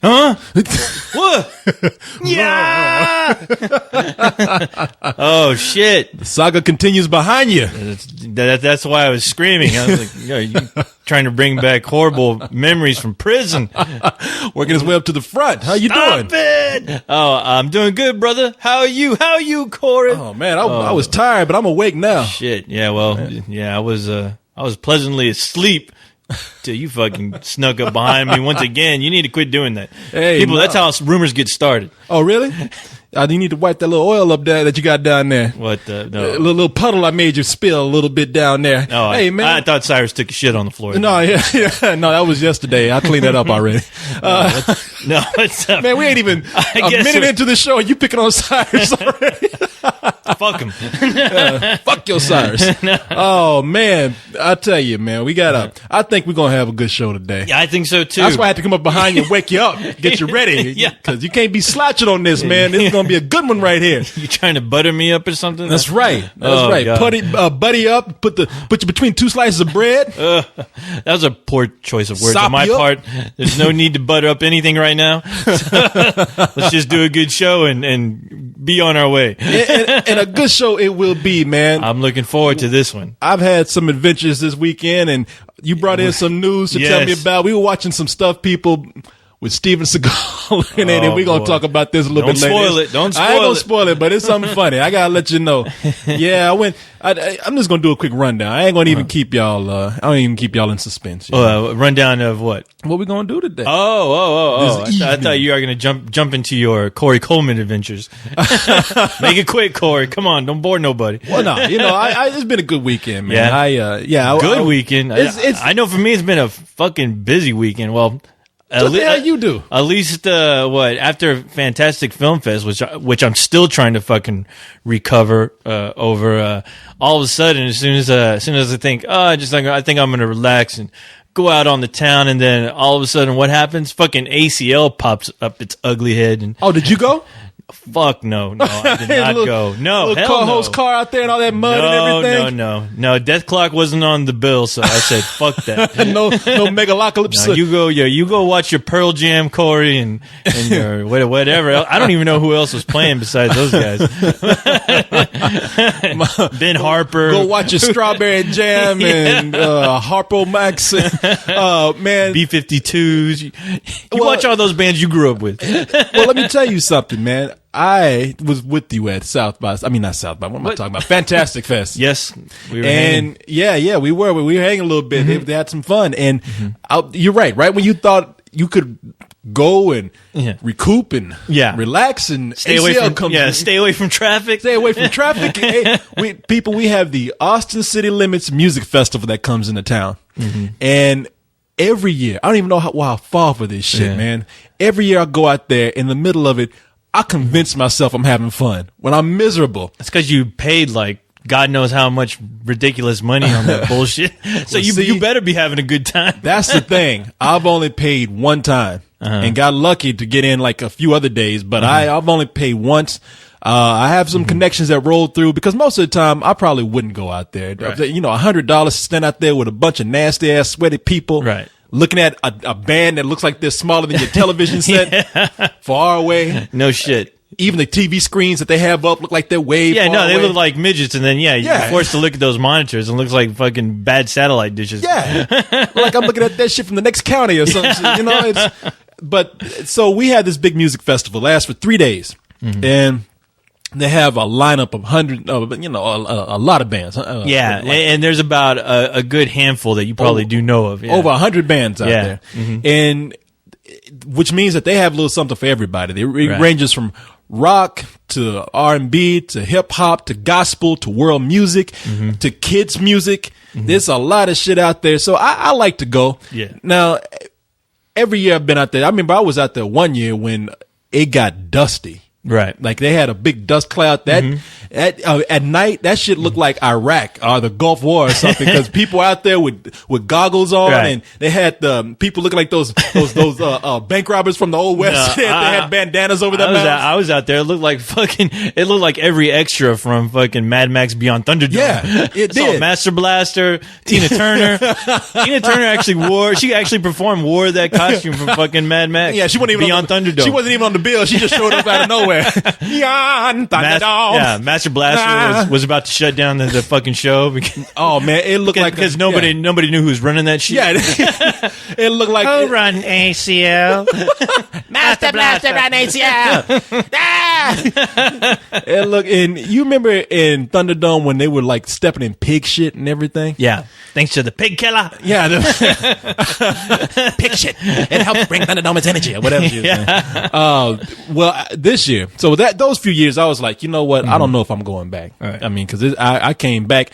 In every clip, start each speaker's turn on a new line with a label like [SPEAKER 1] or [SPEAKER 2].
[SPEAKER 1] Huh? What? Yeah! Oh, shit.
[SPEAKER 2] The saga continues behind you.
[SPEAKER 1] That's why I was screaming. I was like, yo, you trying to bring back horrible memories from prison.
[SPEAKER 2] Working his way up to the front. How you doing?
[SPEAKER 1] It! Oh, I'm doing good, brother. How are you? How are you, Corey?
[SPEAKER 2] Oh, man, I was tired, but I'm awake now.
[SPEAKER 1] Shit. Yeah, well, yeah, I was pleasantly asleep till you fucking snuck up behind me once again. You need to quit doing that.
[SPEAKER 2] Hey,
[SPEAKER 1] people, that's how rumors get started.
[SPEAKER 2] Oh, really? You need to wipe that little oil up there that you got down there.
[SPEAKER 1] What? No.
[SPEAKER 2] A little puddle I made you spill a little bit down there.
[SPEAKER 1] Oh,
[SPEAKER 2] hey, man.
[SPEAKER 1] I thought Cyrus took a shit on the floor.
[SPEAKER 2] No, yeah. No, that was yesterday. I cleaned that up already.
[SPEAKER 1] No, what's up?
[SPEAKER 2] Man, we ain't even a minute into the show and you picking on Cyrus already.
[SPEAKER 1] Fuck him.
[SPEAKER 2] Fuck your Cyrus. No. Oh, man. I tell you, man, I think we're going to have a good show today.
[SPEAKER 1] Yeah, I think so, too.
[SPEAKER 2] That's why I had to come up behind you and wake you up, get you ready.
[SPEAKER 1] Yeah.
[SPEAKER 2] Because you can't be slouching on this, man. This is going to be a good one right here.
[SPEAKER 1] You trying to butter me up or something?
[SPEAKER 2] That's right. That's right.
[SPEAKER 1] God.
[SPEAKER 2] Buddy up, put you between two slices of bread.
[SPEAKER 1] That was a poor choice of words
[SPEAKER 2] Sop
[SPEAKER 1] on my part. There's no need to butter up anything right now. Let's just do a good show and be on our way.
[SPEAKER 2] And a good show it will be, man.
[SPEAKER 1] I'm looking forward to this one.
[SPEAKER 2] I've had some adventures this weekend, and you brought in some news to tell me about. We were watching some stuff, people, with Steven Seagal in it, and we're going to talk about this a little bit later.
[SPEAKER 1] Don't spoil it. Don't spoil it.
[SPEAKER 2] I ain't going to spoil it, but it's something funny. I got to let you know. Yeah, I'm just going to do a quick rundown. I ain't going to even keep y'all, I don't even keep y'all in suspense.
[SPEAKER 1] Rundown of what?
[SPEAKER 2] What we going to do today?
[SPEAKER 1] I thought you were going to jump into your Corey Coleman adventures. Make it quick, Corey. Come on. Don't bore nobody.
[SPEAKER 2] Well, no, it's been a good weekend, man.
[SPEAKER 1] Yeah. Good weekend. I know for me it's been a fucking busy weekend. Well,
[SPEAKER 2] what the hell you do?
[SPEAKER 1] At least after Fantastic Film Fest, which I'm still trying to fucking recover over. All of a sudden, as soon as I think, I think I'm gonna relax and go out on the town, and then all of a sudden, what happens? Fucking ACL pops up its ugly head. And
[SPEAKER 2] did you go?
[SPEAKER 1] Fuck no, I did not go. No, hell
[SPEAKER 2] no. Car out there and all that mud and everything.
[SPEAKER 1] No. Death Clock wasn't on the bill, so I said fuck that.
[SPEAKER 2] no megalocalypse.
[SPEAKER 1] No, you go watch your Pearl Jam, Corey, and your whatever. I don't even know who else was playing besides those guys. Ben Harper.
[SPEAKER 2] Go watch your Strawberry Jam and Harpo Max. Man,
[SPEAKER 1] B-52s. You watch all those bands you grew up with.
[SPEAKER 2] Well, let me tell you something, man. I was with you at South by. I mean, not South by. What am I talking about? Fantastic Fest.
[SPEAKER 1] Yes, we were.
[SPEAKER 2] And hanging. We were hanging a little bit. Mm-hmm. They had some fun. And you're right. Right when you thought you could go and recoup and relax and
[SPEAKER 1] stay away from traffic.
[SPEAKER 2] Stay away from traffic. Hey, we have the Austin City Limits Music Festival that comes into town, and every year I don't even know how I fall for this shit, man. Every year I go out there in the middle of it. I convince myself I'm having fun when I'm miserable.
[SPEAKER 1] It's because you paid like God knows how much ridiculous money on that bullshit. So you better be having a good time.
[SPEAKER 2] That's the thing. I've only paid one time and got lucky to get in like a few other days, but I've only paid once. I have some connections that rolled through because most of the time I probably wouldn't go out there. Right. $100 to stand out there with a bunch of nasty ass sweaty people.
[SPEAKER 1] Right.
[SPEAKER 2] Looking at a band that looks like they're smaller than your television set, far away.
[SPEAKER 1] No shit.
[SPEAKER 2] Even the TV screens that they have up look like they're way far away.
[SPEAKER 1] They look like midgets, and then you're forced to look at those monitors, and it looks like fucking bad satellite dishes.
[SPEAKER 2] Yeah, like I'm looking at that shit from the next county or something. But so we had this big music festival, lasts for 3 days, and they have a lineup of a lot of bands.
[SPEAKER 1] And there's about a good handful that you probably do know of. Yeah.
[SPEAKER 2] Over 100 bands out there, and which means that they have a little something for everybody. It ranges from rock to R&B to hip hop to gospel to world music to kids music. There's a lot of shit out there, so I like to go.
[SPEAKER 1] Yeah.
[SPEAKER 2] Now, every year I've been out there. I remember I was out there one year when it got dusty.
[SPEAKER 1] Right.
[SPEAKER 2] Like they had a big dust cloud that at night that shit looked like Iraq or the Gulf War or something, because people out there with goggles on, and they had the people looking like those bank robbers from the old West. They had bandanas over their mouths.
[SPEAKER 1] I was out there. It looked like every extra from fucking Mad Max Beyond Thunderdome.
[SPEAKER 2] Yeah, it did.
[SPEAKER 1] Master Blaster, Tina Turner. Tina Turner actually wore that costume from fucking Mad Max.
[SPEAKER 2] Yeah, she wasn't even
[SPEAKER 1] Beyond Thunderdome.
[SPEAKER 2] She wasn't even on the bill. She just showed up out of nowhere. Beyond Thunderdome.
[SPEAKER 1] Master Blaster was about to shut down the fucking show.
[SPEAKER 2] Oh man, it looked
[SPEAKER 1] because nobody knew who was running that shit.
[SPEAKER 2] Yeah, it looked like
[SPEAKER 1] run ACL.
[SPEAKER 3] Master Blaster run ACL.
[SPEAKER 2] And look, and you remember in Thunderdome when they were like stepping in pig shit and everything?
[SPEAKER 1] Yeah, thanks to the pig killer.
[SPEAKER 2] Yeah,
[SPEAKER 3] Pig shit. It helps bring Thunderdome its energy or whatever.
[SPEAKER 2] Well, this year, so those few years, I was like, you know what? I don't know if I'm going back.
[SPEAKER 1] Right.
[SPEAKER 2] I mean, because I came back.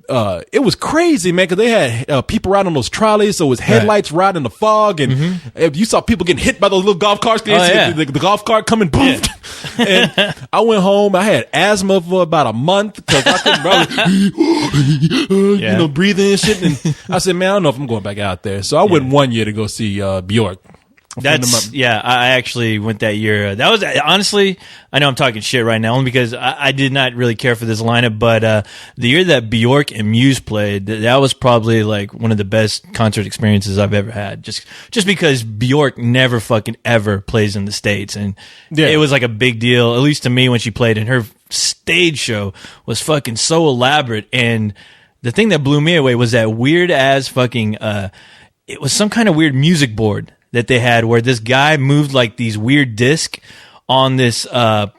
[SPEAKER 2] It was crazy, man, because they had people riding on those trolleys, so it was headlights riding in the fog, and you saw people getting hit by those little golf carts. The golf cart coming, boom. And I went home. I had asthma for about a month because I couldn't breathing and shit. And I said, man, I don't know if I'm going back out there. So I went 1 year to go see Bjork.
[SPEAKER 1] I actually went that year. That was honestly, I know I'm talking shit right now only because I did not really care for this lineup, but the year that Bjork and Muse played, that was probably like one of the best concert experiences I've ever had. Just because Bjork never fucking ever plays in the States, and it was like a big deal, at least to me, when she played, and her stage show was fucking so elaborate. And the thing that blew me away was that weird ass fucking it was some kind of weird music board that they had where this guy moved like these weird discs on this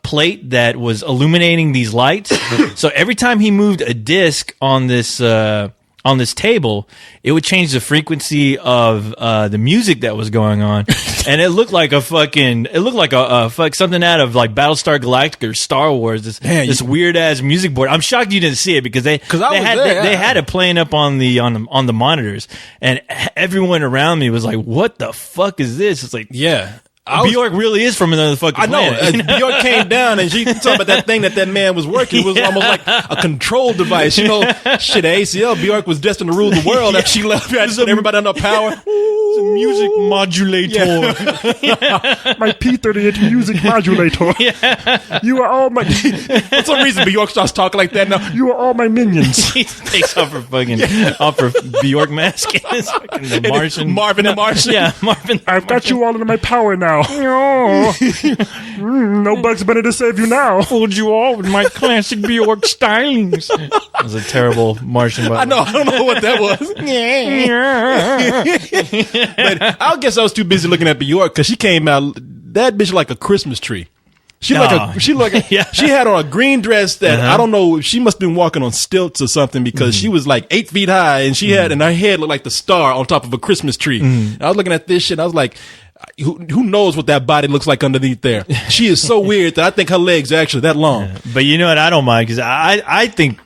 [SPEAKER 1] plate that was illuminating these lights. So every time he moved a disc on this table, it would change the frequency of the music that was going on, and it looked like something out of like Battlestar Galactica or Star Wars. This weird ass music board. I'm shocked you didn't see it because they had it playing up on the monitors, and everyone around me was like, "What the fuck is this?" It's like, Bjork really is from another fucking planet.
[SPEAKER 2] I know. Bjork came down and she talking about that thing that man was working. It was almost like a control device. You know, shit, ACL, Bjork was destined to rule the world after she left. Everybody under power.
[SPEAKER 1] It's a music modulator.
[SPEAKER 4] My P38 music modulator. You are all my...
[SPEAKER 2] For some reason, Bjork starts talking like that now.
[SPEAKER 4] You are all my minions.
[SPEAKER 1] He takes off her Bjork mask. It's fucking the Martian.
[SPEAKER 2] Marvin the Martian.
[SPEAKER 1] Yeah, Marvin.
[SPEAKER 4] I've got you all under my power now. No Bugs Bunny to save you now.
[SPEAKER 1] Fooled you all with my classic Bjork stylings. That was a terrible Martian button.
[SPEAKER 2] I know. I don't know what that was. But I guess I was too busy looking at Bjork because she came out. That bitch like a Christmas tree. She had on a green dress that I don't know. She must have been walking on stilts or something because she was like 8 feet high and she had, and her head looked like the star on top of a Christmas tree. And I was looking at this shit. And I was like, who knows what that body looks like underneath there? She is so weird that I think her legs are actually that long.
[SPEAKER 1] Yeah. But you know what? I don't mind because I think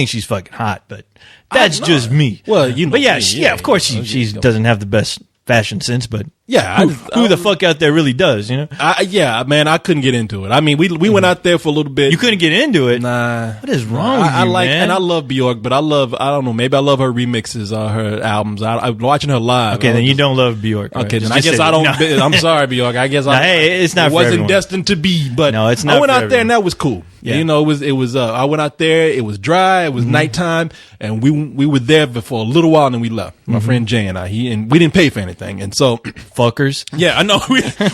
[SPEAKER 1] she's fucking hot, but that's just me.
[SPEAKER 2] Well, you know,
[SPEAKER 1] but of course she doesn't have the best fashion sense, but who the fuck out there really does, you know?
[SPEAKER 2] Man, I couldn't get into it. I mean, we went out there for a little bit.
[SPEAKER 1] You couldn't get into it?
[SPEAKER 2] Nah.
[SPEAKER 1] What is wrong with you, man?
[SPEAKER 2] And I love Bjork, but I don't know, maybe I love her remixes or her albums. I'm watching her live.
[SPEAKER 1] Okay, then you don't love Bjork.
[SPEAKER 2] Okay,
[SPEAKER 1] right?
[SPEAKER 2] then I guess I don't. No. I'm sorry, Bjork. I guess
[SPEAKER 1] it's not.
[SPEAKER 2] It wasn't destined to be, but
[SPEAKER 1] no, it's not.
[SPEAKER 2] I went out there and that was cool.
[SPEAKER 1] Yeah.
[SPEAKER 2] You know, it was. I went out there. It was dry. It was nighttime, and we were there for a little while, and then we left. My friend Jay and I. And we didn't pay for anything, and so
[SPEAKER 1] fuckers.
[SPEAKER 2] Yeah, I know.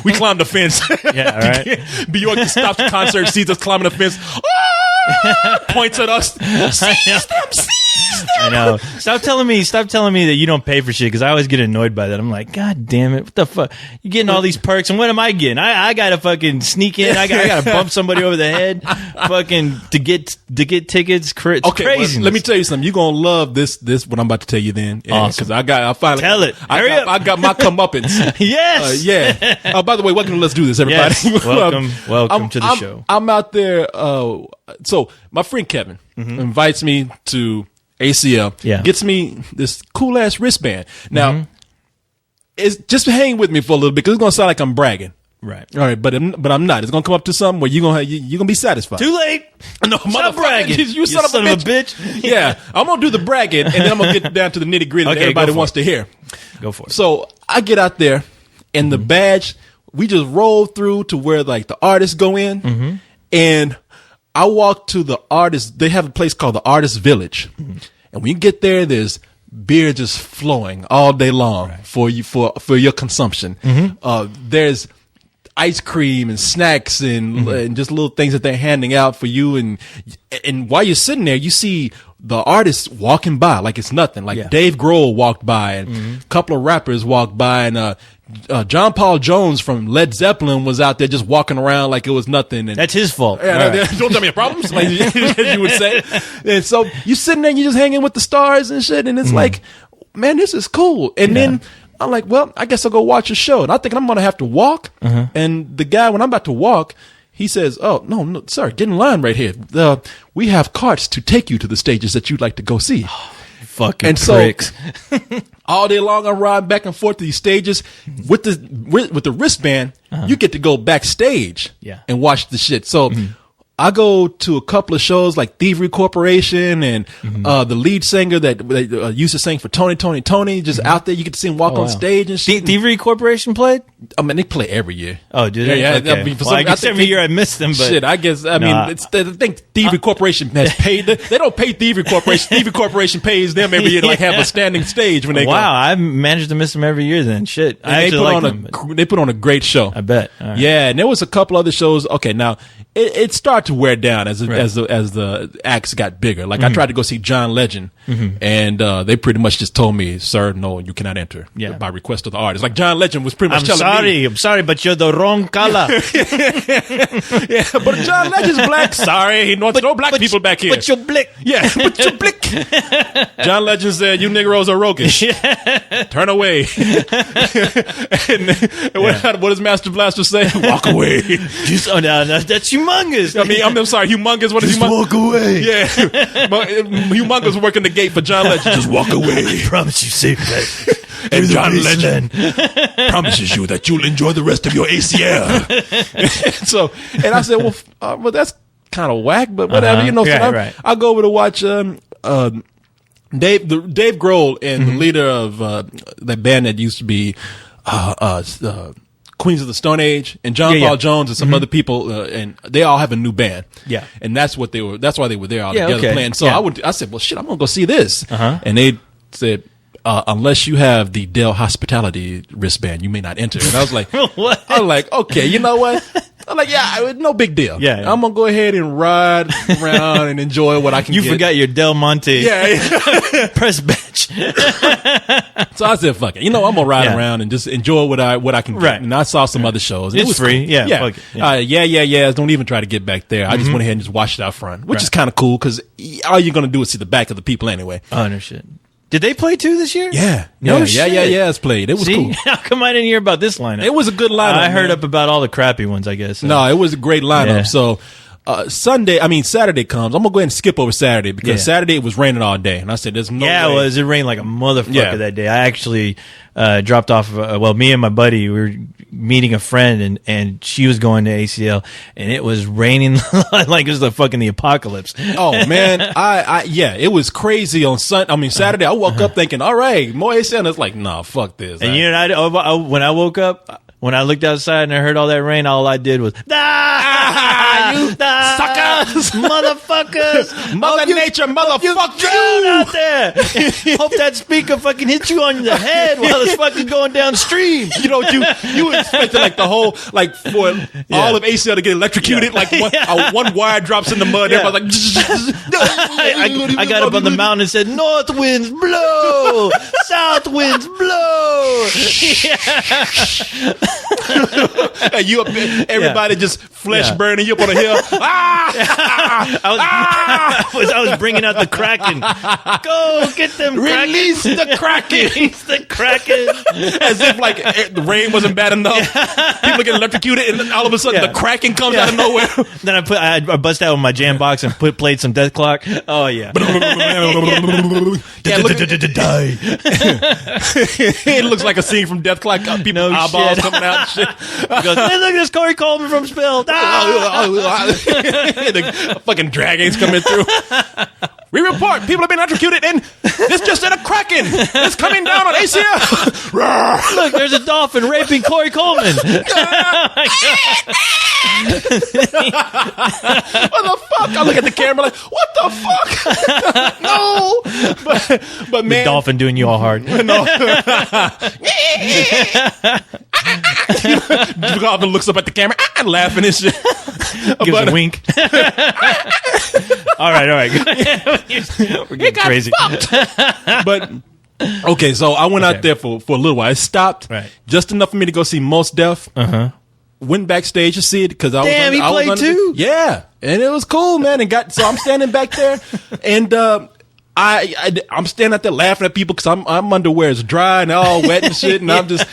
[SPEAKER 2] We climbed the fence.
[SPEAKER 1] Yeah, right.
[SPEAKER 2] Bjork stops the concert, sees us climbing the fence, points at us, seize them.
[SPEAKER 1] I know. Stop telling me that you don't pay for shit because I always get annoyed by that. I'm like, God damn it! What the fuck? You're getting all these perks, and what am I getting? I gotta fucking sneak in. I gotta bump somebody over the head, fucking to get tickets. It's crazy.
[SPEAKER 2] Well, let me tell you something. You're gonna love this. What I'm about to tell you then.
[SPEAKER 1] Awesome.
[SPEAKER 2] Because I finally
[SPEAKER 1] tell it. Hurry up.
[SPEAKER 2] I got my comeuppance.
[SPEAKER 1] Yes.
[SPEAKER 2] Yeah. By the way, welcome to Let's Do This, everybody.
[SPEAKER 1] Yes. Welcome to the show.
[SPEAKER 2] I'm out there. So my friend Kevin invites me to ACL.
[SPEAKER 1] Yeah.
[SPEAKER 2] Gets me this cool ass wristband. Now, it's just hang with me for a little bit because it's gonna sound like I'm bragging.
[SPEAKER 1] Right.
[SPEAKER 2] All right, but I'm not. It's gonna come up to something where you're gonna be satisfied.
[SPEAKER 1] Too late.
[SPEAKER 2] No,
[SPEAKER 1] Stop bragging.
[SPEAKER 2] You son of a bitch. Yeah, I'm gonna do the bragging, and then I'm gonna get down to the nitty gritty that everybody wants to hear.
[SPEAKER 1] Go for it.
[SPEAKER 2] So I get out there, and the badge, we just roll through to where like the artists go in, and I walk to the artists. They have a place called the Artist Village, and when you get there, there's beer just flowing all day long for you for your consumption. There's ice cream and snacks and just little things that they're handing out for you, and while you're sitting there, you see the artists walking by like it's nothing. Like Dave Grohl walked by, and a couple of rappers walked by, and John Paul Jones from Led Zeppelin was out there just walking around like it was nothing. And
[SPEAKER 1] that's his fault.
[SPEAKER 2] Don't tell me your problems, like you would say. And so you sitting there, and you just hanging with the stars and shit, and it's like, man, this is cool. And then I'm like, well, I guess I'll go watch a show. And I think I'm going to have to walk. And the guy, when I'm about to walk, he says, oh, no, sir, get in line right here. We have carts to take you to the stages that you'd like to go see.
[SPEAKER 1] Fucking pricks.
[SPEAKER 2] So all day long, I'm riding back and forth to these stages with the wristband. You get to go backstage and watch the shit. So I go to a couple of shows like Thievery Corporation, and the lead singer that used to sing for Tony, just out there. You get to see him walk on stage and shit.
[SPEAKER 1] Thievery Corporation played?
[SPEAKER 2] I mean, they play every year.
[SPEAKER 1] Oh, do they?
[SPEAKER 2] Yeah,
[SPEAKER 1] okay. I guess every year I missed them. But
[SPEAKER 2] shit, I guess. I mean, I think Thievery Corporation has paid. They don't pay Thievery Corporation. Thievery Corporation pays them every year to like have a standing stage when they go.
[SPEAKER 1] Wow, I've managed to miss them every year. Then shit, I actually like them.
[SPEAKER 2] They put on a great show.
[SPEAKER 1] I bet. Right.
[SPEAKER 2] Yeah, and there was a couple other shows. Okay, now it started to wear down as the acts got bigger. Like I tried to go see John Legend, and they pretty much just told me, "Sir, no, you cannot enter." By request of the artist. Like John Legend was pretty much telling me,
[SPEAKER 1] I'm sorry, but you're the wrong color.
[SPEAKER 2] Yeah, but John Legend's black. Sorry, he wants no black people back here.
[SPEAKER 1] But you're blick.
[SPEAKER 2] Yeah, but you're blick. John Legend said, "You Negroes are roguish. Turn away." and what does Master Blaster say? Walk away.
[SPEAKER 1] That's humongous.
[SPEAKER 2] I mean, I'm sorry, humongous. What is
[SPEAKER 1] humongous? Walk away.
[SPEAKER 2] Yeah, humongous working the gate for John Legend. Just walk away.
[SPEAKER 1] I promise you, save that.
[SPEAKER 2] And John Legend promises you that you'll enjoy the rest of your ACL. So, and I said, well, that's kind of whack, but whatever, you know. So I go over to watch Dave Grohl and the leader of that band that used to be Queens of the Stone Age, and John Paul Jones and some other people, and they all have a new band. Yeah, and that's why they were there all together playing. So I said, well, shit, I'm gonna go see this. And they said, unless you have the Dell Hospitality wristband, you may not enter. And I was like, what? I was like, okay, you know what? I'm like, yeah, no big deal. Yeah. I'm going to go ahead and ride around and enjoy what I can get.
[SPEAKER 1] You forgot your Del Monte press bench.
[SPEAKER 2] So I said, fuck it. You know, I'm going to ride around and just enjoy what I can get. Right. And I saw some other shows.
[SPEAKER 1] It's
[SPEAKER 2] it was
[SPEAKER 1] free.
[SPEAKER 2] Cool.
[SPEAKER 1] Yeah.
[SPEAKER 2] Fuck it. Don't even try to get back there. I just went ahead and just watched it out front, which is kind of cool because all you're going to do is see the back of the people anyway.
[SPEAKER 1] Oh, no shit. Did they play too this year?
[SPEAKER 2] Yeah. It's played. It was cool.
[SPEAKER 1] How come I didn't hear about this lineup?
[SPEAKER 2] It was a good lineup.
[SPEAKER 1] I heard up about all the crappy ones, I guess.
[SPEAKER 2] No, it was a great lineup. So Saturday comes. I'm going to go ahead and skip over Saturday because Saturday it was raining all day. And I said, there's no way.
[SPEAKER 1] Yeah, it was. It rained like a motherfucker that day. I actually dropped off. Me and my buddy, we were meeting a friend and she was going to ACL and it was raining like it was the apocalypse.
[SPEAKER 2] Oh, man. It was crazy on Saturday. I woke up thinking, all right, more ACL. And it's like, nah, fuck this.
[SPEAKER 1] And you know, when I woke up, when I looked outside and I heard all that rain, all I did was, you suckers, motherfuckers,
[SPEAKER 2] Mother Nature, motherfucker,
[SPEAKER 1] drown out there. Hope that speaker fucking hit you on the head while it's fucking going downstream.
[SPEAKER 2] You know, you expected like the whole, like for all of ACL to get electrocuted, like one wire drops in the mud, everybody's like,
[SPEAKER 1] I got up on the mountain and said, north winds blow, south winds blow.
[SPEAKER 2] And everybody just flesh burning you up on the hill.
[SPEAKER 1] I was bringing out the Kraken. Go get them
[SPEAKER 2] Release the Kraken.
[SPEAKER 1] Release the Kraken.
[SPEAKER 2] As if like the rain wasn't bad enough. People get electrocuted, and then all of a sudden the Kraken comes out of nowhere.
[SPEAKER 1] Then I bust out with my jam box and played some Death Clock. Oh yeah.
[SPEAKER 2] It looks like a scene from Death Clock. People eyeballs coming out and shit.
[SPEAKER 1] He goes, hey, look at this Corey Coleman from Spill.
[SPEAKER 2] The fucking dragons coming through. We report people have been electrocuted, and this just in a Kraken. It's coming down on ACL.
[SPEAKER 1] Look, there's a dolphin raping Corey Coleman.
[SPEAKER 2] What the fuck? I look at the camera like, what the fuck? No. But man.
[SPEAKER 1] The dolphin doing you all hard.
[SPEAKER 2] No. The dolphin looks up at the camera, laughing and shit.
[SPEAKER 1] Gives a wink. All right. We're getting crazy.
[SPEAKER 2] But okay, so I went out there for a little while. I stopped just enough for me to go see Mos Def. Went backstage to see it because I
[SPEAKER 1] Damn,
[SPEAKER 2] was.
[SPEAKER 1] he played too.
[SPEAKER 2] Yeah, and it was cool, man. And so I'm standing back there, and I'm standing out there laughing at people because I'm underwear is dry and all wet and shit, and I'm just.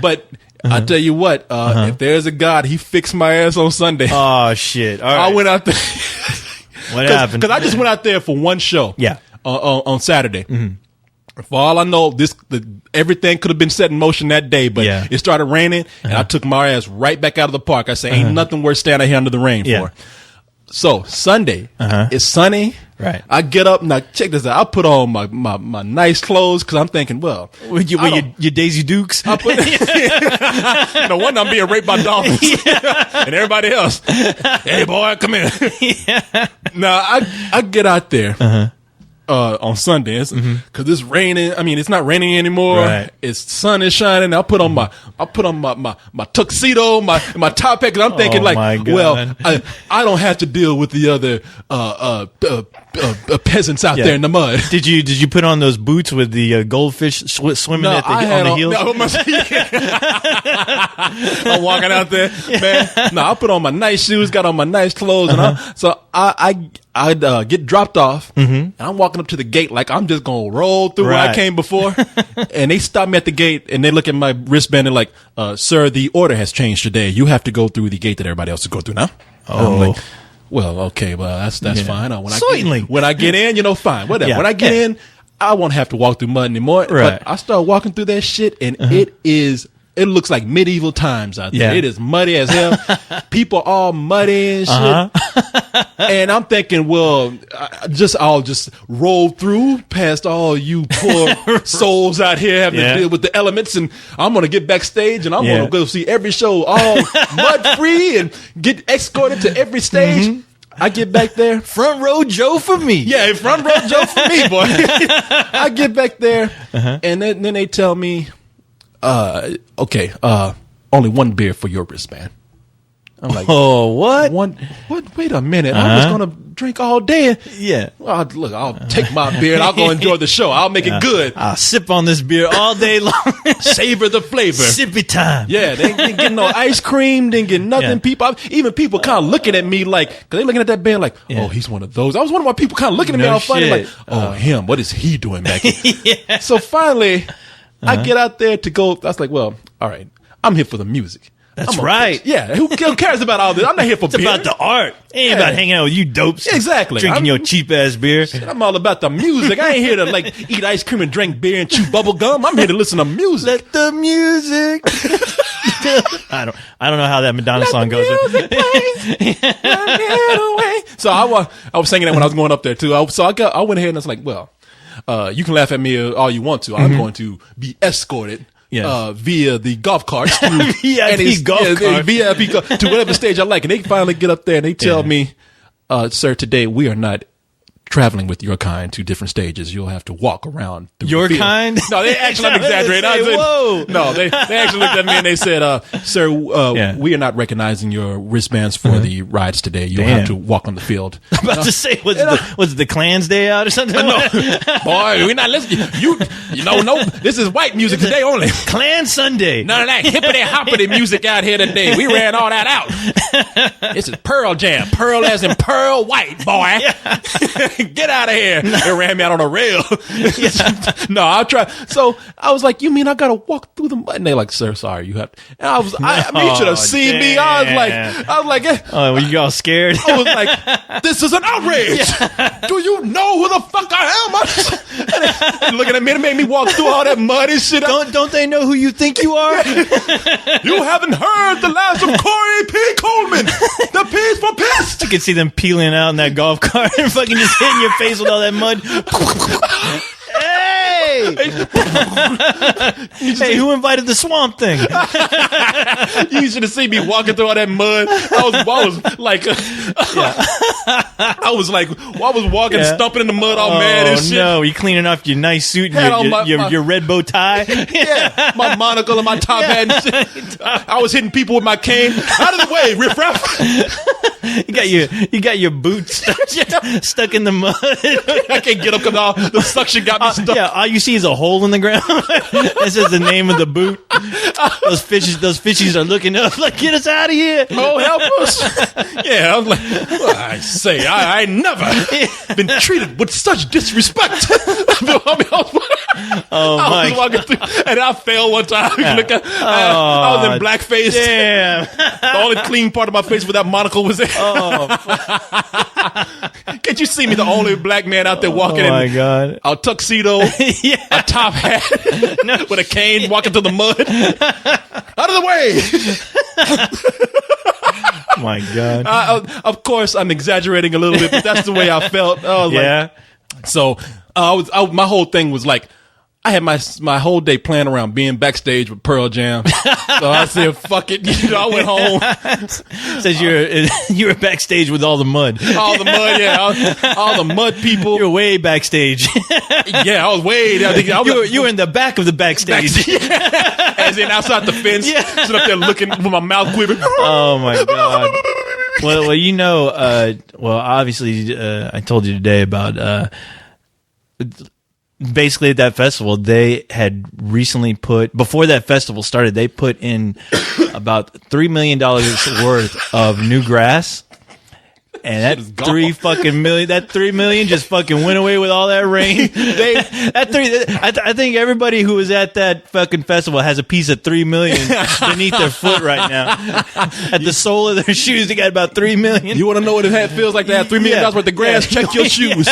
[SPEAKER 2] But I tell you what, if there's a God, He fixed my ass on Sunday.
[SPEAKER 1] Oh shit! All right.
[SPEAKER 2] I went out there.
[SPEAKER 1] What happened?
[SPEAKER 2] Because I just went out there for one show.
[SPEAKER 1] Yeah.
[SPEAKER 2] On Saturday. For all I know, everything could have been set in motion that day, but it started raining, and I took my ass right back out of the park. I said, ain't nothing worth standing here under the rain for. So Sunday, it's sunny.
[SPEAKER 1] Right.
[SPEAKER 2] I get up, now check this out. I put on my nice clothes because I'm thinking, well.
[SPEAKER 1] With your Daisy Dukes?
[SPEAKER 2] No wonder I'm being raped by dolphins and everybody else. Hey, boy, come here. Now, I get out there on Sundays because it's raining. I mean, it's not raining anymore.
[SPEAKER 1] Right.
[SPEAKER 2] It's sun is shining. I put on my tuxedo, my top hat. Cause I'm thinking well, I don't have to deal with the other peasants out there in the mud.
[SPEAKER 1] Did you put on those boots with the goldfish swimming on the heels?
[SPEAKER 2] I'm walking out there, man. No, I put on my nice shoes, got on my nice clothes, and I get dropped off, and I'm walking up to the gate like I'm just gonna roll through where I came before, and they stop me at the gate and they look at my wristband and like, sir, the order has changed today. You have to go through the gate that everybody else is go through now.
[SPEAKER 1] Oh.
[SPEAKER 2] I'm like, well, okay, well that's fine.
[SPEAKER 1] Certainly.
[SPEAKER 2] When I get in, fine, whatever.
[SPEAKER 1] Yeah.
[SPEAKER 2] When I get in, I won't have to walk through mud anymore.
[SPEAKER 1] Right.
[SPEAKER 2] But I start walking through that shit, and it looks like medieval times out there.
[SPEAKER 1] Yeah.
[SPEAKER 2] It is muddy as hell. People all muddy and shit. And I'm thinking, well, I'll just roll through past all you poor souls out here having to deal with the elements, and I'm going to get backstage, and I'm going to go see every show all mud-free and get escorted to every stage. I get back there.
[SPEAKER 1] Front row Joe for me.
[SPEAKER 2] Yeah, front row Joe for me, boy. I get back there, and then they tell me, okay, only one beer for your wristband. I'm like,
[SPEAKER 1] oh, what?
[SPEAKER 2] What? Wait a minute. I was going to drink all day.
[SPEAKER 1] Yeah.
[SPEAKER 2] Well, look, I'll take my beer and I'll go enjoy the show. I'll make it good.
[SPEAKER 1] I'll sip on this beer all day long.
[SPEAKER 2] Savor the flavor.
[SPEAKER 1] Sippy time.
[SPEAKER 2] Yeah, they didn't get no ice cream, didn't get nothing.
[SPEAKER 1] Yeah.
[SPEAKER 2] People kind of looking at me like, because they looking at that band like, oh, he's one of those. I was wondering why people kind of looking at me all funny like, oh, him, what is he doing back here? So finally, I get out there to go. I was like, well, all right, I'm here for the music.
[SPEAKER 1] That's right.
[SPEAKER 2] Yeah, who cares about all this? I'm not here for beer.
[SPEAKER 1] It's about the art. It ain't about hanging out with you dopes.
[SPEAKER 2] Exactly.
[SPEAKER 1] Drinking your cheap ass beer.
[SPEAKER 2] I'm all about the music. I ain't here to like eat ice cream and drink beer and chew bubble gum. I'm here to listen to music.
[SPEAKER 1] Let the music. I don't know how that Madonna song goes.
[SPEAKER 2] So I was singing that when I was going up there too. I went ahead and I was like, well, you can laugh at me all you want to. I'm going to be escorted. Via the golf carts to whatever stage I like. And they finally get up there and they tell me, sir, today we are not traveling with your kind to different stages, you'll have to walk around through
[SPEAKER 1] Your
[SPEAKER 2] the field.
[SPEAKER 1] kind?
[SPEAKER 2] No, they actually, I'm exaggerating. I said,
[SPEAKER 1] Whoa.
[SPEAKER 2] no, they actually looked at me and they said, sir, we are not recognizing your wristbands for the rides today. You'll have to walk on the field.
[SPEAKER 1] I'm about to say, was it the Klan's Day out or something?
[SPEAKER 2] No, boy, we're not listening. No, this is white music today only.
[SPEAKER 1] Klan Sunday.
[SPEAKER 2] None of that hippity hoppity music out here today. We ran all that out. This is Pearl Jam. Pearl as in Pearl White, boy. Get out of here. They ran me out on a rail. No, I'll try. So I was like, you mean I got to walk through the mud? And they're like, sir, sorry, you have to. And I mean, you should have seen me. I was like,
[SPEAKER 1] oh, were you all scared?
[SPEAKER 2] I was like, this is an outrage. Do you know who the fuck I am? And looking at me, it made me walk through all that mud and shit.
[SPEAKER 1] Don't they know who you think you are?
[SPEAKER 2] You haven't heard the last of Corey P. Coleman. The P's for pissed.
[SPEAKER 1] I could see them peeling out in that golf cart and fucking just hitting your face with all that mud. Hey! Hey, who invited the swamp thing?
[SPEAKER 2] You should have seen me walking through all that mud. I was walking, stumping in the mud all mad and shit.
[SPEAKER 1] Oh no, you cleaning off your nice suit and your red bow tie?
[SPEAKER 2] Yeah, my monocle and my top hat and shit. I was hitting people with my cane. Out of the way, riffraff.
[SPEAKER 1] You got your boots stuck in the mud.
[SPEAKER 2] I can't get up because the suction got me stuck.
[SPEAKER 1] Yeah, all you see is a hole in the ground. This is the name of the boot. Those fishies are looking up like, get us out of here.
[SPEAKER 2] Oh, help us. Yeah, I was like, well, I say, I never been treated with such disrespect. I was walking through, and I fell one time. I was in blackface.
[SPEAKER 1] Damn.
[SPEAKER 2] The only clean part of my face with that monocle was there. Can't you see me, the only black man out there walking in a tuxedo, a top hat, with a cane, walking through the mud? Out of the way!
[SPEAKER 1] My God.
[SPEAKER 2] Of course, I'm exaggerating a little bit, but that's the way I felt. I was like, so my whole thing was like, I had my whole day planned around being backstage with Pearl Jam. So I said, fuck it. I went home.
[SPEAKER 1] Says you were backstage with all the mud.
[SPEAKER 2] All the mud, yeah. All the mud people.
[SPEAKER 1] You were way backstage.
[SPEAKER 2] Yeah, I was way down.
[SPEAKER 1] You were in the back of the backstage.
[SPEAKER 2] As in outside the fence. Yeah. Sitting up there looking with my mouth quivering.
[SPEAKER 1] Oh, my God. Well, obviously, I told you today about... basically at that festival, they had recently before that festival started, they put in about $3 million worth of new grass. And that $3 million just fucking went away with all that rain. I think everybody who was at that fucking festival has a piece of $3 million beneath their foot right now. At the sole of their shoes, they got about $3 million.
[SPEAKER 2] You want to know what it feels like to have $3 million worth of grass? Check your shoes,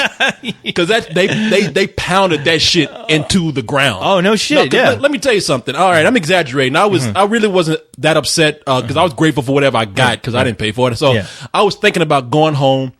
[SPEAKER 2] because they pounded that shit into the ground.
[SPEAKER 1] Oh no shit!
[SPEAKER 2] No, let me tell you something. All right, I'm exaggerating. I really wasn't that upset because I was grateful for whatever I got because I didn't pay for it. So I was thinking about going home.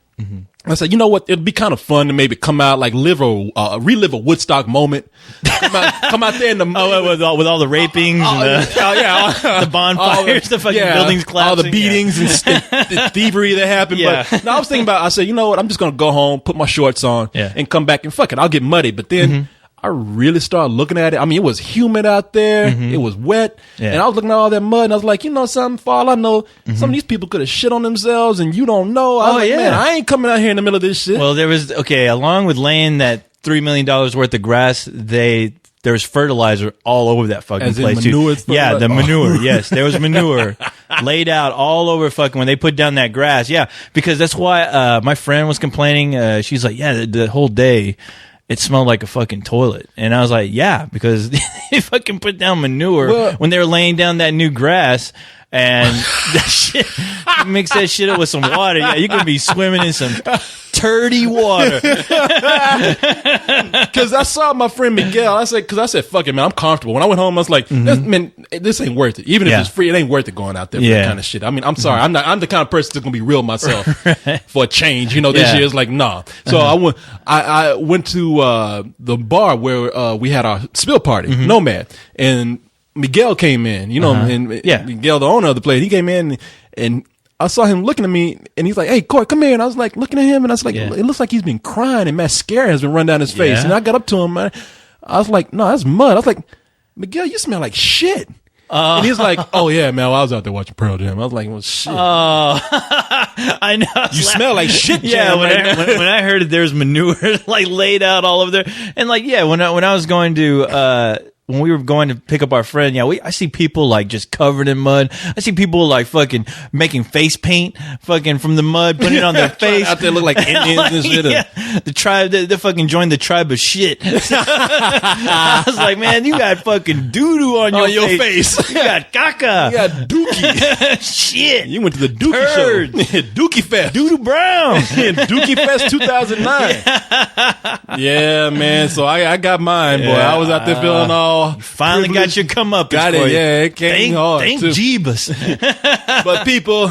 [SPEAKER 2] I said, you know what? It'd be kind of fun to maybe come out, like relive a Woodstock moment. Come out there in the
[SPEAKER 1] with all the rapings and the bonfires, the fucking buildings collapsing,
[SPEAKER 2] all the beatings and the thievery that happened.
[SPEAKER 1] Yeah.
[SPEAKER 2] But no, I was thinking about. I said, you know what? I'm just gonna go home, put my shorts on, and come back and fuck it. I'll get muddy, but then. I really started looking at it. I mean, it was humid out there. It was wet. And I was looking at all that mud, and I was like, you know something, for all I know, some of these people could have shit on themselves, and you don't know. I was like, man, I ain't coming out here in the middle of this shit.
[SPEAKER 1] Well, along with laying that $3 million worth of grass, there was fertilizer all over that fucking place, too. Yeah, the manure. Yes, there was manure laid out all over fucking when they put down that grass. Yeah, because that's why my friend was complaining. She's like, yeah, the whole day it smelled like a fucking toilet. And I was like, yeah, because they fucking put down manure when they were laying down that new grass. And that shit, mix that shit up with some water. Yeah, you're going to be swimming in some turdy water.
[SPEAKER 2] Because I saw my friend Miguel. I said, fuck it, man, I'm comfortable. When I went home, I was like, man, this ain't worth it. Even if it's free, it ain't worth it going out there for that kind of shit. I mean, I'm sorry. I'm the kind of person that's going to be real myself for a change. You know, this year is like, nah. So I went to the bar where we had our spill party, Nomad. And Miguel came in, you know, and Miguel, the owner of the place, he came in and I saw him looking at me, and he's like, "Hey, Corey, come here." And I was like, looking at him, and I was like,
[SPEAKER 1] Yeah.
[SPEAKER 2] "It looks like he's been crying, and mascara has been running down his face."
[SPEAKER 1] Yeah.
[SPEAKER 2] And I got up to him, man. I was like, "No, that's mud." I was like, "Miguel, you smell like shit." And he's like, "Oh yeah, man, I was out there watching Pearl Jam." I was like, "Well, shit."
[SPEAKER 1] I know.
[SPEAKER 2] You smell like shit,
[SPEAKER 1] Yeah,
[SPEAKER 2] Jam,
[SPEAKER 1] when,
[SPEAKER 2] right now.
[SPEAKER 1] when I heard that there's manure like laid out all over there, and like when I was going to when we were going to pick up our friend, I see people like just covered in mud. I see people like fucking making face paint, fucking from the mud, putting it on their face.
[SPEAKER 2] Out there look like Indians and shit.
[SPEAKER 1] Yeah, the tribe, they fucking joined the tribe of shit. I was like, man, you got fucking doo doo on your face. You got caca.
[SPEAKER 2] You got Dookie.
[SPEAKER 1] Shit.
[SPEAKER 2] You went to the Dookie
[SPEAKER 1] Turd.
[SPEAKER 2] show. Dookie Fest.
[SPEAKER 1] Doo-doo Brown.
[SPEAKER 2] Dookie Fest 2009. Yeah, man. So I got mine, boy. I was out there feeling all
[SPEAKER 1] Finally got your come up.
[SPEAKER 2] Got it. Yeah, it came hard.
[SPEAKER 1] Thank
[SPEAKER 2] too.
[SPEAKER 1] Jeebus.
[SPEAKER 2] But people,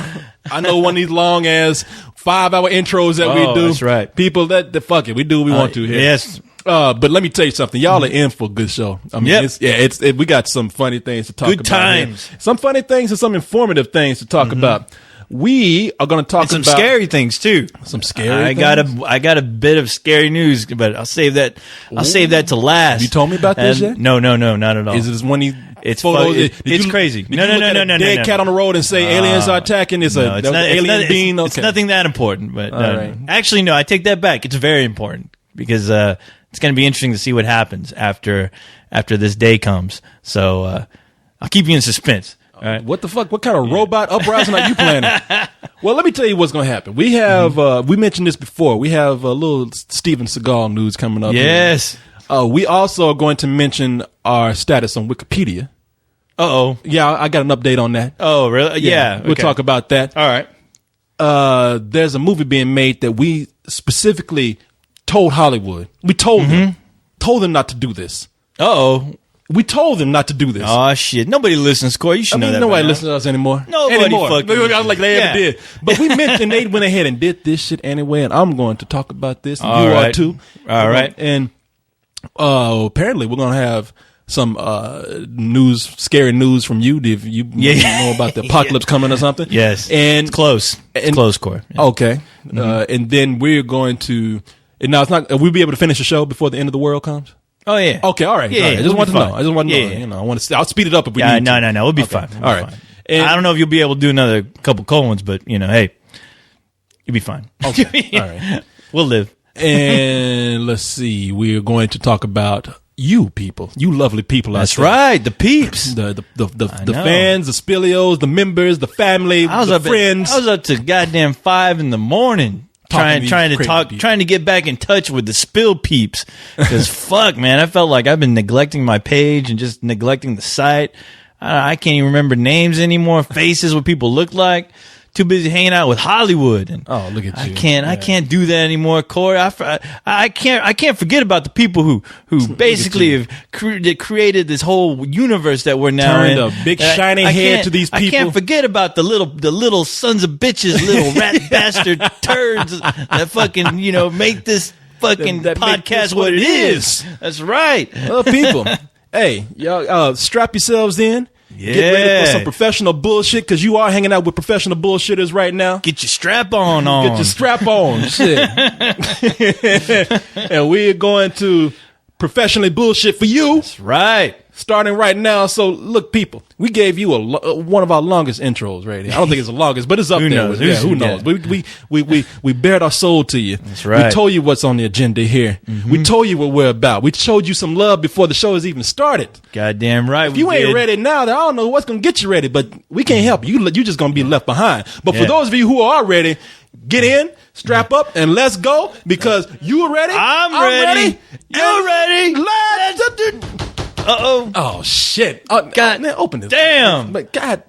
[SPEAKER 2] I know one of these long ass 5-hour intros that we do.
[SPEAKER 1] That's right.
[SPEAKER 2] People, that fuck it. We do what we want to here.
[SPEAKER 1] Yes.
[SPEAKER 2] But let me tell you something. Y'all are in for a good show. I mean,
[SPEAKER 1] Yep.
[SPEAKER 2] we got some funny things to talk
[SPEAKER 1] Good
[SPEAKER 2] about. Here.
[SPEAKER 1] times.
[SPEAKER 2] Some funny things and some informative things to talk about. We are going to talk
[SPEAKER 1] And some
[SPEAKER 2] about
[SPEAKER 1] scary things too.
[SPEAKER 2] some scary.
[SPEAKER 1] I got a bit of scary news, but I'll save that. I'll save that to last.
[SPEAKER 2] Have you told me about this yet?
[SPEAKER 1] No, not at all.
[SPEAKER 2] Is it one of these
[SPEAKER 1] It's
[SPEAKER 2] photos?
[SPEAKER 1] it's crazy.
[SPEAKER 2] Did you look at a dead cat on the road and say aliens are attacking? It's
[SPEAKER 1] No, it's
[SPEAKER 2] an
[SPEAKER 1] not,
[SPEAKER 2] alien being.
[SPEAKER 1] It's nothing that important. But
[SPEAKER 2] All
[SPEAKER 1] no.
[SPEAKER 2] right.
[SPEAKER 1] Actually, no. I take that back. It's very important because it's going to be interesting to see what happens after this day comes. So I'll keep you in suspense. All right.
[SPEAKER 2] What the fuck? What kind of robot uprising are you planning? Well, let me tell you what's going to happen. We have we mentioned this before. We have a little Steven Seagal news coming up.
[SPEAKER 1] Yes.
[SPEAKER 2] We also are going to mention our status on Wikipedia.
[SPEAKER 1] Uh-oh.
[SPEAKER 2] Yeah, I got an update on that.
[SPEAKER 1] Oh, really? Yeah.
[SPEAKER 2] We'll
[SPEAKER 1] okay.
[SPEAKER 2] talk about that.
[SPEAKER 1] All right.
[SPEAKER 2] There's a movie being made that we specifically told Hollywood. We told them not to do this.
[SPEAKER 1] Uh-oh.
[SPEAKER 2] We told them not to do this.
[SPEAKER 1] Oh, shit. Nobody listens, Corey. You should know that.
[SPEAKER 2] Nobody
[SPEAKER 1] by now.
[SPEAKER 2] listens to us anymore.
[SPEAKER 1] Nobody
[SPEAKER 2] anymore.
[SPEAKER 1] fucking
[SPEAKER 2] I was like, they
[SPEAKER 1] listens.
[SPEAKER 2] ever did. But we mentioned they went ahead and did this shit anyway, and I'm going to talk about this. And
[SPEAKER 1] All
[SPEAKER 2] you
[SPEAKER 1] right.
[SPEAKER 2] are too.
[SPEAKER 1] All right.
[SPEAKER 2] And apparently we're going to have some scary news from you. If you know about the apocalypse coming or something.
[SPEAKER 1] Yes.
[SPEAKER 2] And
[SPEAKER 1] It's close. It's close, Corey. Yeah.
[SPEAKER 2] okay. And then we're going to. And now it's not. We'll be able to finish the show before the end of the world comes.
[SPEAKER 1] Oh, yeah.
[SPEAKER 2] Okay, all right.
[SPEAKER 1] Yeah,
[SPEAKER 2] all right. I just
[SPEAKER 1] we'll
[SPEAKER 2] want
[SPEAKER 1] be
[SPEAKER 2] to know.
[SPEAKER 1] fine.
[SPEAKER 2] I just want to know.
[SPEAKER 1] Yeah.
[SPEAKER 2] You know, I want to. I'll speed it up if we
[SPEAKER 1] Yeah,
[SPEAKER 2] need to.
[SPEAKER 1] no. We'll be
[SPEAKER 2] Okay.
[SPEAKER 1] fine. We'll
[SPEAKER 2] All
[SPEAKER 1] be
[SPEAKER 2] right.
[SPEAKER 1] fine.
[SPEAKER 2] And-
[SPEAKER 1] I don't know if you'll be able to do another couple cold ones, but, hey, you'll be fine.
[SPEAKER 2] Okay. All right.
[SPEAKER 1] We'll live.
[SPEAKER 2] And let's see. We're going to talk about you people, you lovely people.
[SPEAKER 1] That's
[SPEAKER 2] out there.
[SPEAKER 1] right. The peeps.
[SPEAKER 2] The
[SPEAKER 1] know.
[SPEAKER 2] fans, the Spillios, the members, the family, the friends.
[SPEAKER 1] I was up to goddamn 5 a.m.
[SPEAKER 2] Talking to
[SPEAKER 1] trying
[SPEAKER 2] these
[SPEAKER 1] to
[SPEAKER 2] crazy
[SPEAKER 1] talk,
[SPEAKER 2] people.
[SPEAKER 1] trying to get back in touch with the Spill peeps. Because fuck, man, I felt like I've been neglecting my page and just neglecting the site. I can't even remember names anymore, faces, what people look like. Too busy hanging out with Hollywood. And
[SPEAKER 2] Oh, look at you!
[SPEAKER 1] I can't do that anymore, Corey. I can't forget about the people who basically have created this whole universe that we're now
[SPEAKER 2] Turned
[SPEAKER 1] in.
[SPEAKER 2] a big
[SPEAKER 1] And
[SPEAKER 2] shiny head
[SPEAKER 1] can't-
[SPEAKER 2] to these
[SPEAKER 1] I
[SPEAKER 2] people.
[SPEAKER 1] can't forget about the little sons of bitches, little rat bastard turds that fucking make this fucking
[SPEAKER 2] That make
[SPEAKER 1] podcast
[SPEAKER 2] this
[SPEAKER 1] what it is. That's right.
[SPEAKER 2] Well, people, hey, y'all, strap yourselves in. Get ready for
[SPEAKER 1] Yeah.
[SPEAKER 2] some professional bullshit because you are hanging out with professional bullshitters right now.
[SPEAKER 1] Get your strap on.
[SPEAKER 2] Get your strap on, shit. And we're going to professionally bullshit for you.
[SPEAKER 1] That's right.
[SPEAKER 2] Starting right now. So look, people, we gave you one of our longest intros right here. I don't think it's the longest, but it's up
[SPEAKER 1] Who
[SPEAKER 2] there.
[SPEAKER 1] knows?
[SPEAKER 2] Who knows? We bared our soul to you.
[SPEAKER 1] That's right.
[SPEAKER 2] We told you what's on the agenda here. We told you what we're about. We showed you some love before the show has even started.
[SPEAKER 1] Goddamn right.
[SPEAKER 2] If you ain't ready now, then I don't know what's going to get you ready, but we can't help you. You're just going to be left behind. But for
[SPEAKER 1] Yeah.
[SPEAKER 2] those of you who are ready, get in, strap up, and let's go because you're ready.
[SPEAKER 1] I'm ready. You're ready.
[SPEAKER 2] Let's.
[SPEAKER 1] Uh-oh.
[SPEAKER 2] Oh shit! God, man, open this.
[SPEAKER 1] Damn.
[SPEAKER 2] But God,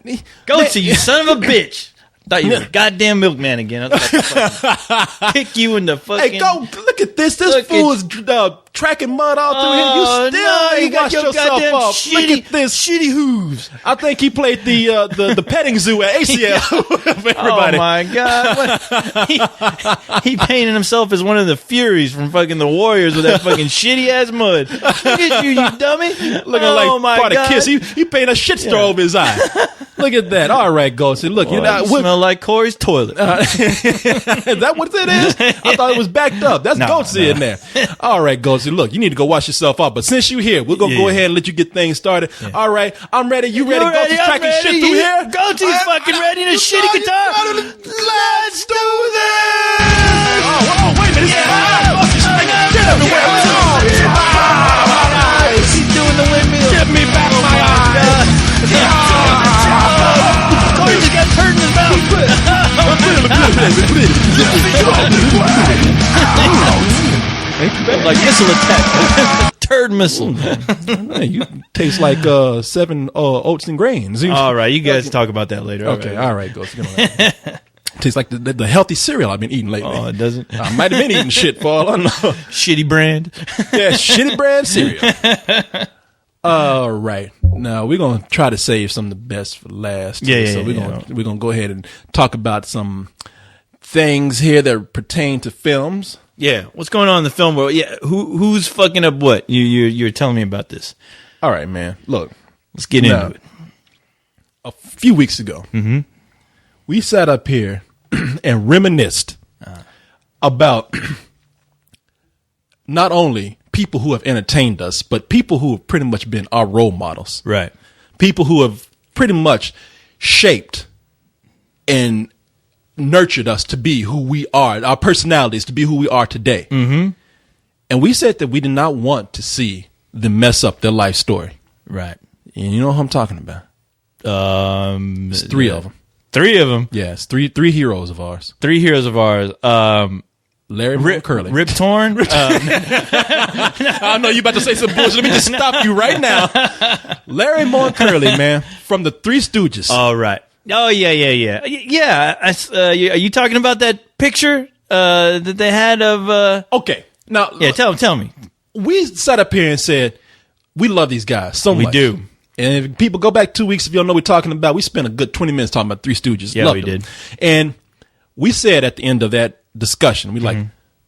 [SPEAKER 1] Go
[SPEAKER 2] man,
[SPEAKER 1] to you, son of a bitch. Thought you were a goddamn milkman again. I was about to fucking kick you in the fucking...
[SPEAKER 2] Hey, go look at this. This
[SPEAKER 1] Look
[SPEAKER 2] fool
[SPEAKER 1] at-
[SPEAKER 2] is tracking mud all through here. You still ain't washed yourself off. Look at this
[SPEAKER 1] shitty hooves.
[SPEAKER 2] I think he played the petting zoo at ACL for everybody.
[SPEAKER 1] Oh my god! He painted himself as one of the Furies from fucking the Warriors with that fucking shitty ass mud. Look at you dummy!
[SPEAKER 2] Looking like part of Kiss. He painted a shit star over his eye. Look at that. All right, Ghosty. Look,
[SPEAKER 1] you smell like Corey's toilet.
[SPEAKER 2] Is that what it is? I thought it was backed up. That's Ghosty in there. All right, Ghosty. Look, you need to go wash yourself off. But since you're here, we're gonna go ahead and let you get things started. Yeah. All right, I'm ready. You ready? Ghosty's tracking shit through here.
[SPEAKER 1] Ghosty's fucking ready to shitty guitar.
[SPEAKER 2] Let's do this. Oh, wait a minute. Ghosty's tracking shit everywhere.
[SPEAKER 1] He's doing the windmill.
[SPEAKER 2] Give me back my eyes.
[SPEAKER 1] Corey just got turned in his mouth. Like missile attack. Turd missile.
[SPEAKER 2] Man, you taste like 7 oats and grains.
[SPEAKER 1] All right, you guys talk about that later.
[SPEAKER 2] Okay, all right, go. Tastes like the healthy cereal I've been eating lately.
[SPEAKER 1] Oh, it doesn't.
[SPEAKER 2] I might have been eating shit for all I know.
[SPEAKER 1] Shitty brand.
[SPEAKER 2] Yeah, shitty brand cereal. All right. Now we're gonna try to save some of the best for last. So we're gonna go ahead and talk about some things here that pertain to films.
[SPEAKER 1] Yeah, what's going on in the film world? Yeah, who's fucking up what? You're telling me about this.
[SPEAKER 2] All right, man. Look,
[SPEAKER 1] let's get into it.
[SPEAKER 2] A few weeks ago, we sat up here and reminisced about not only people who have entertained us, but people who have pretty much been our role models.
[SPEAKER 1] Right.
[SPEAKER 2] People who have pretty much shaped and nurtured us to be who we are, our personalities to be who we are today. Mm-hmm. And we said that we did not want to see them mess up their life story.
[SPEAKER 1] Right.
[SPEAKER 2] And you know who I'm talking about? It's 3 of them.
[SPEAKER 1] 3 of them?
[SPEAKER 2] Yes, three heroes of ours.
[SPEAKER 1] 3 heroes of ours.
[SPEAKER 2] Larry Moore Curly.
[SPEAKER 1] Rip Torn?
[SPEAKER 2] I know you about to say some bullshit. Let me just stop you right now. Larry Moore Curly, man, from the Three Stooges.
[SPEAKER 1] All right. Oh, yeah. Yeah. Are you talking about that picture that they had of...
[SPEAKER 2] Okay. Now,
[SPEAKER 1] yeah, tell me.
[SPEAKER 2] We sat up here and said, we love these guys so much.
[SPEAKER 1] We do.
[SPEAKER 2] And if people go back 2 weeks, if you don't know what we're talking about, we spent a good 20 minutes talking about Three Stooges.
[SPEAKER 1] Yeah,
[SPEAKER 2] Loved
[SPEAKER 1] we
[SPEAKER 2] them.
[SPEAKER 1] did.
[SPEAKER 2] And we said at the end of that discussion, we like,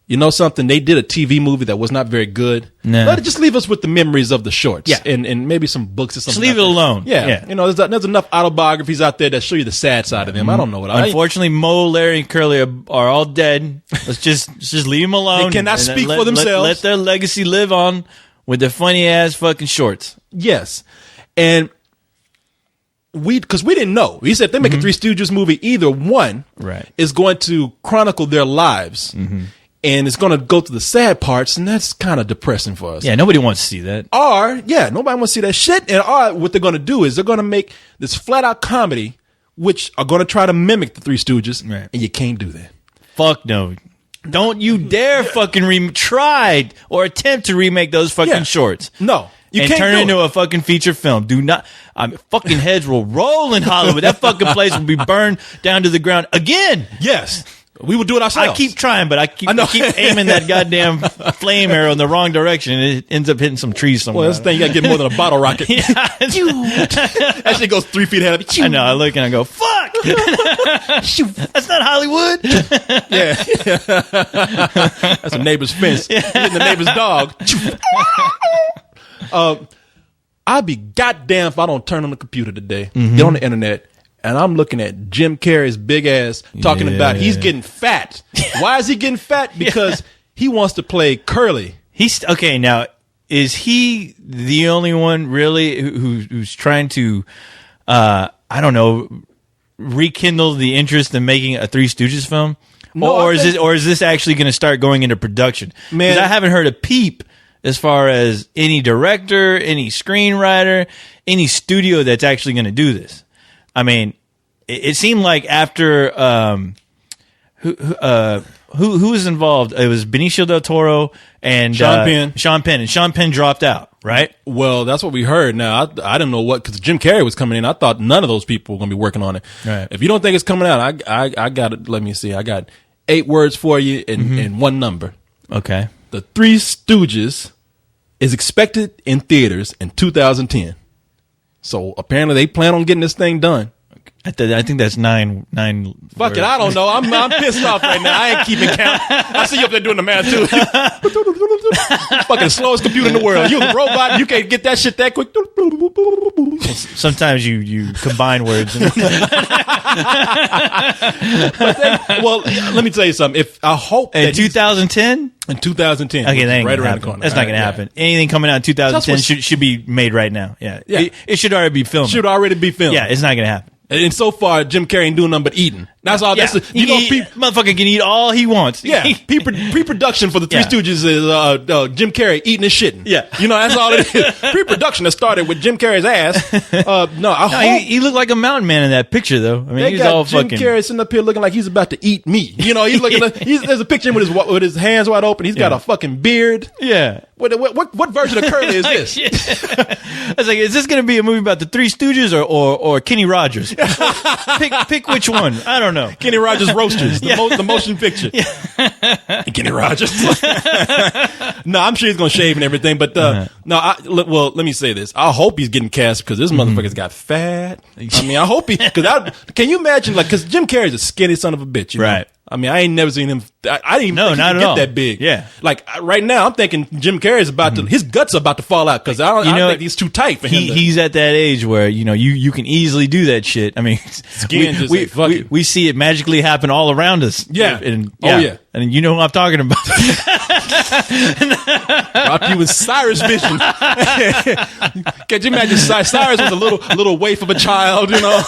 [SPEAKER 2] you know something? They did a TV movie that was not very good.
[SPEAKER 1] No.
[SPEAKER 2] Let it just leave us with the memories of the shorts.
[SPEAKER 1] Yeah.
[SPEAKER 2] And maybe some books or something.
[SPEAKER 1] Just leave it alone.
[SPEAKER 2] Yeah. You know, there's enough autobiographies out there that show you the sad side of them. I don't know what
[SPEAKER 1] Unfortunately, Mo, Larry, and Curly are all dead. Let's just leave them alone.
[SPEAKER 2] They cannot speak for themselves.
[SPEAKER 1] Let their legacy live on with their funny ass fucking shorts.
[SPEAKER 2] Yes. And because we didn't know. We said if they make a Three Stooges movie, either one is going to chronicle their lives and it's going to go through the sad parts, and that's kind of depressing for us.
[SPEAKER 1] Yeah, nobody wants to see that.
[SPEAKER 2] Or, nobody wants to see that shit. And what they're going to do is they're going to make this flat out comedy, which are going to try to mimic the Three Stooges, and you can't do that.
[SPEAKER 1] Fuck no. Don't you dare fucking try or attempt to remake those fucking shorts.
[SPEAKER 2] No. You
[SPEAKER 1] and
[SPEAKER 2] can't
[SPEAKER 1] turn
[SPEAKER 2] do
[SPEAKER 1] it into
[SPEAKER 2] it.
[SPEAKER 1] a fucking feature film. Do not. Fucking heads will roll in Hollywood. That fucking place will be burned down to the ground again.
[SPEAKER 2] Yes. We will do it ourselves.
[SPEAKER 1] I keep trying, but I keep aiming that goddamn flame arrow in the wrong direction, and it ends up hitting some trees somewhere.
[SPEAKER 2] Well, that's the thing. You got to get more than a bottle rocket. That shit goes 3 feet ahead of you.
[SPEAKER 1] I know. I look and I go, fuck! That's not Hollywood.
[SPEAKER 2] Yeah. That's a neighbor's fence. Hitting the neighbor's dog. I'd be goddamn if I don't turn on the computer today, get on the internet, and I'm looking at Jim Carrey's big ass talking about he's getting fat. Why is he getting fat? Because he wants to play Curly.
[SPEAKER 1] He's okay. Now, is he the only one really who's trying to, I don't know, rekindle the interest in making a Three Stooges film?
[SPEAKER 2] No,
[SPEAKER 1] or is this actually going to start going into production?
[SPEAKER 2] Man,
[SPEAKER 1] because I haven't heard a peep as far as any director, any screenwriter, any studio that's actually going to do this. I mean, it seemed like after who was involved? It was Benicio del Toro and
[SPEAKER 2] Sean Penn.
[SPEAKER 1] And Sean Penn dropped out, right?
[SPEAKER 2] Well, that's what we heard. Now, I didn't know what, because Jim Carrey was coming in. I thought none of those people were going to be working on it.
[SPEAKER 1] Right.
[SPEAKER 2] If you don't think it's coming out, I got it. Let me see. I got 8 words for you and one number.
[SPEAKER 1] Okay.
[SPEAKER 2] The Three Stooges is expected in theaters in 2010. So apparently they plan on getting this thing done.
[SPEAKER 1] I think that's nine.
[SPEAKER 2] Fuck it, I don't know. I'm pissed off right now. I ain't keeping count. I see you up there doing the math too. Fucking slowest computer in the world. You a robot. You can't get that shit that quick.
[SPEAKER 1] Sometimes you combine words.
[SPEAKER 2] Well, let me tell you something. If I hope
[SPEAKER 1] In
[SPEAKER 2] that
[SPEAKER 1] 2010.
[SPEAKER 2] in 2010,
[SPEAKER 1] Okay, that ain't
[SPEAKER 2] right
[SPEAKER 1] gonna
[SPEAKER 2] around
[SPEAKER 1] happen.
[SPEAKER 2] the corner.
[SPEAKER 1] That's not going to happen. Anything coming out in 2010 should be made right now. Yeah.
[SPEAKER 2] Yeah.
[SPEAKER 1] It should already be filmed.
[SPEAKER 2] Should already be filmed.
[SPEAKER 1] Yeah, it's not going to happen.
[SPEAKER 2] And so far, Jim Carrey ain't doing nothing but eating. That's all.
[SPEAKER 1] Yeah.
[SPEAKER 2] That's
[SPEAKER 1] Motherfucker can eat all he wants.
[SPEAKER 2] yeah. Pre-production for the Three
[SPEAKER 1] Yeah.
[SPEAKER 2] Stooges is Jim Carrey eating and shitting.
[SPEAKER 1] Yeah.
[SPEAKER 2] You know, that's all it is. Pre-production that started with Jim Carrey's ass. No, I hope
[SPEAKER 1] He looked like a mountain man in that picture, though. I mean,
[SPEAKER 2] they
[SPEAKER 1] he's
[SPEAKER 2] got
[SPEAKER 1] all
[SPEAKER 2] Jim
[SPEAKER 1] fucking.
[SPEAKER 2] Carrey sitting up here looking like he's about to eat me. You know, he's looking. There's a picture of him with his hands wide open. He's got
[SPEAKER 1] Yeah.
[SPEAKER 2] a fucking beard.
[SPEAKER 1] Yeah.
[SPEAKER 2] What version of Curly is this?
[SPEAKER 1] I was like, is this going to be a movie about the Three Stooges or Kenny Rogers? pick which one. I don't know.
[SPEAKER 2] Kenny Rogers Roasters, the motion picture. Kenny Rogers. No, I'm sure he's gonna shave and everything, but well, let me say this. I hope he's getting cast because this motherfucker's got fat. I mean, I hope can you imagine, like, because Jim Carrey's a skinny son of a bitch, you know?
[SPEAKER 1] Right.
[SPEAKER 2] I mean, I ain't never seen him. I didn't even think he
[SPEAKER 1] not
[SPEAKER 2] could
[SPEAKER 1] at
[SPEAKER 2] get
[SPEAKER 1] all.
[SPEAKER 2] that big.
[SPEAKER 1] Yeah.
[SPEAKER 2] Like right now, I'm thinking Jim Carrey's about to, his guts are about to fall out because I think he's too tight for him.
[SPEAKER 1] He's at that age where, you can easily do that shit. I mean,
[SPEAKER 2] Skin just say, fuck it.
[SPEAKER 1] we see it magically happen all around us.
[SPEAKER 2] Yeah.
[SPEAKER 1] And,
[SPEAKER 2] Oh, yeah.
[SPEAKER 1] And you know who I'm talking about.
[SPEAKER 2] Brought to you with Cyrus Vision. Can you imagine Cyrus was a little waif of a child, you know,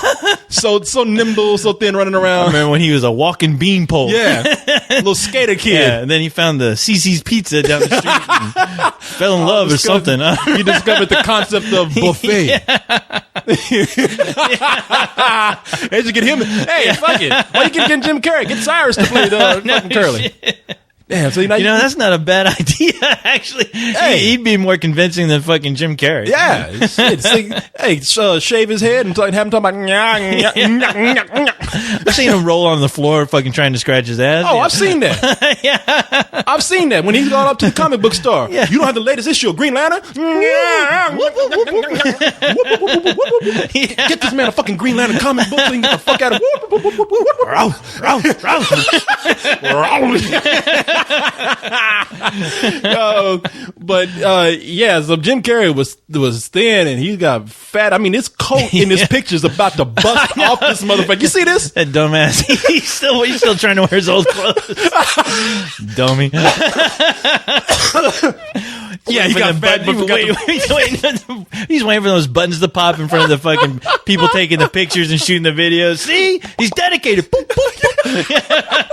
[SPEAKER 2] so nimble, so thin, running
[SPEAKER 1] I
[SPEAKER 2] around.
[SPEAKER 1] remember when he was a walking beanpole.
[SPEAKER 2] Yeah, little skater kid.
[SPEAKER 1] Yeah, and then he found the CC's Pizza down the street and fell in love or something.
[SPEAKER 2] He discovered the concept of buffet. They just get him. Hey, fuck it. Why you getting Jim Carrey? Get Cyrus to play the fucking Curly. Damn, so
[SPEAKER 1] that's not a bad idea, actually.
[SPEAKER 2] Hey.
[SPEAKER 1] He'd be more convincing than fucking Jim Carrey.
[SPEAKER 2] yeah, it's like, shave his head and have him talk about.
[SPEAKER 1] I've seen him roll on the floor fucking trying to scratch his ass.
[SPEAKER 2] Oh, I've seen that. Yeah, I've seen that when he's gone up to the comic book store.
[SPEAKER 1] Yeah.
[SPEAKER 2] You don't have the latest issue of Green Lantern. Get this man a fucking Green Lantern comic book so he can get the fuck out of. So Jim Carrey was thin and he got fat. I mean, his coat in this picture is about to bust off this motherfucker. You see this?
[SPEAKER 1] That dumbass. He's still trying to wear his old clothes. Dummy.
[SPEAKER 2] Yeah, he got fat.
[SPEAKER 1] He's waiting for those buttons to pop in front of the fucking people taking the pictures and shooting the videos. See? He's dedicated. Boop, boop, boop.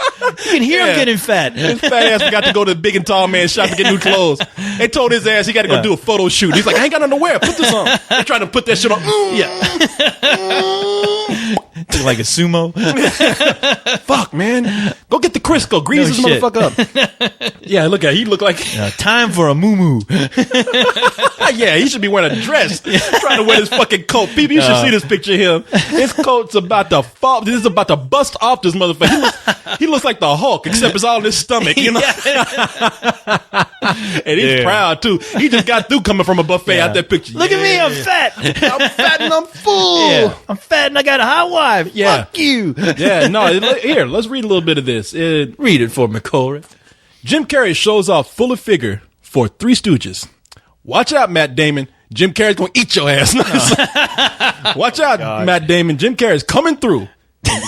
[SPEAKER 1] You can hear him getting fat.
[SPEAKER 2] His fat ass got to go to the big and tall man shop to get new clothes. They told his ass he got to go do a photo shoot. He's like, I ain't got nothing to wear. Put this on. They trying to put that shit on.
[SPEAKER 1] Look like a sumo.
[SPEAKER 2] Fuck, man. Go get the Crisco. Grease this
[SPEAKER 1] shit.
[SPEAKER 2] motherfucker up. Yeah, look at it. He look like...
[SPEAKER 1] Time for a moo-moo.
[SPEAKER 2] Yeah, he should be wearing a dress. Trying to wear this fucking coat. People, you should see this picture of him. His coat's about to fall. This is about to bust off this motherfucker. He looks like the Hulk, except it's all in his stomach, you know? And he's proud, too. He just got through coming from a buffet out that picture.
[SPEAKER 1] Look at me, I'm fat.
[SPEAKER 2] I'm fat and I'm full.
[SPEAKER 1] Yeah. I'm fat and I got a hot wife.
[SPEAKER 2] Yeah.
[SPEAKER 1] Fuck you.
[SPEAKER 2] Yeah, no, here, let's read a little bit of this.
[SPEAKER 1] Read it for me, Corey.
[SPEAKER 2] Jim Carrey shows off fuller figure for Three Stooges. Watch out, Matt Damon. Jim Carrey's going to eat your ass. Watch out, Matt Damon. Jim Carrey's coming through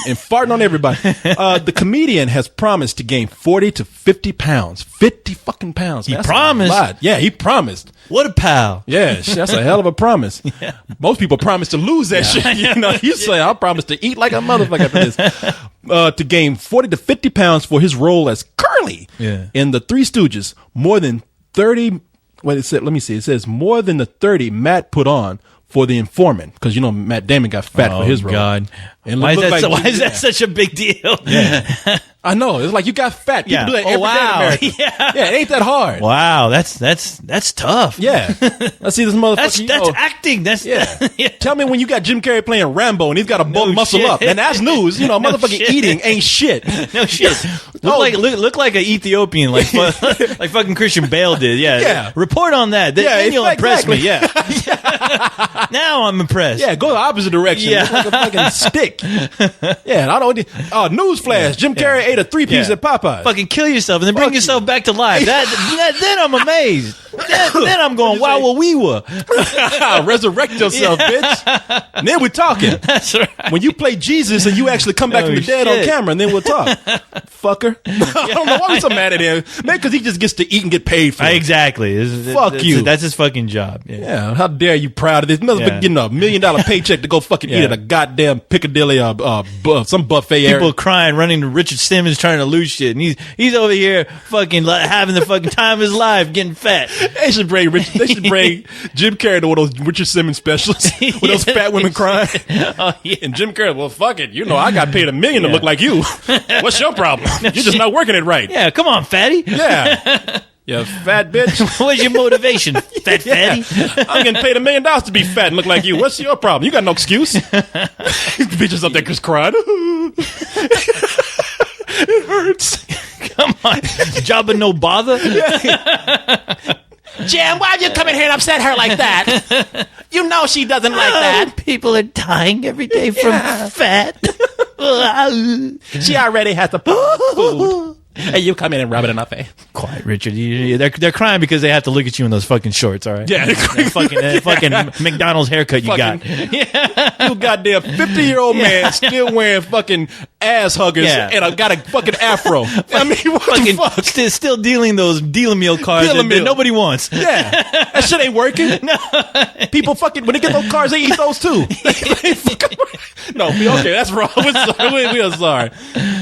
[SPEAKER 2] and farting on everybody. The comedian has promised to gain 40 to 50 pounds. 50 fucking pounds. Man.
[SPEAKER 1] He promised?
[SPEAKER 2] Yeah, he promised.
[SPEAKER 1] What a pal.
[SPEAKER 2] Yeah, that's a hell of a promise. Yeah. Most people promise to lose that shit. You know, you say, I promise to eat like a motherfucker after this. To gain 40 to 50 pounds for his role as Curly in the Three Stooges. More than 30, it says more than the 30 Matt put on for the informant. Because, you know, Matt Damon got fat for his role.
[SPEAKER 1] God.
[SPEAKER 2] And
[SPEAKER 1] why is that such a big deal?
[SPEAKER 2] Yeah. I know. It's like you got fat. People do that every day in America. Yeah, it ain't that hard.
[SPEAKER 1] Wow, that's tough.
[SPEAKER 2] Yeah. I see this motherfucker.
[SPEAKER 1] That's acting. That's
[SPEAKER 2] Tell me when you got Jim Carrey playing Rambo and he's got to muscle
[SPEAKER 1] shit.
[SPEAKER 2] up. And that's news. You know, motherfucking
[SPEAKER 1] shit.
[SPEAKER 2] eating ain't shit.
[SPEAKER 1] No shit. Look like an Ethiopian, like fucking Christian Bale did. Yeah.
[SPEAKER 2] Yeah.
[SPEAKER 1] Report on that. Then you'll impress me. Yeah. Now I'm impressed.
[SPEAKER 2] Yeah, go the opposite direction.
[SPEAKER 1] Yeah.
[SPEAKER 2] Look like a fucking stick. Yeah, I don't. Newsflash: Jim Carrey ate a 3-piece at Popeyes.
[SPEAKER 1] Fucking kill yourself and then bring yourself back to life. Then I'm amazed. Then I'm going, wow, well, we were.
[SPEAKER 2] Resurrect yourself, bitch. And then we're talking.
[SPEAKER 1] That's right.
[SPEAKER 2] When you play Jesus and you actually come back from the dead on camera, and then we'll talk. Fucker. I don't know why we're so mad at him. Maybe because he just gets to eat and get paid for it.
[SPEAKER 1] Exactly.
[SPEAKER 2] Fuck you.
[SPEAKER 1] That's his fucking job.
[SPEAKER 2] Yeah, how dare you proud of this? Motherfucker getting $1 million paycheck to go fucking eat at a goddamn Piccadilly some buffet area.
[SPEAKER 1] People crying, running to Richard Simmons trying to lose shit. And he's over here fucking having the fucking time of his life getting fat.
[SPEAKER 2] They should bring Jim Carrey to one of those Richard Simmons specials with those fat women crying.
[SPEAKER 1] Oh, yeah.
[SPEAKER 2] And Jim Carrey, well, fuck it. You know, I got paid $1 million to look like you. What's your problem? You're just not working it right.
[SPEAKER 1] Yeah, come on, fatty.
[SPEAKER 2] Yeah. You fat bitch.
[SPEAKER 1] What's your motivation, fat fatty?
[SPEAKER 2] I'm getting paid $1 million to be fat and look like you. What's your problem? You got no excuse. Bitches up there just crying. It hurts.
[SPEAKER 1] Come on. Jabba no bother.
[SPEAKER 3] Jim, why you come in here and upset her like that? You know she doesn't like that.
[SPEAKER 1] People are dying every day from fat.
[SPEAKER 3] She already has the food. And you come in and rub it in her face.
[SPEAKER 1] Quiet, Richard. They're crying because they have to look at you in those fucking shorts, all right?
[SPEAKER 2] Yeah.
[SPEAKER 1] That fucking McDonald's haircut you got.
[SPEAKER 2] You goddamn 50-year-old man still wearing fucking ass huggers and got a fucking afro. I mean, what the fuck?
[SPEAKER 1] Still dealing those dealer meal cards that nobody wants.
[SPEAKER 2] Yeah. That shit ain't working. No. People fucking, when they get those cars, they eat those too. No, okay, that's wrong. We are sorry.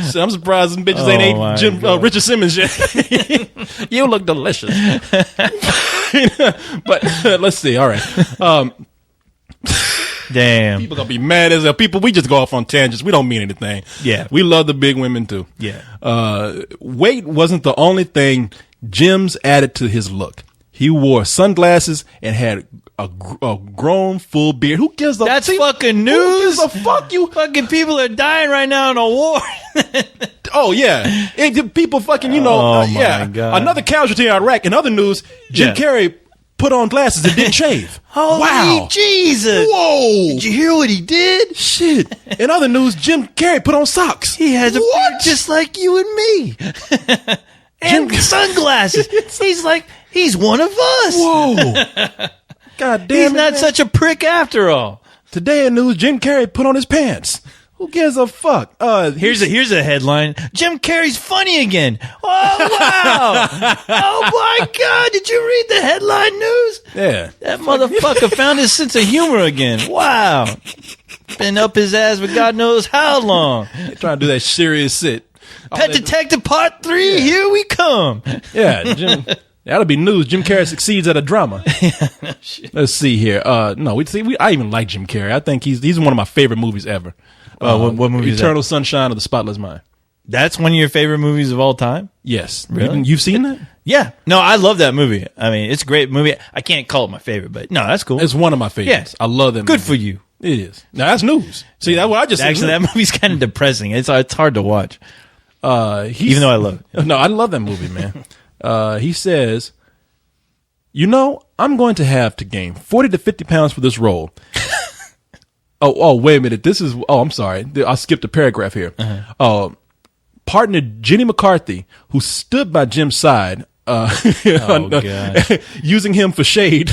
[SPEAKER 2] So I'm surprised them bitches ain't ate Richard Simmons yet. You look delicious. But let's see. All right.
[SPEAKER 1] Damn.
[SPEAKER 2] People gonna be mad as hell. People, we just go off on tangents. We don't mean anything.
[SPEAKER 1] Yeah.
[SPEAKER 2] We love the big women too.
[SPEAKER 1] Yeah.
[SPEAKER 2] Weight wasn't the only thing Jim's added to his look. He wore sunglasses and had a grown full beard. Who gives a
[SPEAKER 1] That's fucking news.
[SPEAKER 2] Who gives a fuck? You
[SPEAKER 1] fucking people are dying right now in a war.
[SPEAKER 2] Oh yeah, people fucking
[SPEAKER 1] my God.
[SPEAKER 2] Another casualty in Iraq. In other news, Jim Carrey put on glasses and didn't shave.
[SPEAKER 1] Holy Jesus!
[SPEAKER 2] Whoa!
[SPEAKER 1] Did you hear what he did?
[SPEAKER 2] Shit. In other news, Jim Carrey put on socks.
[SPEAKER 1] He has a beard just like you and me, and sunglasses. He's one of us.
[SPEAKER 2] Whoa! God damn!
[SPEAKER 1] He's not such a prick after all.
[SPEAKER 2] Today in news, Jim Carrey put on his pants. Who gives a fuck?
[SPEAKER 1] Here's a headline. Jim Carrey's funny again. Oh, wow. Oh, my God. Did you read the headline news?
[SPEAKER 2] Yeah.
[SPEAKER 1] That motherfucker found his sense of humor again. Wow. Been up his ass for God knows how long.
[SPEAKER 2] Trying to do that serious shit.
[SPEAKER 1] Pet Detective Part 3, here we come.
[SPEAKER 2] Yeah, Jim. That'll be news. Jim Carrey succeeds at a drama. Let's see here. I even like Jim Carrey. I think he's one of my favorite movies ever.
[SPEAKER 1] What movie is that?
[SPEAKER 2] Eternal Sunshine of the Spotless Mind.
[SPEAKER 1] That's one of your favorite movies of all time?
[SPEAKER 2] Yes.
[SPEAKER 1] Really?
[SPEAKER 2] You've seen that?
[SPEAKER 1] Yeah. No, I love that movie. I mean, it's a great movie. I can't call it my favorite, but no, that's cool.
[SPEAKER 2] It's one of my favorites.
[SPEAKER 1] Yeah.
[SPEAKER 2] I love that movie.
[SPEAKER 1] Good for you.
[SPEAKER 2] It is. Now, that's news. See, that's what I just said.
[SPEAKER 1] Actually, that movie's kind of depressing. It's hard to watch. Even though I love it.
[SPEAKER 2] No, I love that movie, man. He says, I'm going to have to gain 40 to 50 pounds for this role. Oh, wait a minute. I'm sorry. I skipped a paragraph here. Partner Jenny McCarthy, who stood by Jim's side, using him for shade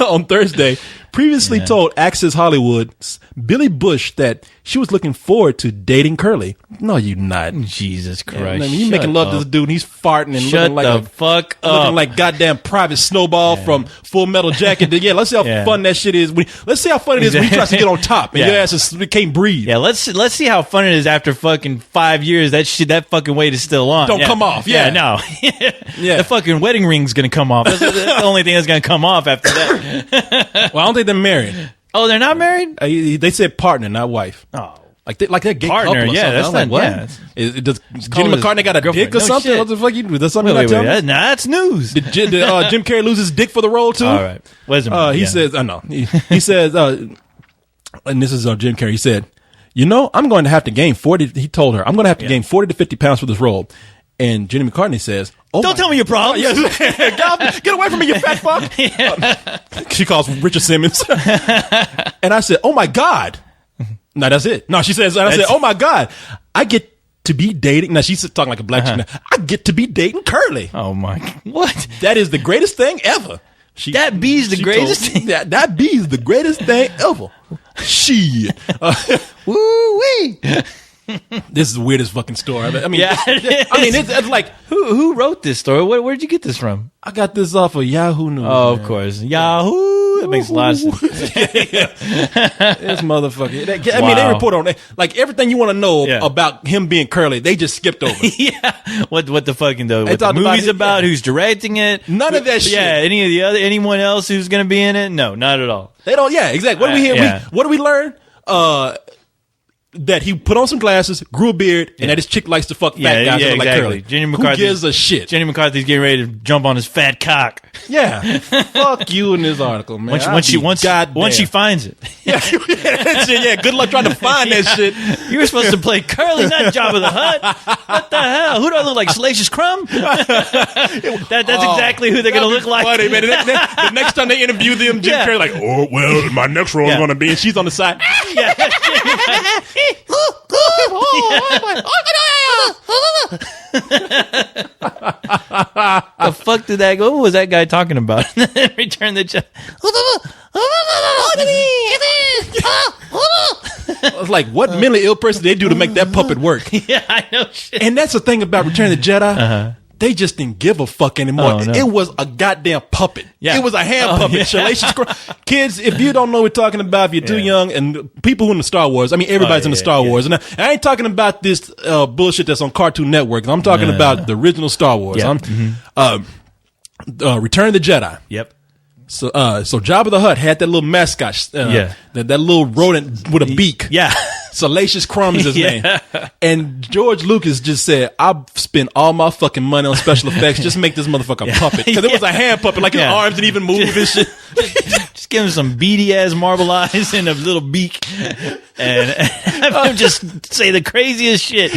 [SPEAKER 2] on Thursday, previously told Access Hollywood's Billy Bush that she was looking forward to dating Curly. No, you not.
[SPEAKER 1] Jesus Christ.
[SPEAKER 2] I mean, you making love to this dude and he's farting and looking like
[SPEAKER 1] fuck up.
[SPEAKER 2] Looking like goddamn Private Snowball from Full Metal Jacket. Yeah, let's see how fun that shit is. Let's see how fun it is when he tries to get on top and your ass can't breathe.
[SPEAKER 1] Yeah, let's see how fun it is after fucking 5 years. That fucking weight is still on.
[SPEAKER 2] Don't come off.
[SPEAKER 1] Yeah, no. The fucking wedding ring's gonna come off. That's the only thing that's gonna come off after that.
[SPEAKER 2] Well, I don't think they're married.
[SPEAKER 1] Oh, they're not married?
[SPEAKER 2] They said partner, not wife.
[SPEAKER 1] Oh.
[SPEAKER 2] Like they're gay
[SPEAKER 1] Partner,
[SPEAKER 2] couple or
[SPEAKER 1] yeah,
[SPEAKER 2] something.
[SPEAKER 1] that's not,
[SPEAKER 2] what? Does Jenny McCartney got a dick or something?
[SPEAKER 1] Shit.
[SPEAKER 2] What the fuck? That's something
[SPEAKER 1] wait,
[SPEAKER 2] tell me?
[SPEAKER 1] That's news.
[SPEAKER 2] Did Jim Carrey lose his dick for the role too?
[SPEAKER 1] All right. He
[SPEAKER 2] says, I know. He says, and this is Jim Carrey. He said, I'm going to have to gain 40. He told her, I'm going to have to gain 40 to 50 pounds for this role. And Jenny McCartney says,
[SPEAKER 1] Don't tell me your problems.
[SPEAKER 2] Get away from me, you fat fuck. She calls Richard Simmons. And I said, oh my God. No, that's it. No, she says, and I said, oh my God, I get to be dating. Now she's talking like a black chick. I get to be dating Curly.
[SPEAKER 1] Oh my, what?
[SPEAKER 2] That is the greatest thing ever.
[SPEAKER 1] That B's the greatest thing.
[SPEAKER 2] That B's the greatest thing ever. Shit.
[SPEAKER 1] Woo-wee.
[SPEAKER 2] This is the weirdest fucking story. I mean,
[SPEAKER 1] Yeah,
[SPEAKER 2] it's like,
[SPEAKER 1] who wrote this story? Where'd you get this from?
[SPEAKER 2] I got this off of Yahoo News.
[SPEAKER 1] Oh,
[SPEAKER 2] man.
[SPEAKER 1] of course, Yahoo. That makes a lot of sense.
[SPEAKER 2] This motherfucker. I mean,
[SPEAKER 1] Wow.
[SPEAKER 2] they report on it. Like everything you want to know
[SPEAKER 1] Yeah.
[SPEAKER 2] about him being Curly, they just skipped over.
[SPEAKER 1] Yeah, what the fucking what the
[SPEAKER 2] talked
[SPEAKER 1] movie's
[SPEAKER 2] about
[SPEAKER 1] about?
[SPEAKER 2] it, yeah.
[SPEAKER 1] Who's directing it?
[SPEAKER 2] None of that shit.
[SPEAKER 1] Yeah, anyone else who's gonna be in it? No, not at all.
[SPEAKER 2] They don't. Yeah, exactly. What do we hear?
[SPEAKER 1] Yeah.
[SPEAKER 2] What do we learn? That he put on some glasses, grew a beard, and that his chick likes to fuck fat guys that look like Curly.
[SPEAKER 1] Jenny
[SPEAKER 2] Who
[SPEAKER 1] McCarthy
[SPEAKER 2] gives a shit?
[SPEAKER 1] Jenny McCarthy's getting ready to jump on his fat cock.
[SPEAKER 2] Yeah, fuck you in this article, man.
[SPEAKER 1] Once she finds it.
[SPEAKER 2] Yeah, good luck trying to find that shit.
[SPEAKER 1] You were supposed to play Curly, not Jabba the Hutt. What the hell? Who do I look like? Salacious Crumb? That's exactly who they're going to look like.
[SPEAKER 2] Funny, man. The next time they interview them, Jim
[SPEAKER 1] Yeah.
[SPEAKER 2] Carrey like, oh well, my next role is going to be, and she's on the side.
[SPEAKER 1] Yeah. The fuck did that go? What was that guy talking about? Return the Jedi.
[SPEAKER 2] It's like, what mentally ill person they do to make that puppet work?
[SPEAKER 1] Yeah, I know shit.
[SPEAKER 2] And that's the thing about Return of the Jedi. They just didn't give a fuck anymore.
[SPEAKER 1] Oh, no.
[SPEAKER 2] It was a goddamn puppet.
[SPEAKER 1] Yeah.
[SPEAKER 2] It was a hand puppet.
[SPEAKER 1] yeah.
[SPEAKER 2] Salacious Kids, if you don't know what we're talking about, if you're too young, and people who in the Star Wars, I mean, everybody's in the Star Wars. And I ain't talking about this bullshit that's on Cartoon Network. I'm talking about the original Star Wars.
[SPEAKER 1] Yeah.
[SPEAKER 2] Return of the Jedi.
[SPEAKER 1] Yep.
[SPEAKER 2] So Jabba the Hutt had that little mascot, that little rodent with a beak.
[SPEAKER 1] Yeah.
[SPEAKER 2] Salacious Crumb is his name. And George Lucas just said, I'll spend all my fucking money on special effects. Just make this motherfucker a puppet. Because it was a hand puppet, like his arms didn't even move and shit.
[SPEAKER 1] Just give him some beady ass marble eyes and a little beak, and have him just say the craziest shit.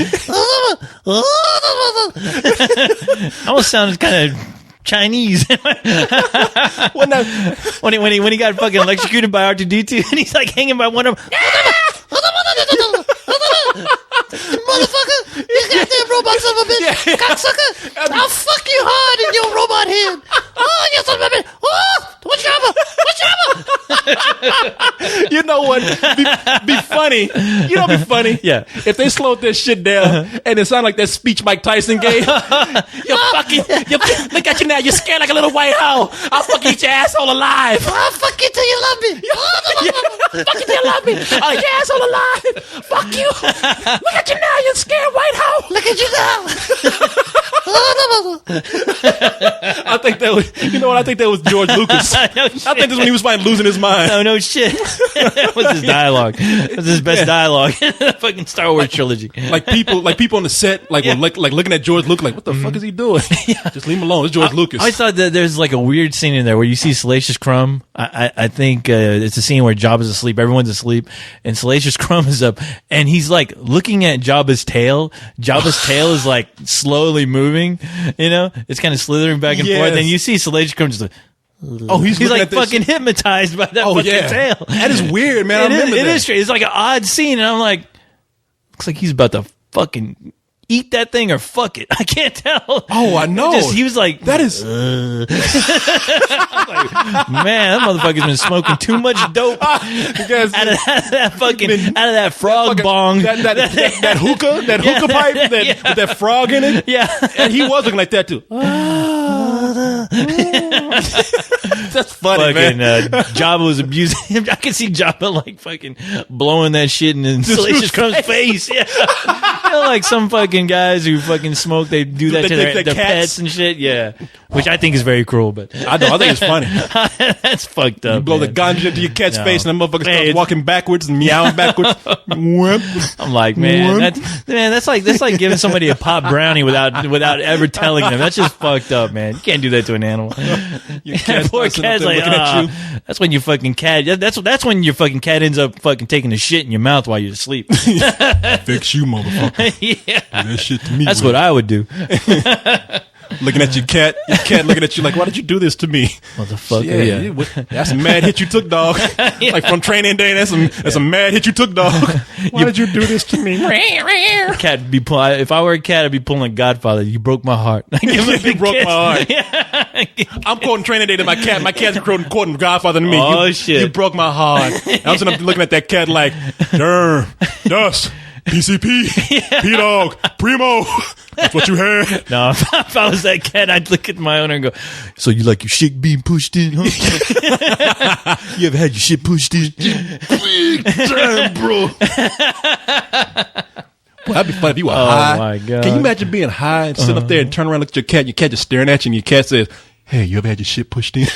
[SPEAKER 1] Almost sounded kind of Chinese. when he got fucking electrocuted by R2-D2, and he's like hanging by one of them.
[SPEAKER 5] Motherfucker, you goddamn robot son of a bitch, cocksucker! I'll fuck you hard in your robot head. Oh, you son of a bitch! Oh, what's your
[SPEAKER 2] You know what? Be funny. You know, be funny.
[SPEAKER 1] Yeah.
[SPEAKER 2] If they slowed that shit down and it sounded like that speech Mike Tyson gave. Look at you now. You're scared like a little white hoe. I'll fucking eat your asshole alive.
[SPEAKER 5] I'll fuck you till you love me.
[SPEAKER 2] Fuck you till you love me. I'll eat your asshole alive. Fuck you. Look at you now. You're scared white hoe.
[SPEAKER 5] Look at you now.
[SPEAKER 2] I think that was, you know what? I think that was George Lucas.
[SPEAKER 1] No
[SPEAKER 2] I think this is when he was finally losing his mind.
[SPEAKER 1] No shit. That was his dialogue. That was his best dialogue in the fucking Star Wars trilogy.
[SPEAKER 2] Like people on the set, were like looking at George Lucas, like, what the fuck is he doing? Just leave him alone. It's George Lucas.
[SPEAKER 1] I always thought that there's like a weird scene in there where you see Salacious Crumb. I think it's a scene where Jabba's asleep, everyone's asleep, and Salacious Crumb is up, and he's like looking at Jabba's tail. Jabba's tail is like slowly moving, you know? It's kind of slithering back and forth, and you see Salacious Crumb just like,
[SPEAKER 2] oh, he's
[SPEAKER 1] like
[SPEAKER 2] at this
[SPEAKER 1] fucking hypnotized by that fucking tail.
[SPEAKER 2] That is weird, man.
[SPEAKER 1] It is strange. It's like an odd scene, and I'm like, looks like he's about to fucking eat that thing or fuck it. I can't tell.
[SPEAKER 2] Oh, I know.
[SPEAKER 1] He was like,
[SPEAKER 2] that is.
[SPEAKER 1] like, man, that motherfucker's been smoking too much dope out of that frog bong,
[SPEAKER 2] that hookah pipe, with that frog in it.
[SPEAKER 1] Yeah,
[SPEAKER 2] and he was looking like that too. That's funny,
[SPEAKER 1] fucking,
[SPEAKER 2] man.
[SPEAKER 1] Jabba was abusing him. I can see Jabba like fucking blowing that shit in Salacious Crumb's face. Yeah, know, like some fucking guys who fucking smoke, they do that
[SPEAKER 2] They
[SPEAKER 1] to
[SPEAKER 2] take
[SPEAKER 1] their
[SPEAKER 2] their
[SPEAKER 1] pets and shit. Yeah, which I think is very cruel, but
[SPEAKER 2] I know. I think it's funny.
[SPEAKER 1] that's fucked up.
[SPEAKER 2] You blow the
[SPEAKER 1] man.
[SPEAKER 2] ganja into your cat's
[SPEAKER 1] No.
[SPEAKER 2] face, and the motherfucker
[SPEAKER 1] Hey,
[SPEAKER 2] starts
[SPEAKER 1] it's-
[SPEAKER 2] walking backwards and meowing backwards. Whoop.
[SPEAKER 1] I'm like, man, that's like giving somebody a pop brownie without ever telling them. That's just fucked up, man. You can't do that to an animal.
[SPEAKER 2] Your cat's
[SPEAKER 1] Poor
[SPEAKER 2] sitting up
[SPEAKER 1] cat's
[SPEAKER 2] there
[SPEAKER 1] like,
[SPEAKER 2] looking at you.
[SPEAKER 1] that's when your fucking cat. That's when your fucking cat ends up fucking taking a shit in your mouth while you're asleep.
[SPEAKER 2] Fix you, motherfucker.
[SPEAKER 1] Yeah,
[SPEAKER 2] That shit to me.
[SPEAKER 1] that's what I would do,
[SPEAKER 2] Looking at your cat looking at you like, why did you do this to me?
[SPEAKER 1] motherfucker.
[SPEAKER 2] That's a mad hit you took, dog. Like from training day, that's a mad hit you took, dog.
[SPEAKER 4] Why did you do this to me?
[SPEAKER 1] Cat be pull. If I were a cat, I'd be pulling Godfather. You broke my heart. Give him a
[SPEAKER 2] You
[SPEAKER 1] big
[SPEAKER 2] broke
[SPEAKER 1] kiss.
[SPEAKER 2] my heart. I'm quoting training day to my cat. My cat's quoting Godfather to me.
[SPEAKER 1] Oh,
[SPEAKER 2] you,
[SPEAKER 1] shit.
[SPEAKER 2] You broke my heart. I'm sitting up looking at that cat like, Durr, Dust, PCP, P-Dog, Primo. That's what you had.
[SPEAKER 1] No, if I was that cat, I'd look at my owner and go, "So you like your shit being pushed in, huh? You ever had your shit pushed in?"
[SPEAKER 2] Damn, bro. Well, that'd be fun if you were high.
[SPEAKER 1] my God.
[SPEAKER 2] Can you imagine being high and sitting up there and turn around and look at your cat just staring at you, and your cat says, "Hey, you ever had your shit pushed in?"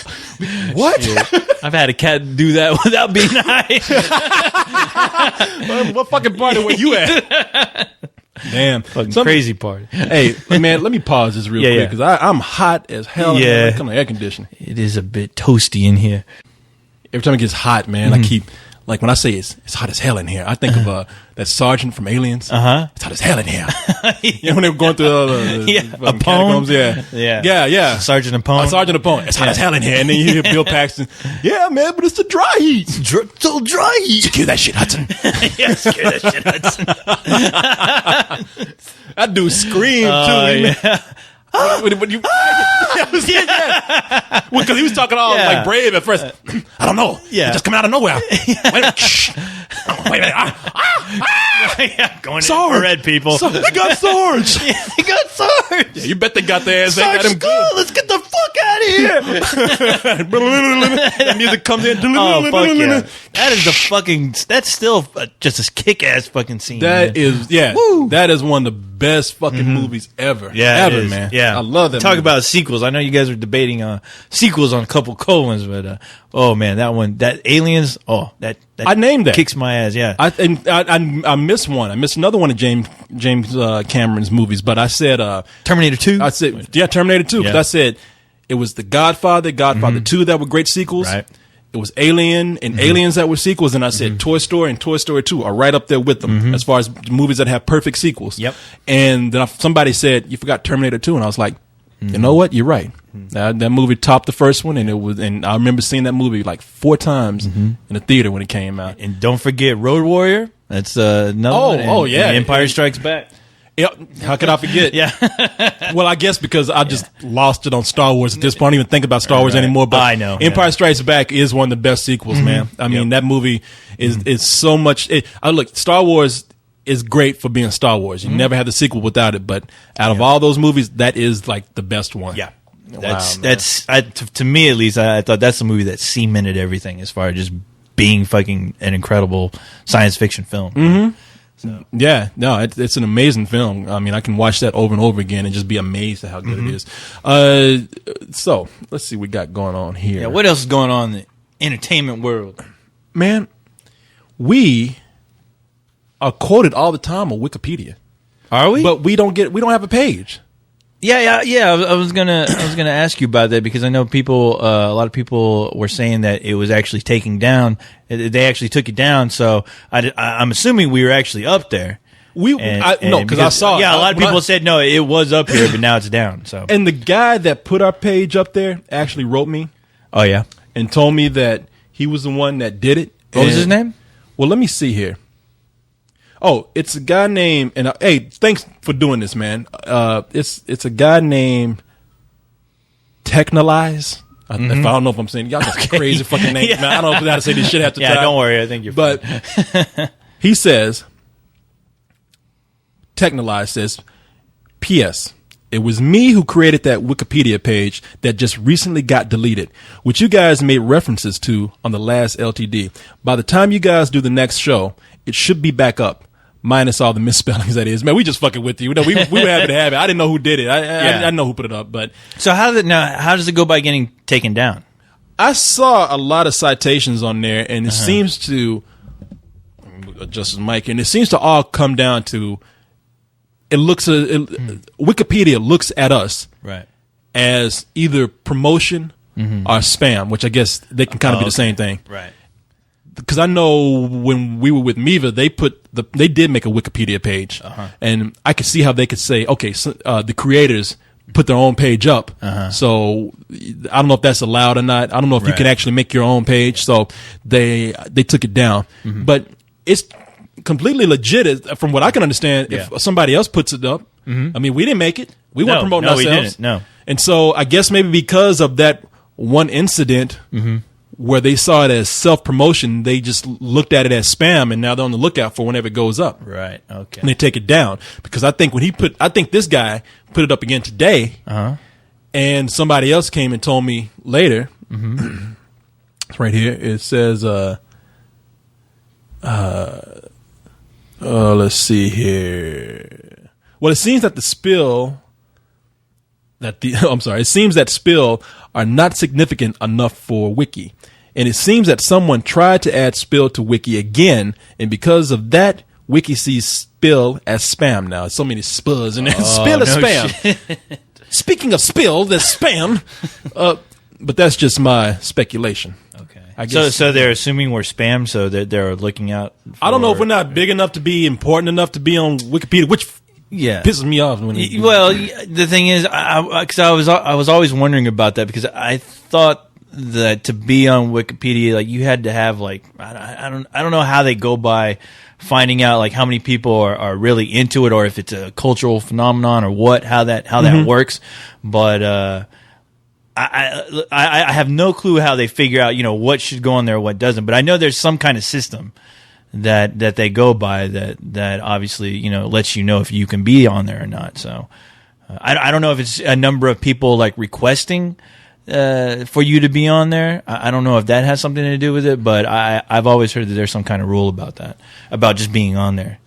[SPEAKER 2] What?
[SPEAKER 1] I've had a cat do that without being high.
[SPEAKER 2] What fucking party were you at? Damn.
[SPEAKER 1] Fucking crazy party.
[SPEAKER 2] Hey, man, let me pause this real
[SPEAKER 1] Yeah,
[SPEAKER 2] quick because I'm hot as hell.
[SPEAKER 1] Yeah.
[SPEAKER 2] When it comes to air conditioning.
[SPEAKER 1] It is a bit toasty in here.
[SPEAKER 2] Every time it gets hot, man, I keep like when I say it's hot as hell in here, I think of that sergeant from Aliens. It's hot as hell in here. You know when they were going through the
[SPEAKER 1] Apone?
[SPEAKER 2] catacombs? Yeah.
[SPEAKER 1] Sergeant Apone.
[SPEAKER 2] Sergeant Apone. It's hot as hell in here, and then you hear Bill Paxton. Yeah, man, but it's the dry heat.
[SPEAKER 1] So dry.
[SPEAKER 2] Secure that shit, Hudson.
[SPEAKER 1] Yeah, scare that shit, Hudson.
[SPEAKER 2] That dude screamed too.
[SPEAKER 1] Yeah.
[SPEAKER 2] When you, because he was talking all like brave at first. I don't know.
[SPEAKER 1] Yeah.
[SPEAKER 2] It just come out of nowhere. Wait a minute. Shh. Oh, wait a minute.
[SPEAKER 1] Yeah, going
[SPEAKER 2] Sword.
[SPEAKER 1] in for red people.
[SPEAKER 2] They got swords.
[SPEAKER 1] They got swords.
[SPEAKER 2] Yeah, you bet they got their ass. They got them good.
[SPEAKER 1] Let's get the fuck out of here.
[SPEAKER 2] The music comes in.
[SPEAKER 1] Oh, fuck yeah. That is the fucking, that's still just a kick-ass fucking scene.
[SPEAKER 2] That
[SPEAKER 1] man.
[SPEAKER 2] is, yeah.
[SPEAKER 1] Woo.
[SPEAKER 2] That is one of the best fucking movies ever.
[SPEAKER 1] Yeah,
[SPEAKER 2] ever,
[SPEAKER 1] it is.
[SPEAKER 2] man.
[SPEAKER 1] Yeah,
[SPEAKER 2] I love that.
[SPEAKER 1] Talk
[SPEAKER 2] movie.
[SPEAKER 1] about sequels. I know you guys were debating sequels on a couple cold ones, but oh man, that Aliens. Oh, that
[SPEAKER 2] I named that.
[SPEAKER 1] kicks my ass. Yeah,
[SPEAKER 2] I missed one. I missed another one of James Cameron's movies, but I said
[SPEAKER 1] Terminator 2.
[SPEAKER 2] I said Terminator 2 because
[SPEAKER 1] Yeah.
[SPEAKER 2] I said it was the Godfather 2 that were great sequels.
[SPEAKER 1] Right.
[SPEAKER 2] It was Alien and Aliens that were sequels, and I said Toy Story and Toy Story 2 are right up there with them as far as movies that have perfect sequels.
[SPEAKER 1] Yep.
[SPEAKER 2] And then somebody said you forgot Terminator 2, and I was like, you know what? You're right. That movie topped the first one, and I remember seeing that movie like 4 times in the theater when it came out.
[SPEAKER 1] And don't forget Road Warrior. That's another one. And Empire Strikes Back.
[SPEAKER 2] Yep. How could I forget?
[SPEAKER 1] Yeah.
[SPEAKER 2] Well, I guess because I just lost it on Star Wars at this point. I don't even think about Star Wars anymore. But
[SPEAKER 1] I know.
[SPEAKER 2] Empire Strikes Back is one of the best sequels, man. I mean, that movie is so much. Look, Star Wars is great for being Star Wars. You never have the sequel without it. But out of all those movies, that is like the best one.
[SPEAKER 1] Yeah.
[SPEAKER 2] Wow,
[SPEAKER 1] To me at least, I thought that's the movie that cemented everything as far as just being fucking an incredible science fiction film.
[SPEAKER 2] Yeah, no, it's an amazing film. I mean, I can watch that over and over again and just be amazed at how good it is. So let's see what we got going on here.
[SPEAKER 1] Yeah. What else is going on in the entertainment world?
[SPEAKER 2] Man, we are quoted all the time on Wikipedia,
[SPEAKER 1] Are we?
[SPEAKER 2] but we don't have a page.
[SPEAKER 1] Yeah. I was gonna ask you about that because I know people, a lot of people were saying that it was actually taken down. They actually took it down, so I'm assuming we were actually up there.
[SPEAKER 2] No, because I saw.
[SPEAKER 1] Yeah, a lot of people said no, it was up here, but now it's down. So,
[SPEAKER 2] And the guy that put our page up there actually wrote me
[SPEAKER 1] oh yeah,
[SPEAKER 2] and told me that he was the one that did it.
[SPEAKER 1] what was his
[SPEAKER 2] And-
[SPEAKER 1] name?
[SPEAKER 2] Well, let me see here. Oh, it's a guy named hey, thanks for doing this, man. It's a guy named Technolize. If I don't know if I'm saying y'all got crazy fucking names, man. I don't know how to say this shit half the
[SPEAKER 1] Yeah,
[SPEAKER 2] time.
[SPEAKER 1] don't worry. I think you're.
[SPEAKER 2] But he says, Technolize says, P.S. It was me who created that Wikipedia page that just recently got deleted, which you guys made references to on the last LTD. By the time you guys do the next show, it should be back up. minus all the misspellings. That is, man, we just fucking with you. We were happy to have it. I didn't know who did it. I know who put it up, but
[SPEAKER 1] So how does it go by getting taken down?
[SPEAKER 2] I saw a lot of citations on there, and it seems to Justice Mike, and it seems to all come down to Wikipedia looks at us
[SPEAKER 1] Right.
[SPEAKER 2] as either promotion or spam, which I guess they can kind of be the same thing.
[SPEAKER 1] Right.
[SPEAKER 2] Because I know when we were with Miva, they did make a Wikipedia page, and I could see how they could say, okay, so, the creators put their own page up. So I don't know if that's allowed or not. I don't know if you can actually make your own page. So they took it down, but it's completely legit from what I can understand. If somebody else puts it up, I mean, we didn't make it. We weren't promoting ourselves.
[SPEAKER 1] We didn't. No.
[SPEAKER 2] And so I guess maybe because of that one incident where they saw it as self-promotion, they just looked at it as spam, and now they're on the lookout for whenever it goes up.
[SPEAKER 1] Right. Okay.
[SPEAKER 2] And they take it down. Because I think this guy put it up again today, and somebody else came and told me later, it's right here, it says, let's see here. Well, it seems that it seems that Spill are not significant enough for Wiki. And it seems that someone tried to add Spill to Wiki again, and because of that, Wiki sees Spill as spam now. So many spills in there. Spill is spam. Speaking of Spill, there's spam. But that's just my speculation.
[SPEAKER 1] Okay.
[SPEAKER 2] I guess,
[SPEAKER 1] so they're assuming we're spam, so they're looking out for,
[SPEAKER 2] I don't know if we're not big enough to be important enough to be on Wikipedia, which pisses me off.
[SPEAKER 1] Well, the thing is, because I was always wondering about that, because I thought that to be on Wikipedia, like, you had to have, like, I don't know how they go by finding out, like, how many people are really into it, or if it's a cultural phenomenon, or how that works. But I have no clue how they figure out, what should go on there, what doesn't. But I know there's some kind of system that they go by that obviously, lets you know if you can be on there or not. So I don't know if it's a number of people, like, requesting for you to be on there. I don't know if that has something to do with it, but I've always heard that there's some kind of rule about that, about just being on there.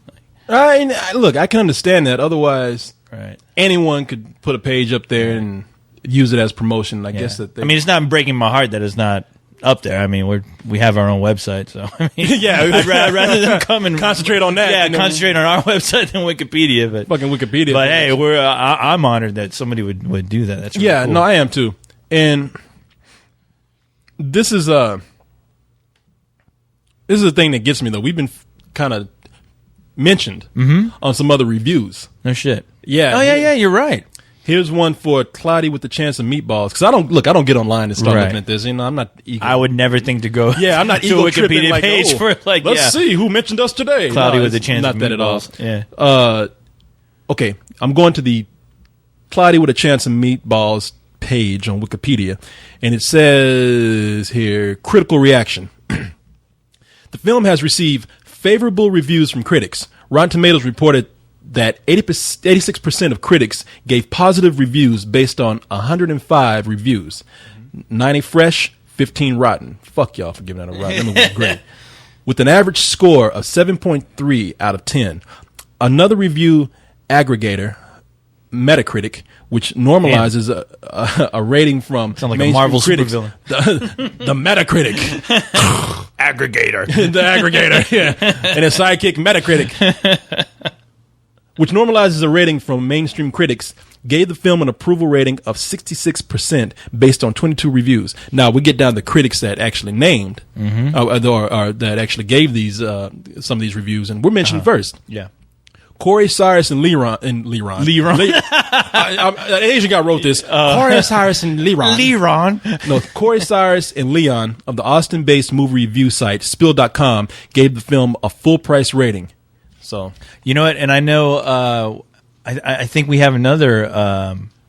[SPEAKER 2] Look, I can understand that. Otherwise,
[SPEAKER 1] right,
[SPEAKER 2] anyone could put a page up there and use it as promotion. I guess that.
[SPEAKER 1] I mean, it's not breaking my heart that it's not up there. I mean, we have our own website, so I mean, I'd rather them come and
[SPEAKER 2] concentrate on that.
[SPEAKER 1] Yeah, concentrate on our website than Wikipedia. But
[SPEAKER 2] fucking Wikipedia.
[SPEAKER 1] But hey, I'm honored that somebody would do that. That's really cool.
[SPEAKER 2] No, I am too. And this is a thing that gets me though. We've been kind of mentioned on some other reviews.
[SPEAKER 1] No shit.
[SPEAKER 2] Yeah.
[SPEAKER 1] Oh yeah. You're right.
[SPEAKER 2] Here's one for Cloudy with the Chance of Meatballs. Because I don't get online and start looking at this. I'm not ego.
[SPEAKER 1] I would never think to go.
[SPEAKER 2] Yeah, I'm not
[SPEAKER 1] to a Wikipedia page for
[SPEAKER 2] let's see who mentioned us today.
[SPEAKER 1] Cloudy with the Chance of
[SPEAKER 2] Meatballs.
[SPEAKER 1] Not that at all.
[SPEAKER 2] Yeah. Okay, I'm going to the Cloudy with a Chance of Meatballs page on Wikipedia, and it says here, critical reaction. The film has received favorable reviews from critics. Rotten Tomatoes reported that 86% of critics gave positive reviews based on 105 reviews. 90 fresh, 15 rotten. Fuck y'all for giving that a rotten. That was great. With an average score of 7.3 out of 10. Another review aggregator, Metacritic, which normalizes a rating from
[SPEAKER 1] sound like a Marvel
[SPEAKER 2] critics,
[SPEAKER 1] supervillain.
[SPEAKER 2] The Metacritic
[SPEAKER 1] aggregator,
[SPEAKER 2] the aggregator, yeah, and his sidekick Metacritic, which normalizes a rating from mainstream critics, gave the film an approval rating of 66% based on 22 reviews. Now we get down to critics that actually named, or that actually gave these some of these reviews, and we're mentioned first.
[SPEAKER 1] Yeah.
[SPEAKER 2] Corey Cyrus and Leron. An Asian guy wrote this. Corey Cyrus and Leron. No, Corey Cyrus and Leon of the Austin-based movie review site Spill.com gave the film a full price rating. So
[SPEAKER 1] you know what? And I know. I think we have another.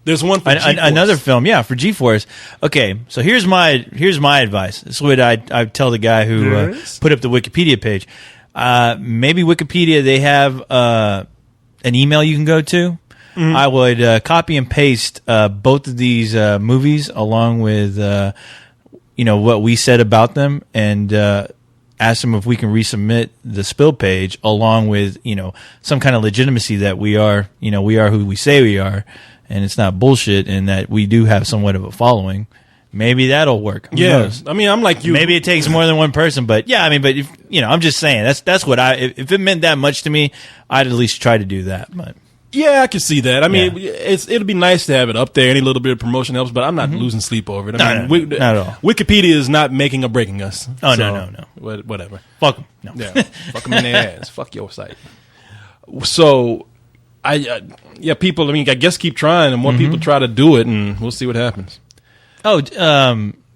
[SPEAKER 2] There's one for
[SPEAKER 1] another film, for G-Force. Okay, so here's my advice. This is what I tell the guy who put up the Wikipedia page. Maybe Wikipedia, they have an email you can go to. I would copy and paste both of these movies along with what we said about them, and asked them if we can resubmit the spill page along with, some kind of legitimacy that we are who we say we are, and it's not bullshit, and that we do have somewhat of a following. Maybe that'll work. Who knows?
[SPEAKER 2] I mean, I'm like you.
[SPEAKER 1] Maybe it takes more than one person, but yeah, I mean, but if, I'm just saying that's what if it meant that much to me, I'd at least try to do that. But
[SPEAKER 2] yeah, I can see that. I mean, it'll be nice to have it up there. Any little bit of promotion helps, but I'm not losing sleep over it. I mean,
[SPEAKER 1] not at all.
[SPEAKER 2] Wikipedia is not making or breaking us.
[SPEAKER 1] Oh,
[SPEAKER 2] so,
[SPEAKER 1] no.
[SPEAKER 2] Whatever.
[SPEAKER 1] Fuck them. No.
[SPEAKER 2] Yeah, fuck them in their ass. Fuck your site. So, people. I mean, I guess keep trying, and more people try to do it, and we'll see what happens.
[SPEAKER 1] Oh,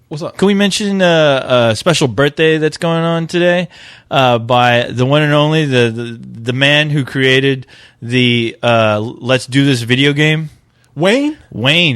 [SPEAKER 2] what's up?
[SPEAKER 1] Can we mention a special birthday that's going on today by the one and only the man who created the Let's Do This video game?
[SPEAKER 2] Wayne?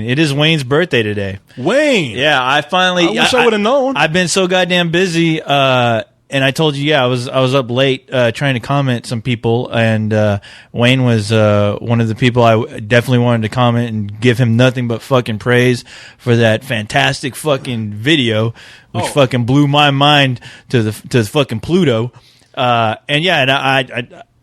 [SPEAKER 1] It is Wayne's birthday today.
[SPEAKER 2] Wayne.
[SPEAKER 1] Yeah, I
[SPEAKER 2] wish I would have known.
[SPEAKER 1] I've been so goddamn busy, and I told you, I was up late trying to comment some people, and Wayne was one of the people I definitely wanted to comment and give him nothing but fucking praise for that fantastic fucking video, which fucking blew my mind to the fucking Pluto. And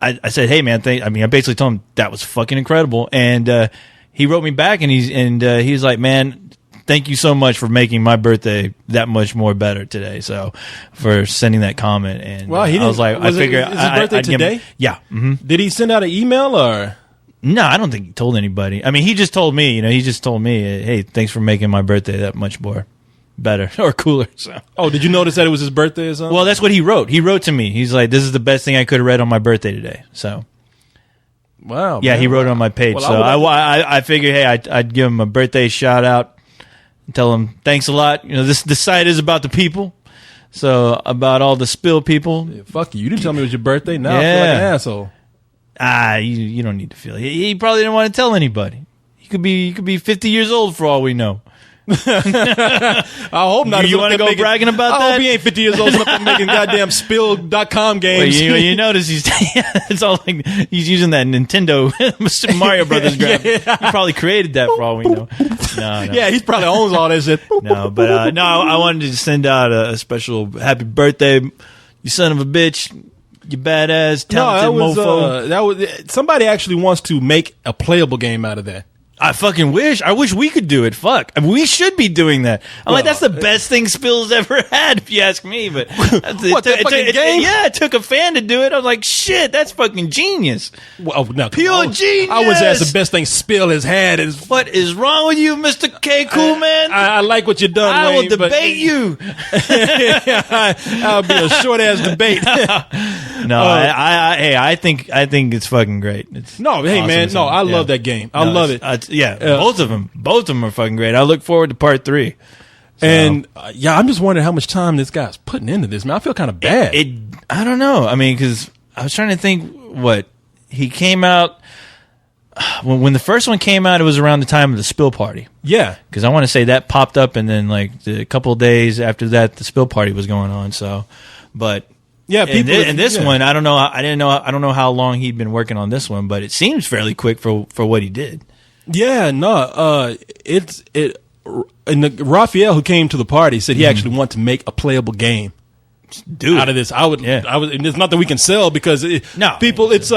[SPEAKER 1] I said, hey man, I basically told him that was fucking incredible, and he wrote me back, and he's like, man, thank you so much for making my birthday that much more better today. So, for sending that comment, and
[SPEAKER 2] well,
[SPEAKER 1] I was like, I figured,
[SPEAKER 2] is his birthday today?
[SPEAKER 1] Yeah. Mm-hmm.
[SPEAKER 2] Did he send out an email or?
[SPEAKER 1] No, I don't think he told anybody. I mean, he just told me. He just told me, hey, thanks for making my birthday that much more better or cooler. So.
[SPEAKER 2] Oh, did you notice that it was his birthday or something?
[SPEAKER 1] Well, that's what he wrote. He wrote to me. He's like, this is the best thing I could have read on my birthday today. So.
[SPEAKER 2] Wow.
[SPEAKER 1] Yeah,
[SPEAKER 2] man.
[SPEAKER 1] he wrote it on my page.
[SPEAKER 2] Well,
[SPEAKER 1] so I figured, hey, I'd give him a birthday shout out. Tell him thanks a lot. This site is about the people, so about all the spill people.
[SPEAKER 2] Yeah, fuck you! You didn't tell me it was your birthday. Now I feel like an asshole.
[SPEAKER 1] You don't need to feel. He probably didn't want to tell anybody. He could be 50 years old for all we know.
[SPEAKER 2] I hope not.
[SPEAKER 1] You want to go bragging about that?
[SPEAKER 2] I hope he ain't 50 years old and making goddamn Spill.com games.
[SPEAKER 1] Well, you notice it's all like he's using that Nintendo Super Mario Brothers graphic. He probably created that for all we know. No.
[SPEAKER 2] Yeah, he probably owns all that shit.
[SPEAKER 1] No, but I wanted to send out a special happy birthday, you son of a bitch. You badass, talented mofo.
[SPEAKER 2] That was somebody actually wants to make a playable game out of that.
[SPEAKER 1] I fucking wish. I wish we could do it. Fuck. I mean, we should be doing that. I'm like, that's the best thing Spill's ever had, if you ask me. But it took a fan to do it. I was like, shit, that's fucking genius.
[SPEAKER 2] Well, no,
[SPEAKER 1] pure genius.
[SPEAKER 2] I was asked the best thing Spill has had is.
[SPEAKER 1] What is wrong with you, Mr. K Cool Man?
[SPEAKER 2] I like what you've done.
[SPEAKER 1] I
[SPEAKER 2] Wayne,
[SPEAKER 1] will debate you.
[SPEAKER 2] I'll be a short ass debate.
[SPEAKER 1] No, I think it's fucking great. It's
[SPEAKER 2] no, hey
[SPEAKER 1] awesome.
[SPEAKER 2] man, no, I love that game. I love it.
[SPEAKER 1] Both of them are fucking great. I look forward to part 3. So.
[SPEAKER 2] And I'm just wondering how much time this guy's putting into this, man. I feel kind of bad.
[SPEAKER 1] I don't know. I mean, because I was trying to think what he came out when the first one came out. It was around the time of the Spill Party.
[SPEAKER 2] Yeah,
[SPEAKER 1] because I want to say that popped up, and then like a couple of days after that, the Spill Party was going on. So, but. Yeah, people. And this one, I don't know. I don't know how long he'd been working on this one, but it seems fairly quick for what he did.
[SPEAKER 2] Yeah, no. And Raphael, who came to the party, said he actually wanted to make a playable game out of this. I would. And it's not that we can sell because people. It's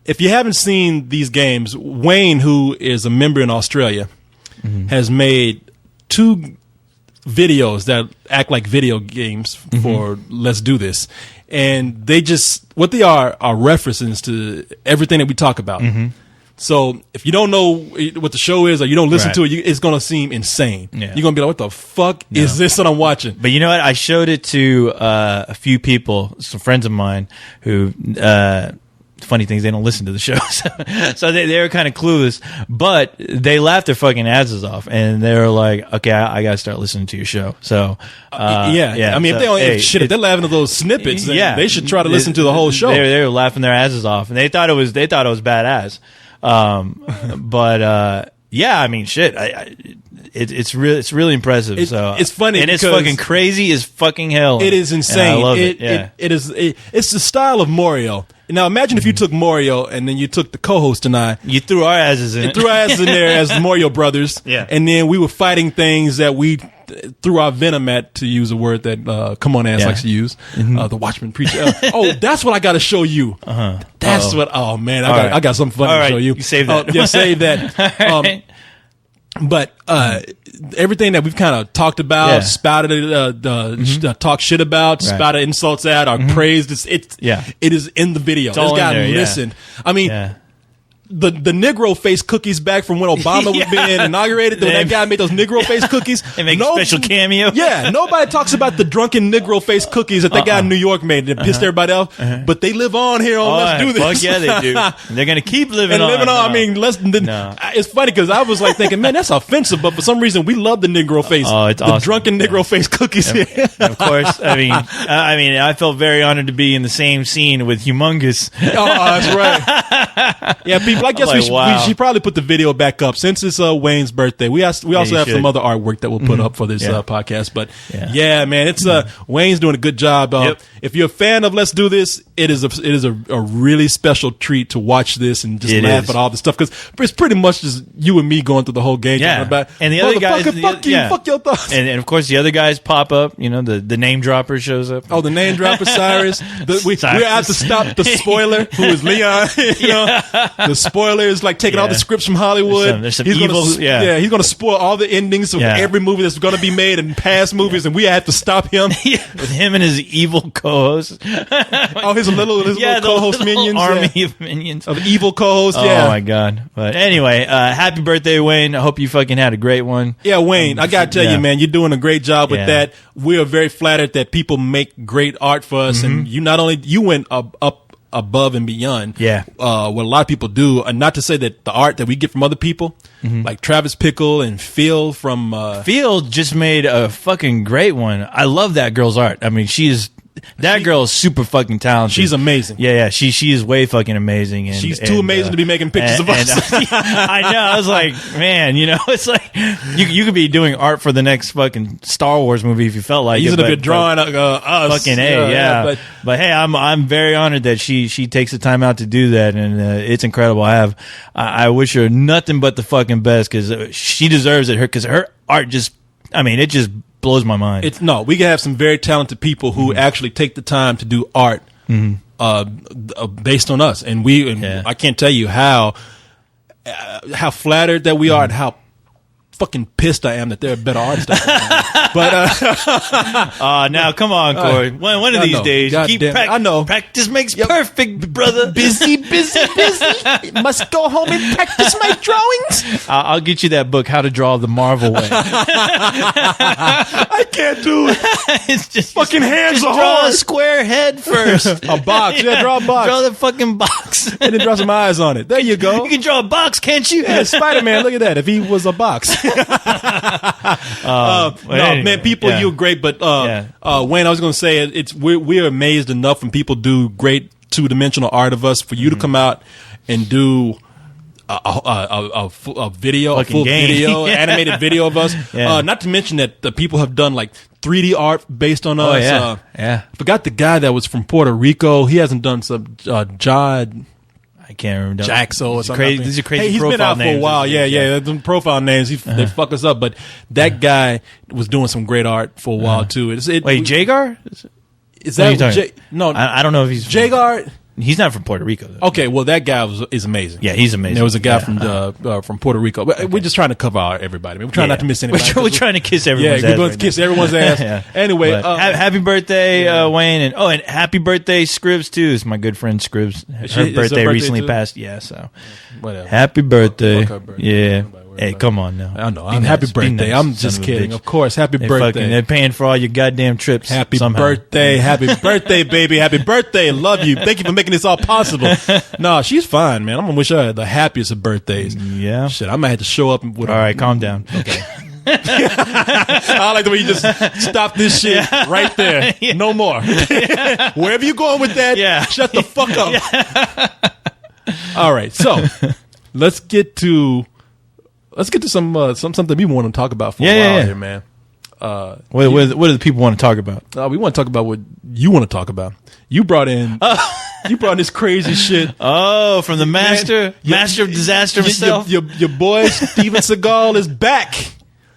[SPEAKER 2] if you haven't seen these games, Wayne, who is a member in Australia, has made 2 videos that act like video games for Let's Do This. And they just, what they are references to everything that we talk about. So if you don't know what the show is or you don't listen to it, it's going to seem insane. Yeah. You're going to be like, what the fuck is this that I'm watching?
[SPEAKER 1] But you know what? I showed it to a few people, some friends of mine who... funny things, they don't listen to the show, so they were kind of clueless, but they laughed their fucking asses off, and they were like, okay, I gotta start listening to your show. So
[SPEAKER 2] I mean, if they're laughing at those snippets, then they should try to listen to the whole show.
[SPEAKER 1] They were laughing their asses off, and they thought it was badass. But I mean, shit, it's really impressive.
[SPEAKER 2] It's funny,
[SPEAKER 1] and it's fucking crazy as fucking hell.
[SPEAKER 2] It is insane.
[SPEAKER 1] I love it.
[SPEAKER 2] It's the style of Mario. Now imagine if you took Mario and then you took the co-host and I.
[SPEAKER 1] You threw our asses in.
[SPEAKER 2] Threw our asses in there as the Mario Brothers.
[SPEAKER 1] Yeah.
[SPEAKER 2] And then we were fighting things that we threw our venom at, to use a word that Come On Ass likes to use, the Watchman preacher. That's what I got to show you. That's what. Oh man, I got something funny to show you.
[SPEAKER 1] You save that.
[SPEAKER 2] Yeah, save that. But everything that we've kind of talked about, spouted, talk shit about, spouted insults at, or praised, it is in the video. This guy listened. I mean. The Negro face cookies back from when Obama was being inaugurated. When that guy made those Negro face cookies.
[SPEAKER 1] They make a special cameo.
[SPEAKER 2] Yeah, nobody talks about the drunken Negro face cookies that guy in New York made that pissed everybody off. But they live on here on Let's Do This.
[SPEAKER 1] Fuck yeah, they do. They're gonna keep living on.
[SPEAKER 2] I mean, it's funny because I was like thinking, man, that's offensive. But for some reason, we love the Negro face.
[SPEAKER 1] Oh, it's
[SPEAKER 2] the
[SPEAKER 1] awesome.
[SPEAKER 2] Drunken Negro face cookies.
[SPEAKER 1] Of course. I mean, I felt very honored to be in the same scene with Humongous.
[SPEAKER 2] Oh, that's right. Yeah, people. I guess we should probably put the video back up since it's Wayne's birthday. We also have some other artwork that we'll put up for this podcast. But yeah, man, it's Wayne's doing a good job. If you're a fan of Let's Do This, it is a really special treat to watch this and just laugh at all the stuff because it's pretty much just you and me going through the whole game.
[SPEAKER 1] Yeah,
[SPEAKER 2] about,
[SPEAKER 1] and the other guys,
[SPEAKER 2] fuck your thoughts,
[SPEAKER 1] and of course the other guys pop up. You know, the name dropper shows up.
[SPEAKER 2] Oh, the name dropper, Cyrus. We have to stop the spoiler, who is Leon. You know, the spoiler is like taking all the scripts from Hollywood.
[SPEAKER 1] There's some evil.
[SPEAKER 2] He's going to spoil all the endings of every movie that's going to be made and past movies, and we have to stop him.
[SPEAKER 1] With him and his evil co-host.
[SPEAKER 2] His little co-host minions,
[SPEAKER 1] army of minions
[SPEAKER 2] of evil co-hosts.
[SPEAKER 1] Oh my god! But anyway, happy birthday, Wayne. I hope you fucking had a great one.
[SPEAKER 2] Yeah, Wayne. I gotta tell you, man, you're doing a great job with that. We are very flattered that people make great art for us, and you went up above and beyond. What a lot of people do, and not to say that the art that we get from other people, like Travis Pickle and Phil from
[SPEAKER 1] Phil just made a fucking great one. I love that girl's art. I mean, that girl is super fucking talented.
[SPEAKER 2] She's amazing.
[SPEAKER 1] Yeah. She is way fucking amazing. And
[SPEAKER 2] she's too amazing to be making pictures of us.
[SPEAKER 1] I know. I was like, man, it's like you could be doing art for the next fucking Star Wars movie if you felt like
[SPEAKER 2] it. But drawing us.
[SPEAKER 1] Fucking A, But hey, I'm very honored that she takes the time out to do that, and it's incredible. I wish her nothing but the fucking best because she deserves it. Because her art it just blows my mind.
[SPEAKER 2] We can have some very talented people who actually take the time to do art based on us, and I can't tell you how flattered that we are and how fucking pissed I am that they're a better artist. But
[SPEAKER 1] now come on, Corey. One of these days,
[SPEAKER 2] I know.
[SPEAKER 1] Practice makes perfect, brother.
[SPEAKER 3] Busy. Must go home and practice my drawings.
[SPEAKER 1] I'll get you that book, How to Draw the Marvel Way.
[SPEAKER 2] I can't do it.
[SPEAKER 1] It's just
[SPEAKER 2] fucking hands are
[SPEAKER 1] draw
[SPEAKER 2] hard.
[SPEAKER 1] a square head first.
[SPEAKER 2] A box. Yeah, draw a box.
[SPEAKER 1] Draw the fucking box.
[SPEAKER 2] And then draw some eyes on it. There you go.
[SPEAKER 1] You can draw a box, can't you?
[SPEAKER 2] Yeah, Spider-Man. Look at that. If he was a box. Man, people, you're great, but Wayne, I was going to say we're amazed enough when people do great two-dimensional art of us for you to come out and do a video, a full video, animated video of us. Not to mention that the people have done like 3D art based on us.
[SPEAKER 1] I
[SPEAKER 2] forgot the guy that was from Puerto Rico. He hasn't done some Jod.
[SPEAKER 1] I can't remember.
[SPEAKER 2] Jaxo or something.
[SPEAKER 1] These are crazy.
[SPEAKER 2] He's been out for a while. Yeah. The profile names, they fuck us up. But that guy was doing some great art for a while too.
[SPEAKER 1] Wait, Jagar?
[SPEAKER 2] Is that no?
[SPEAKER 1] I don't know if he's
[SPEAKER 2] Jagar.
[SPEAKER 1] He's not from Puerto Rico, though.
[SPEAKER 2] Okay, well, that guy is amazing.
[SPEAKER 1] Yeah, he's amazing.
[SPEAKER 2] There was a guy from Puerto Rico. We're just trying to cover everybody. We're trying not to miss anybody.
[SPEAKER 1] We're trying to kiss everyone's ass.
[SPEAKER 2] Yeah, we're going to kiss everyone's ass. Anyway.
[SPEAKER 1] Happy birthday, Wayne. And happy birthday, Scribs, too. It's my good friend Scribs. Her birthday recently passed. Yeah, so. Whatever. Happy birthday. Yeah. Hey, come on now.
[SPEAKER 2] I know. Happy birthday. I'm just kidding. Of course. Happy birthday.
[SPEAKER 1] They're paying for all your goddamn trips.
[SPEAKER 2] Happy birthday. Happy birthday, baby. Happy birthday. Love you. Thank you for making this all possible. No, she's fine, man. I'm going to wish her the happiest of birthdays.
[SPEAKER 1] Yeah.
[SPEAKER 2] Shit, I might have to show up with her.
[SPEAKER 1] All right, calm down.
[SPEAKER 2] Okay. I like the way you just stop this shit right there. No more. Wherever you going with that, shut the fuck up. All right. So, let's get to something we want to talk about for a while here, man.
[SPEAKER 1] What do the people want to talk about?
[SPEAKER 2] We want to talk about what you want to talk about. You brought in this crazy shit.
[SPEAKER 1] Oh, from the master of disaster himself.
[SPEAKER 2] Your boy Steven Seagal is back.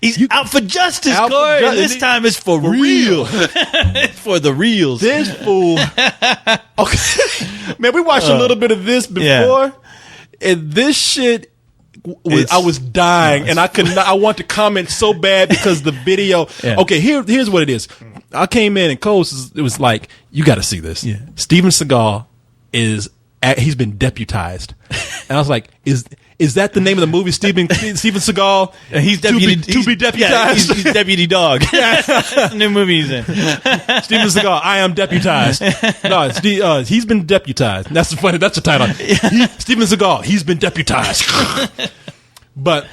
[SPEAKER 1] He's out for justice,
[SPEAKER 2] Out for
[SPEAKER 1] Corey.
[SPEAKER 2] justice.
[SPEAKER 1] This time it's for real. It's for the reals.
[SPEAKER 2] This fool. Okay, man, we watched a little bit of this before, and this shit. I was dying, and I could not. I want to comment so bad because the video.
[SPEAKER 1] Yeah.
[SPEAKER 2] Okay, here's what it is. I came in and Cole it was like, you got to see this.
[SPEAKER 1] Yeah.
[SPEAKER 2] Steven Seagal he's been deputized, and I was like, is that the name of the movie? Steven Seagal.
[SPEAKER 1] He's
[SPEAKER 2] to be deputized.
[SPEAKER 1] Yeah, he's deputy dog. That's the new movie he's in.
[SPEAKER 2] Steven Seagal, I am deputized. No, he's been deputized. That's funny. That's the title. Steven Seagal, he's been deputized. But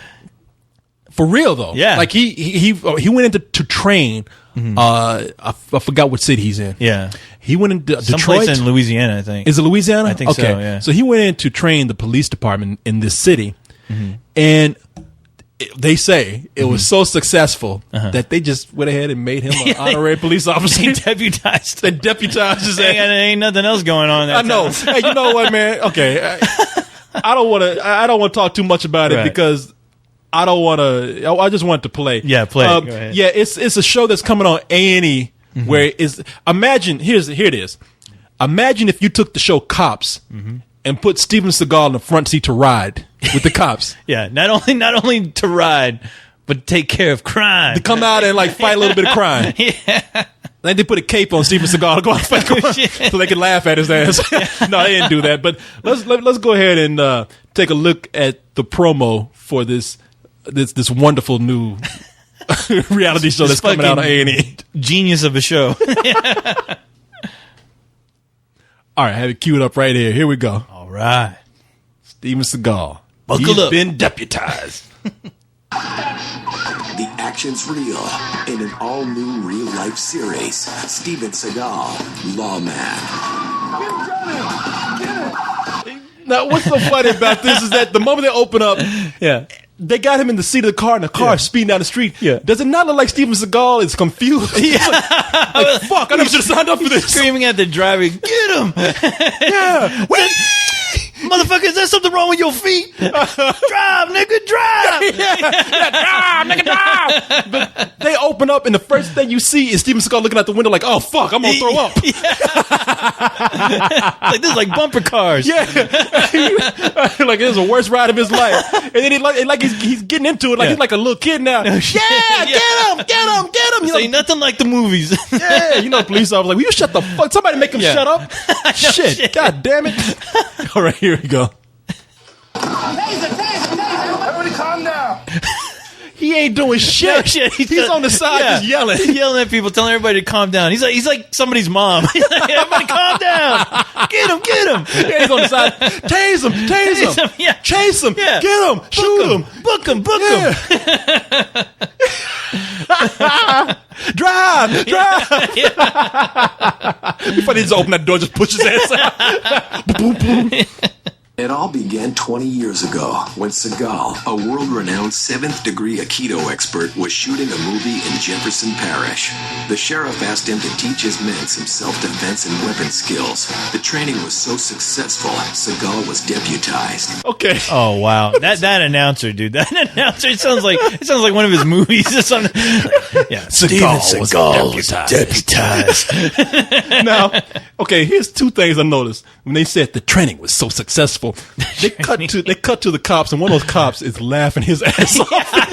[SPEAKER 2] for real though, like he went into to train. I forgot what city he's in.
[SPEAKER 1] Yeah,
[SPEAKER 2] he went into
[SPEAKER 1] someplace
[SPEAKER 2] Detroit
[SPEAKER 1] in Louisiana, I think.
[SPEAKER 2] Is it Louisiana?
[SPEAKER 1] I think so. Yeah.
[SPEAKER 2] So he went in to train the police department in this city, and they say it was so successful that they just went ahead and made him an honorary police officer.
[SPEAKER 1] They deputized.
[SPEAKER 2] They deputized his ass.
[SPEAKER 1] Ain't nothing else going on.
[SPEAKER 2] I know. Hey, you know what, man? Okay, I don't want to talk too much about it because I don't want to. I just want to play.
[SPEAKER 1] Yeah, play. Go ahead.
[SPEAKER 2] Yeah, it's a show that's coming on A&E where it's. Imagine here it is. Imagine if you took the show Cops and put Steven Seagal in the front seat to ride with the cops.
[SPEAKER 1] Yeah, not only to ride, but take care of crime.
[SPEAKER 2] To come out and like fight a little bit of crime.
[SPEAKER 1] Yeah.
[SPEAKER 2] Then they put a cape on Steven Seagal to go out and fight crime so they can laugh at his ass. No, they didn't do that. But let's go ahead and take a look at the promo for this wonderful new reality show that's coming out on A&E.
[SPEAKER 1] Genius of a show.
[SPEAKER 2] All right, I have it queued up right here. Here we go.
[SPEAKER 1] All right.
[SPEAKER 2] Steven Seagal.
[SPEAKER 1] Buckle up.
[SPEAKER 2] Been deputized.
[SPEAKER 6] The action's real in an all-new real-life series. Steven Seagal, Lawman.
[SPEAKER 2] Now, what's so funny about this is that the moment they open up, they got him in the seat of the car, and the car is speeding down the street. Yeah. Does it not look like Steven Seagal is confused? Yeah. like, fuck, I never should have signed up for this.
[SPEAKER 1] Screaming at the driver, get him!
[SPEAKER 2] Yeah.
[SPEAKER 1] Motherfucker, is there something wrong with your feet? Drive, nigga, drive!
[SPEAKER 2] Drive, nigga, drive! But they open up, and the first thing you see is Steven Seagal looking out the window like, oh, fuck, I'm going to throw up.
[SPEAKER 1] Like, this is like bumper cars.
[SPEAKER 2] Yeah. Like, this is the worst ride of his life. And then he's getting into it like he's like a little kid now. Yeah, get him! You
[SPEAKER 1] Say nothing like the movies.
[SPEAKER 2] Yeah, you know, police officer like, will you shut the fuck? Somebody make him shut up. Shit, god damn it. All right, here we go.
[SPEAKER 7] Taser! Everybody calm down.
[SPEAKER 2] He ain't doing shit.
[SPEAKER 1] No shit.
[SPEAKER 2] He's on the side just yelling.
[SPEAKER 1] He's yelling at people, telling everybody to calm down. He's like somebody's mom. He's like, everybody calm down. Get him.
[SPEAKER 2] Yeah, he's on the side. Tase him.
[SPEAKER 1] Yeah.
[SPEAKER 2] Chase him.
[SPEAKER 1] Yeah.
[SPEAKER 2] Get him. Shoot him.
[SPEAKER 1] Book him.
[SPEAKER 2] Drive. Before they just open that door, just push his ass out. Boom, boom.
[SPEAKER 6] It all began 20 years ago when Seagal, a world-renowned 7th-degree Aikido expert, was shooting a movie in Jefferson Parish. The sheriff asked him to teach his men some self-defense and weapon skills. The training was so successful, Seagal was deputized.
[SPEAKER 2] Okay.
[SPEAKER 1] Oh wow, that announcer, dude. That announcer it sounds like one of his movies or something. Yeah,
[SPEAKER 2] Steven Seagal was deputized. Now, okay, here's two things I noticed when they said the training was so successful. They cut to the cops, and one of those cops is laughing his ass off.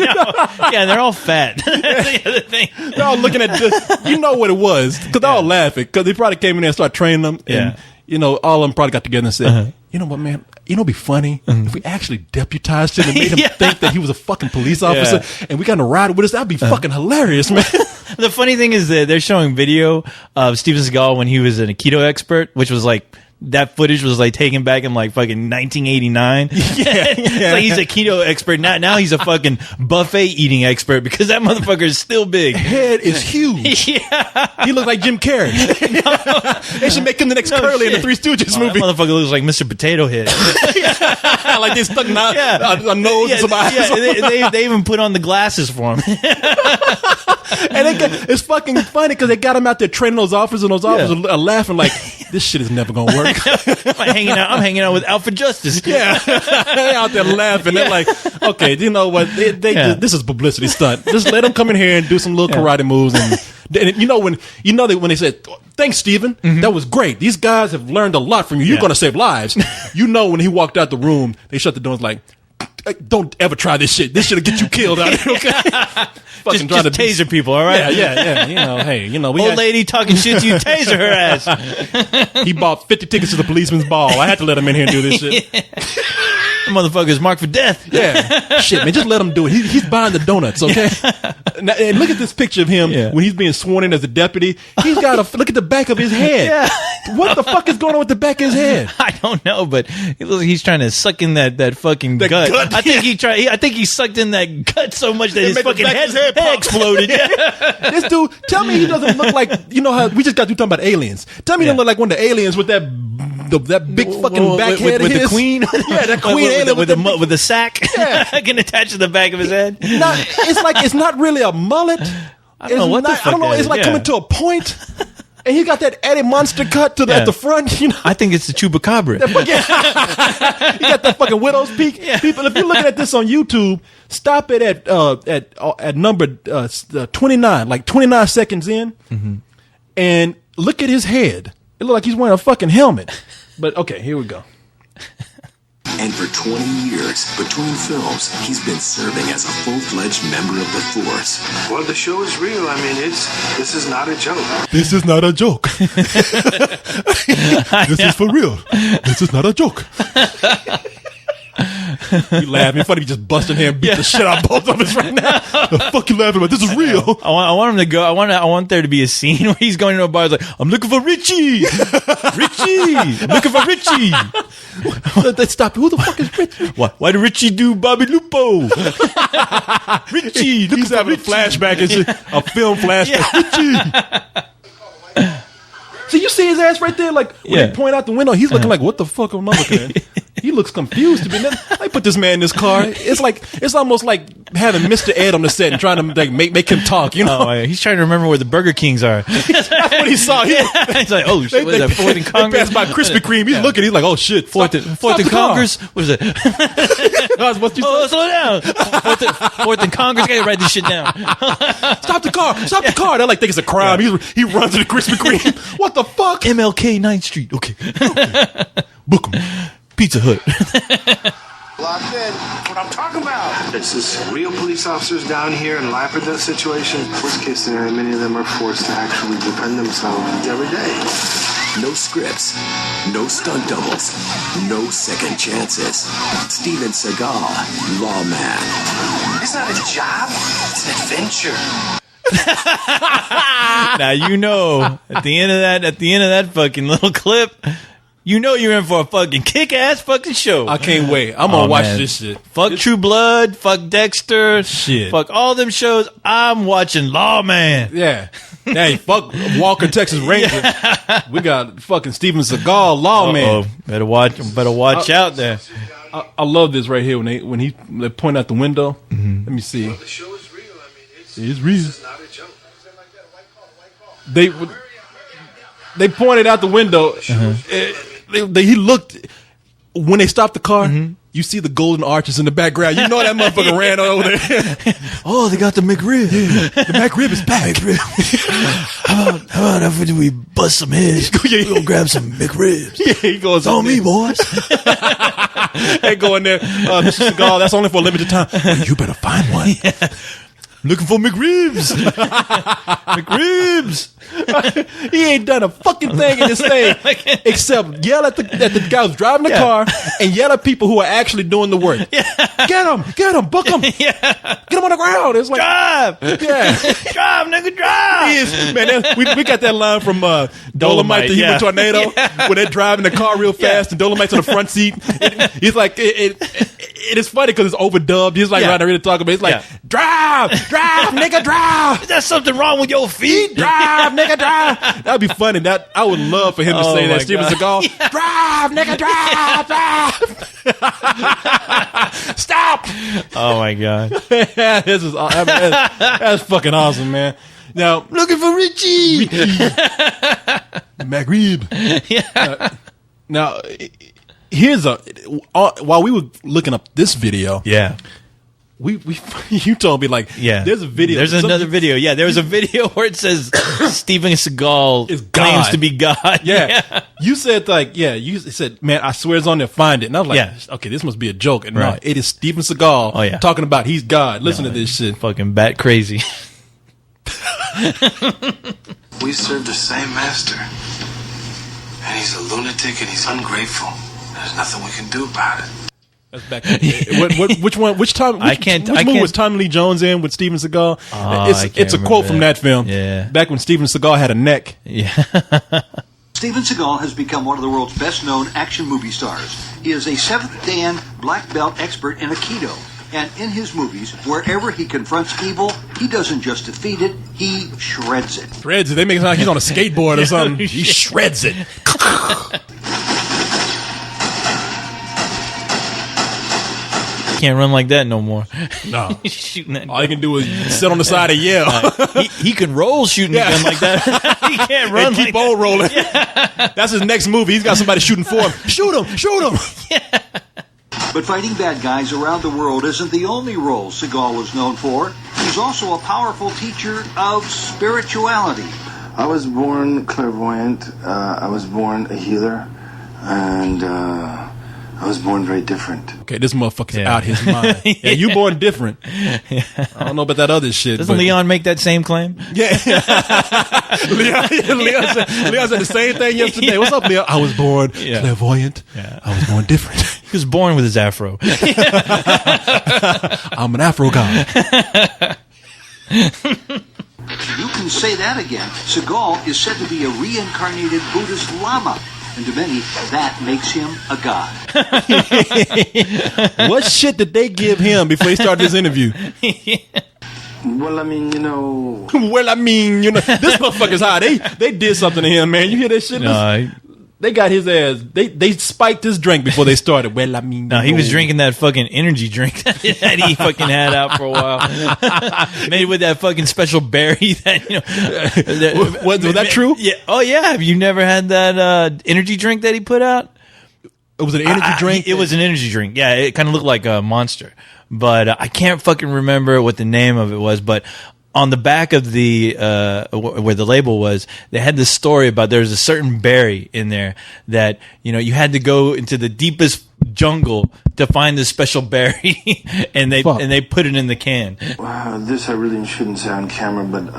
[SPEAKER 1] Yeah, they're all fat. That's the other thing.
[SPEAKER 2] They're all looking at this. You know what it was, because they're all laughing, because they probably came in there and started training them, and all of them probably got together and said, you know what, man, it'd be funny if we actually deputized him and made him think that he was a fucking police officer, and we got to ride with us. That'd be fucking hilarious, man.
[SPEAKER 1] The funny thing is that they're showing video of Steven Seagal when he was an Aikido expert, which was like, that footage was like taken back in like fucking 1989. It's like he's a keto expert. Now he's a fucking buffet eating expert because that motherfucker is still big.
[SPEAKER 2] Head is huge. He looks like Jim Carrey. They should make him the next Curly in the Three Stooges movie.
[SPEAKER 1] That motherfucker looks like Mr. Potato Head.
[SPEAKER 2] Like they stuck a nose and some eyes.
[SPEAKER 1] They even put on the glasses for him.
[SPEAKER 2] And it's fucking funny because they got him out there training those officers, and those officers are laughing like, this shit is never gonna work.
[SPEAKER 1] I'm hanging out with Alpha Justice.
[SPEAKER 2] Yeah, they out there laughing. They're like, okay, you know what? This is publicity stunt. Just let them come in here and do some little karate moves, and when they said, "Thanks, Steven, that was great. These guys have learned a lot from you. You're going to save lives." When he walked out the room, they shut the door. Like, don't ever try this shit. This shit'll get you killed out here. Okay.
[SPEAKER 1] Just taser people, all right?
[SPEAKER 2] Yeah.
[SPEAKER 1] Old lady talking shit to you, taser her ass.
[SPEAKER 2] He bought 50 tickets to the policeman's ball. I had to let him in here and do this shit.
[SPEAKER 1] The motherfucker's marked for death.
[SPEAKER 2] Yeah. Shit, man, just let him do it. He's buying the donuts, okay? Now, and look at this picture of him when he's being sworn in as a deputy. He's got look at the back of his head.
[SPEAKER 1] Yeah.
[SPEAKER 2] What the fuck is going on with the back of his head?
[SPEAKER 1] I don't know, but it looks like he's trying to suck in that fucking gut. I think he sucked in that gut so much that his fucking head exploded. Yeah.
[SPEAKER 2] This dude, tell me he doesn't look like, how we just got through talking about aliens. Tell me he doesn't look like one of the aliens with that big fucking back head
[SPEAKER 1] with
[SPEAKER 2] of his.
[SPEAKER 1] The queen.
[SPEAKER 2] Yeah, that queen alien
[SPEAKER 1] with the sack. Yeah. Can attach to the back of his head.
[SPEAKER 2] It's not really a mullet.
[SPEAKER 1] I don't know what the fuck.
[SPEAKER 2] I don't know. It's like coming to a point. And he got that Eddie Monster cut at the front.
[SPEAKER 1] I think it's the chupacabra.
[SPEAKER 2] He got that fucking widow's peak. Yeah. People, if you're looking at this on YouTube, stop it at number 29, like 29 seconds in, and look at his head. It looks like he's wearing a fucking helmet. But okay, here we go.
[SPEAKER 6] And for 20 years, between films, he's been serving as a full-fledged member of the Force.
[SPEAKER 7] Well, the show is real. I mean, this is not a joke.
[SPEAKER 2] This is not a joke. This is for real. This is not a joke. You laughing? Funny, you just busting here and beat the shit out of both of us right now. The fuck you laughing about? This is real.
[SPEAKER 1] I want him to go. I want there to be a scene where he's going to a bar. He's like, "I'm looking for Richie. Richie, I'm looking for Richie."
[SPEAKER 2] Stop. Who the fuck is Richie?
[SPEAKER 1] Why did Richie do Bobby Lupo? Richie,
[SPEAKER 2] he's having a flashback. It's a film flashback. Richie. See, you see his ass right there, like when they point out the window, he's looking like, what the fuck am I looking at? He looks confused to me. I put this man in this car. It's almost like having Mr. Ed on the set and trying to make him talk.
[SPEAKER 1] He's trying to remember where the Burger Kings are.
[SPEAKER 2] That's what he saw.
[SPEAKER 1] He's like, oh shit, what is that? Fourth and Congress.
[SPEAKER 2] They passed by Krispy Kreme. He's looking. He's like, oh shit,
[SPEAKER 1] Fourth and Congress. What is it? Slow down. Fourth and Congress. Gotta write this shit down.
[SPEAKER 2] Stop the car. Stop the car. They're like, think it's a crime. He runs to the Krispy Kreme. What the fuck?
[SPEAKER 1] MLK 9th Street. Okay.
[SPEAKER 2] Book him.
[SPEAKER 1] Pizza Hut.
[SPEAKER 7] Locked in. What I'm talking about. This is real police officers down here in life or death situations. Worst case scenario, many of them are forced to actually defend themselves every day.
[SPEAKER 6] No scripts, no stunt doubles, no second chances. Steven Seagal, lawman.
[SPEAKER 7] It's not a job. It's an adventure.
[SPEAKER 1] Now at the end of that fucking little clip, you're in for a fucking kick-ass fucking show.
[SPEAKER 2] I can't wait. I'm gonna watch this shit.
[SPEAKER 1] Fuck True Blood, fuck Dexter,
[SPEAKER 2] shit.
[SPEAKER 1] Fuck all them shows. I'm watching Lawman.
[SPEAKER 2] Yeah. Hey, fuck Walker, Texas Ranger. We got fucking Steven Seagal, Lawman.
[SPEAKER 1] Better watch out there.
[SPEAKER 2] I love this right here when they point out the window. Let me see.
[SPEAKER 7] Well, the show is real. I mean, it's
[SPEAKER 2] real.
[SPEAKER 7] This is not a joke.
[SPEAKER 2] They pointed out the window. He looked when they stopped the car. You see the golden arches in the background. You know that motherfucker ran over there.
[SPEAKER 1] Oh, they got the McRib.
[SPEAKER 2] Yeah, the McRib is back.
[SPEAKER 1] How about after we bust some heads, we gonna grab some McRibs?
[SPEAKER 2] Yeah, he goes
[SPEAKER 1] on me, boys.
[SPEAKER 2] They go in there, Mr. Seagal. That's only for a limited time. Well, you better find one.
[SPEAKER 1] Yeah. Looking for McRibs. McRibs.
[SPEAKER 2] He ain't done a fucking thing in this thing except yell at the guy who's driving the car and yell at people who are actually doing the work. Yeah. Get him, book him. Yeah. Get him on the ground. It's like
[SPEAKER 1] drive.
[SPEAKER 2] Yeah.
[SPEAKER 1] Drive, nigga, drive.
[SPEAKER 2] Man, we got that line from Dolomite to Human Tornado when they're driving the car real fast and Dolomite's on the front seat. He's like it is funny because it's overdubbed. He's like right there to talk about. It's like drive, nigga, drive.
[SPEAKER 1] Is there something wrong with your feet?
[SPEAKER 2] Drive, nigga, drive. That'd be funny. I would love for him to say that. Steven Seagal, drive, nigga, drive. Stop.
[SPEAKER 1] Oh my god.
[SPEAKER 2] This is that's fucking awesome, man. Now
[SPEAKER 1] looking for Richie.
[SPEAKER 2] McRib.
[SPEAKER 1] Yeah.
[SPEAKER 2] Now, here's while we were looking up this video,
[SPEAKER 1] Yeah.
[SPEAKER 2] we you told me like, there's a video.
[SPEAKER 1] There's another video. Yeah, there was a video where it says Steven Seagal
[SPEAKER 2] Is
[SPEAKER 1] claims
[SPEAKER 2] God.
[SPEAKER 1] to be God.
[SPEAKER 2] Yeah. You said like, you said, man, I swear it's on there. Find it. And I was like, okay, this must be a joke. And no,
[SPEAKER 1] Right.
[SPEAKER 2] it is Steven Seagal talking about he's God. Listen to this shit.
[SPEAKER 1] Fucking bat crazy.
[SPEAKER 7] We serve the same master. And he's a lunatic and he's ungrateful. There's nothing we can do about it.
[SPEAKER 2] That's back. Which one? Which time? Which movie was Tommy Lee Jones in with Steven Seagal? It's a quote from that film.
[SPEAKER 1] Yeah.
[SPEAKER 2] Back when Steven Seagal had a neck.
[SPEAKER 1] Yeah.
[SPEAKER 8] Steven Seagal has become one of the world's best-known action movie stars. He is a seventh Dan black belt expert in Aikido. And in his movies, wherever he confronts evil, he doesn't just defeat it, he shreds it.
[SPEAKER 2] Shreds it. They make it sound like he's on a skateboard or something. He shreds it.
[SPEAKER 1] Can't run like that no more.
[SPEAKER 2] No.
[SPEAKER 1] He's shooting that.
[SPEAKER 2] All he can do is sit on the side and yell.
[SPEAKER 1] He can roll shooting a gun like that. He can't run
[SPEAKER 2] and keep
[SPEAKER 1] like
[SPEAKER 2] on rolling. That's his next movie. He's got somebody shooting for him. Shoot him. Shoot him.
[SPEAKER 8] But fighting bad guys around the world isn't the only role Seagal was known for. He's also a powerful teacher of spirituality.
[SPEAKER 7] I was born clairvoyant. I was born a healer. And I was born very different.
[SPEAKER 2] Okay, this motherfucker's out his mind. Yeah, you born different. I don't know about that other shit.
[SPEAKER 1] Doesn't Leon make that same claim?
[SPEAKER 2] Yeah. Leon said the same thing yesterday. What's up, Leon? I was born clairvoyant.
[SPEAKER 1] Yeah.
[SPEAKER 2] I was born different.
[SPEAKER 1] He was born with his afro.
[SPEAKER 2] I'm an Afro god.
[SPEAKER 8] You can say that again. Seagal is said to be a reincarnated Buddhist Lama. And to many, that makes him a god.
[SPEAKER 2] What shit did they give him before he started this interview?
[SPEAKER 7] Well, I mean, you know.
[SPEAKER 2] This motherfucker's high. They did something to him, man. You hear that shit?
[SPEAKER 1] No,
[SPEAKER 2] They got his ass. They spiked his drink before they started. Well, I mean,
[SPEAKER 1] he was drinking that fucking energy drink that he fucking had out for a while. Made with that fucking special berry that,
[SPEAKER 2] was that true?
[SPEAKER 1] Yeah. Oh yeah. Have you never had that energy drink that he put out?
[SPEAKER 2] It was an energy drink.
[SPEAKER 1] It was an energy drink. Yeah, it kind of looked like a Monster, but I can't fucking remember what the name of it was. But on the back of the where the label was, they had this story about there's a certain berry in there that you had to go into the deepest jungle to find this special berry, and they put it in the can.
[SPEAKER 7] Wow, this I really shouldn't say on camera, but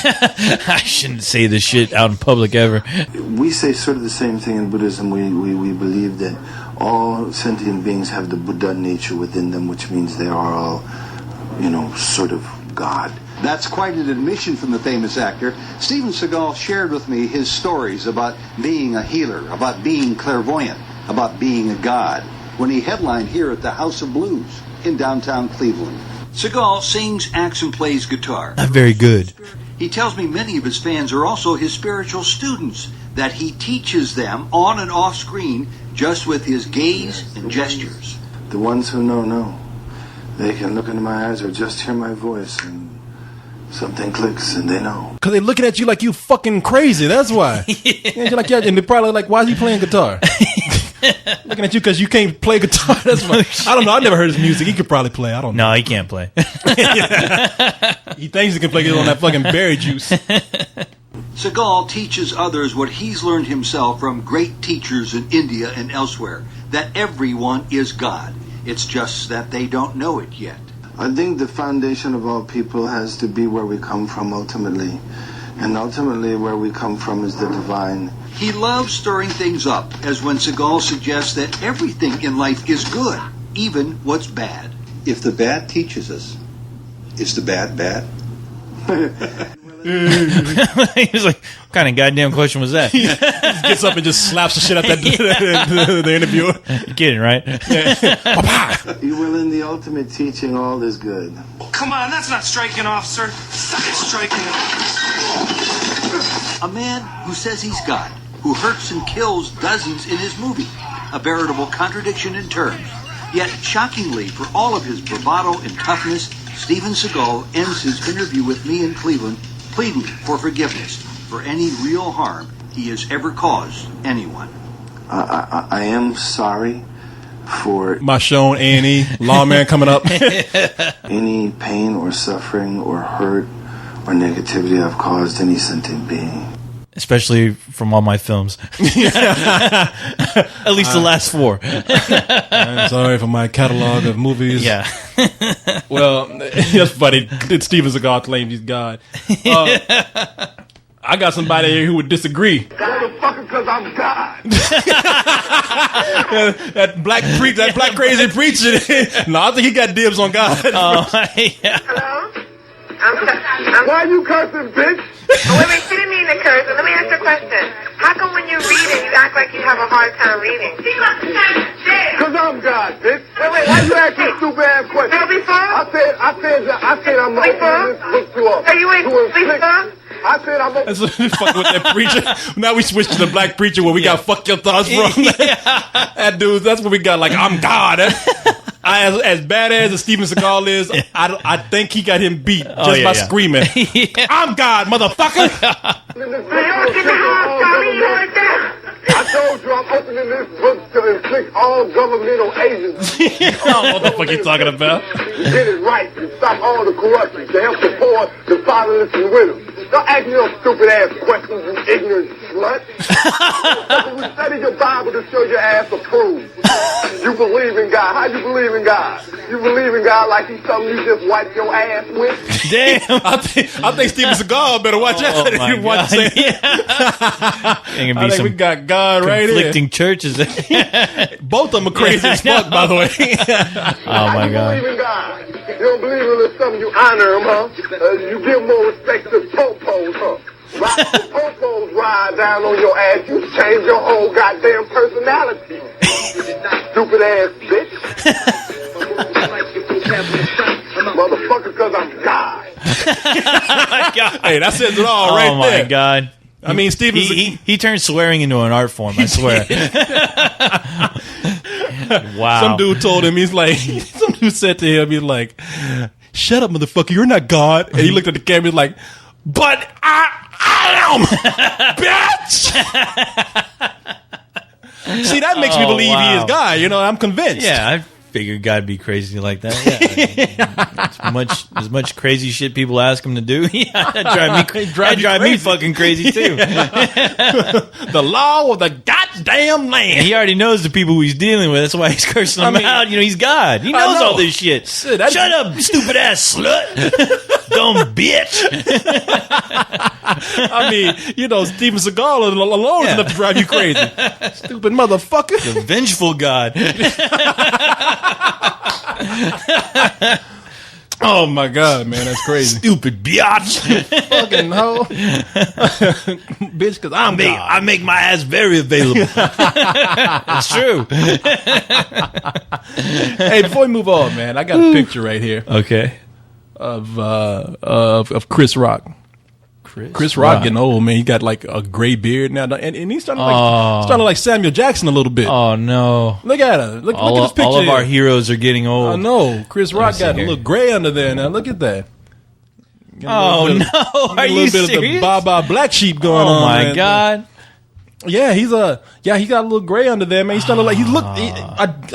[SPEAKER 1] I shouldn't say this shit out in public ever.
[SPEAKER 7] we say sort of the same thing in Buddhism. We believe that all sentient beings have the Buddha nature within them, which means they are all, sort of God.
[SPEAKER 8] That's quite an admission from the famous actor. Steven Seagal shared with me his stories about being a healer, about being clairvoyant, about being a god, when he headlined here at the House of Blues in downtown Cleveland. Seagal sings, acts, and plays guitar.
[SPEAKER 1] Not very good.
[SPEAKER 8] He tells me many of his fans are also his spiritual students, that he teaches them on and off screen just with his gaze and gestures.
[SPEAKER 7] The ones who know. They can look into my eyes or just hear my voice and something clicks and they know.
[SPEAKER 2] Because they're looking at you like you fucking crazy. That's why. And they're probably like, why is he playing guitar? Looking at you because you can't play guitar. That's why. I don't know. I've never heard his music. He could probably play. I don't know.
[SPEAKER 1] No, he can't play.
[SPEAKER 2] He thinks he can play it on that fucking berry juice.
[SPEAKER 8] Seagal teaches others what he's learned himself from great teachers in India and elsewhere, that everyone is God. It's just that they don't know it yet.
[SPEAKER 7] I think the foundation of all people has to be where we come from ultimately. And ultimately where we come from is the divine.
[SPEAKER 8] He loves stirring things up, as when Seagal suggests that everything in life is good, even what's bad. If the bad teaches us, is the bad bad?
[SPEAKER 1] He's like, what kind of goddamn question was that?
[SPEAKER 2] He gets up and just slaps the shit out the interviewer.
[SPEAKER 1] You're kidding, right?
[SPEAKER 7] You will, in the ultimate teaching, all is good.
[SPEAKER 9] Come on, that's not striking, officer. Suck at striking.
[SPEAKER 8] A man who says he's God, who hurts and kills dozens in his movie. A veritable contradiction in terms. Yet, shockingly, for all of his bravado and toughness, Steven Seagal ends his interview with me in Cleveland pleading for forgiveness for any real harm he has ever caused anyone.
[SPEAKER 7] I am sorry for
[SPEAKER 2] My show on A&E, Lawman coming up.
[SPEAKER 7] any pain or suffering or hurt or negativity I've caused any sentient being.
[SPEAKER 1] Especially from all my films. At least the last 4.
[SPEAKER 2] I'm sorry for my catalog of movies.
[SPEAKER 1] Yeah.
[SPEAKER 2] Well, that's funny. Steven Seagal claims he's God. I got somebody here who would disagree.
[SPEAKER 7] Motherfucker, because I'm God.
[SPEAKER 2] that black crazy preacher. No, I think he got dibs on God.
[SPEAKER 1] Oh, yeah.
[SPEAKER 10] Hello?
[SPEAKER 7] Why you cursing, bitch?
[SPEAKER 10] Oh, wait, she didn't mean to curse. Let me ask you a question. How come when you read it, you act like you have a hard time reading?
[SPEAKER 7] Because I'm God, bitch.
[SPEAKER 10] Wait,
[SPEAKER 7] Why you asking stupid ass questions?
[SPEAKER 10] That'll be fun?
[SPEAKER 7] I said I'm opening this book to a...
[SPEAKER 10] Are you in fun?
[SPEAKER 7] I said I'm opening...
[SPEAKER 2] Fuck with that preacher. Now we switched to the black preacher where we got fuck your thoughts from. That dude, that's what we got. Like, I'm God. As badass as Steven Seagal is, I think he got him beat just by screaming. I'm God, motherfucker.
[SPEAKER 7] I told you I'm opening this book to inflict all governmental agencies.
[SPEAKER 2] I don't know what the fuck you talking about.
[SPEAKER 7] Get it right and stop all the corruption to help the poor, the fatherless, and widows. Don't ask me no stupid ass questions, you ignorant slut. We study your Bible to show your ass approved. You believe in God. How you believe in God? You believe in God like he's something you just wipe your ass with?
[SPEAKER 1] Damn.
[SPEAKER 2] I think Steven Seagal better watch out.
[SPEAKER 1] Oh, my God.
[SPEAKER 2] I think we got God right here.
[SPEAKER 1] Conflicting churches.
[SPEAKER 2] Both of them are crazy as fuck, by the way.
[SPEAKER 1] Oh, my God.
[SPEAKER 7] You believe in God. You don't believe in this something, you honor him, huh? You give more respect to popos, huh? Popos ride down on your ass, you change your whole goddamn personality. Stupid ass bitch. Motherfucker, because I'm God.
[SPEAKER 2] Hey, that says it all right there.
[SPEAKER 1] Oh, my God.
[SPEAKER 2] I mean, Steven...
[SPEAKER 1] He turned swearing into an art form, I swear. Wow.
[SPEAKER 2] Some dude told him, he's like... Some dude said to him, he's like, shut up, motherfucker, you're not God. And he looked at the camera, he's like, but I am, bitch! See, that makes me believe he is God. You know, I'm convinced.
[SPEAKER 1] Yeah, I figured God'd be crazy like that. Yeah. As much crazy shit people ask him to do, that'd drive me fucking crazy too.
[SPEAKER 2] The law of the goddamn land.
[SPEAKER 1] He already knows the people he's dealing with. That's why he's cursing them out. You know, he's God. He knows all this shit. Shut up, stupid ass slut. Dumb bitch.
[SPEAKER 2] I mean, you know, Steven Seagal alone is enough to drive you crazy. Stupid motherfucker.
[SPEAKER 1] The vengeful God.
[SPEAKER 2] Oh my God, man, that's crazy.
[SPEAKER 1] Stupid biatch.
[SPEAKER 2] Fucking hoe. Bitch, because
[SPEAKER 1] I make my ass very available. It's true.
[SPEAKER 2] Hey, before we move on, man, I got a picture right here.
[SPEAKER 1] Okay.
[SPEAKER 2] Of Chris Rock. Chris Rock getting old, man. He got like a gray beard now, and he's starting to like Samuel Jackson a little bit.
[SPEAKER 1] Oh no!
[SPEAKER 2] Look at him. Look at this picture.
[SPEAKER 1] All of our heroes are getting old.
[SPEAKER 2] I know. Chris Rock got a little gray under there now. Look at that.
[SPEAKER 1] Oh no! Are you serious? A little bit of the Baba Black Sheep going on. Oh my God!
[SPEAKER 2] Yeah, he got a little gray under there, man. He's starting to like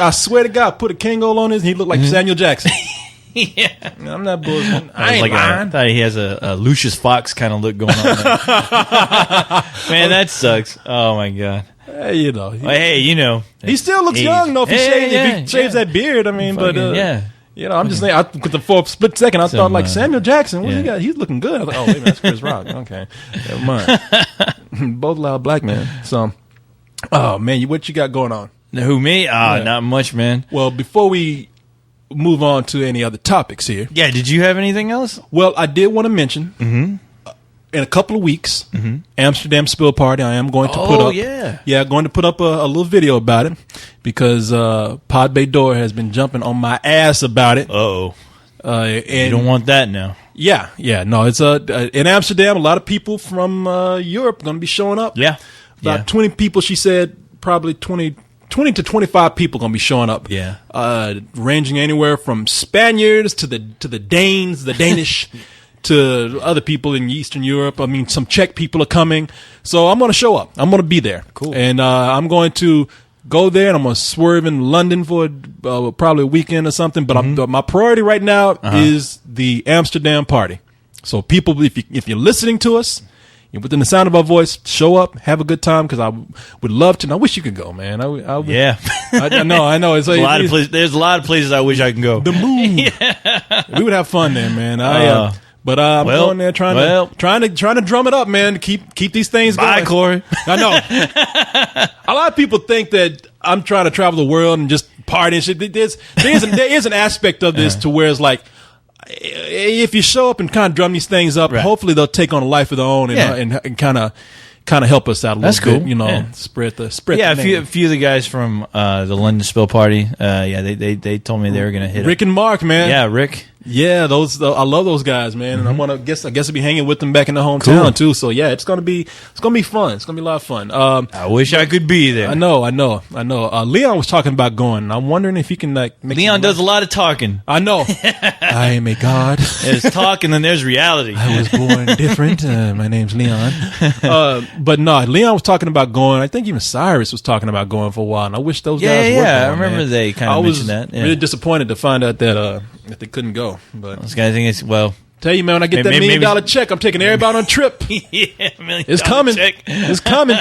[SPEAKER 2] I swear to God, put a Kangol on his, and he looked like Samuel Jackson.
[SPEAKER 1] Yeah,
[SPEAKER 2] I'm not bullshitting. I ain't lying.
[SPEAKER 1] I thought he has a Lucius Fox kind of look going on there. Man, that sucks. Oh my God.
[SPEAKER 2] Hey, you know.
[SPEAKER 1] He
[SPEAKER 2] still looks young though. If he shaves that beard, I mean, you know, I'm just saying. With the split second, I thought like Samuel Jackson. What he got? He's looking good. I thought, oh wait a minute, that's Chris Rock. Okay, never mind. Both loud black men. So, oh man, what you got going on?
[SPEAKER 1] Who, me? Not much, man.
[SPEAKER 2] Well, before we move on to any other topics here.
[SPEAKER 1] Yeah, did you have anything else?
[SPEAKER 2] Well, I did want to mention in a couple of weeks, Amsterdam Spill Party. I am going to put up. Going to put up a little video about it because Pod Bay Door has been jumping on my ass about it.
[SPEAKER 1] And you don't want that now.
[SPEAKER 2] Yeah. No, it's in Amsterdam. A lot of people from Europe are going to be showing up.
[SPEAKER 1] Yeah,
[SPEAKER 2] about 20 people. She said probably 20 to 25 people going to be showing up.
[SPEAKER 1] Yeah.
[SPEAKER 2] Ranging anywhere from Spaniards to the Danes, the Danish, to other people in Eastern Europe. I mean, some Czech people are coming. So I'm going to show up. I'm going to be there.
[SPEAKER 1] Cool.
[SPEAKER 2] And I'm going to go there, and I'm going to swerve in London for probably a weekend or something. But my priority right now is the Amsterdam party. So people, if you're listening to us, you're within the sound of our voice, show up, have a good time, because I would love to. And I wish you could go, man.
[SPEAKER 1] Yeah.
[SPEAKER 2] I know. It's like,
[SPEAKER 1] There's a lot of places I wish I can go.
[SPEAKER 2] The moon. We would have fun there, man. But I'm going there trying to drum it up, man. To keep these things going.
[SPEAKER 1] Bye, Corey.
[SPEAKER 2] I know. A lot of people think that I'm trying to travel the world and just party and shit. There is an aspect of this to where it's like, if you show up and kind of drum these things up, hopefully they'll take on a life of their own and kind of help us out a little bit.
[SPEAKER 1] Cool.
[SPEAKER 2] You know, spread the
[SPEAKER 1] a few of the guys from the London Spill party. They told me they were gonna hit
[SPEAKER 2] Rick and Mark, man.
[SPEAKER 1] Yeah, Rick.
[SPEAKER 2] Yeah, I love those guys, man, and I guess I'll be hanging with them back in the hometown too. So yeah, it's gonna be fun. It's gonna be a lot of fun.
[SPEAKER 1] I wish I could be there.
[SPEAKER 2] I know. Leon was talking about going, and I'm wondering if he can make
[SPEAKER 1] Leon does a lot of talking.
[SPEAKER 2] I know. I am a god.
[SPEAKER 1] There's talk and then there's reality.
[SPEAKER 2] I was born different. My name's Leon. But no, Leon was talking about going. I think even Cyrus was talking about going for a while, and I wish those guys were going.
[SPEAKER 1] I remember they kind of mentioned that.
[SPEAKER 2] I was really disappointed to find out that they couldn't go. But
[SPEAKER 1] this guy thinks,
[SPEAKER 2] tell you, man, when I get that $1 million check, I'm taking everybody on a trip. It's coming.
[SPEAKER 1] Check.
[SPEAKER 2] It's coming.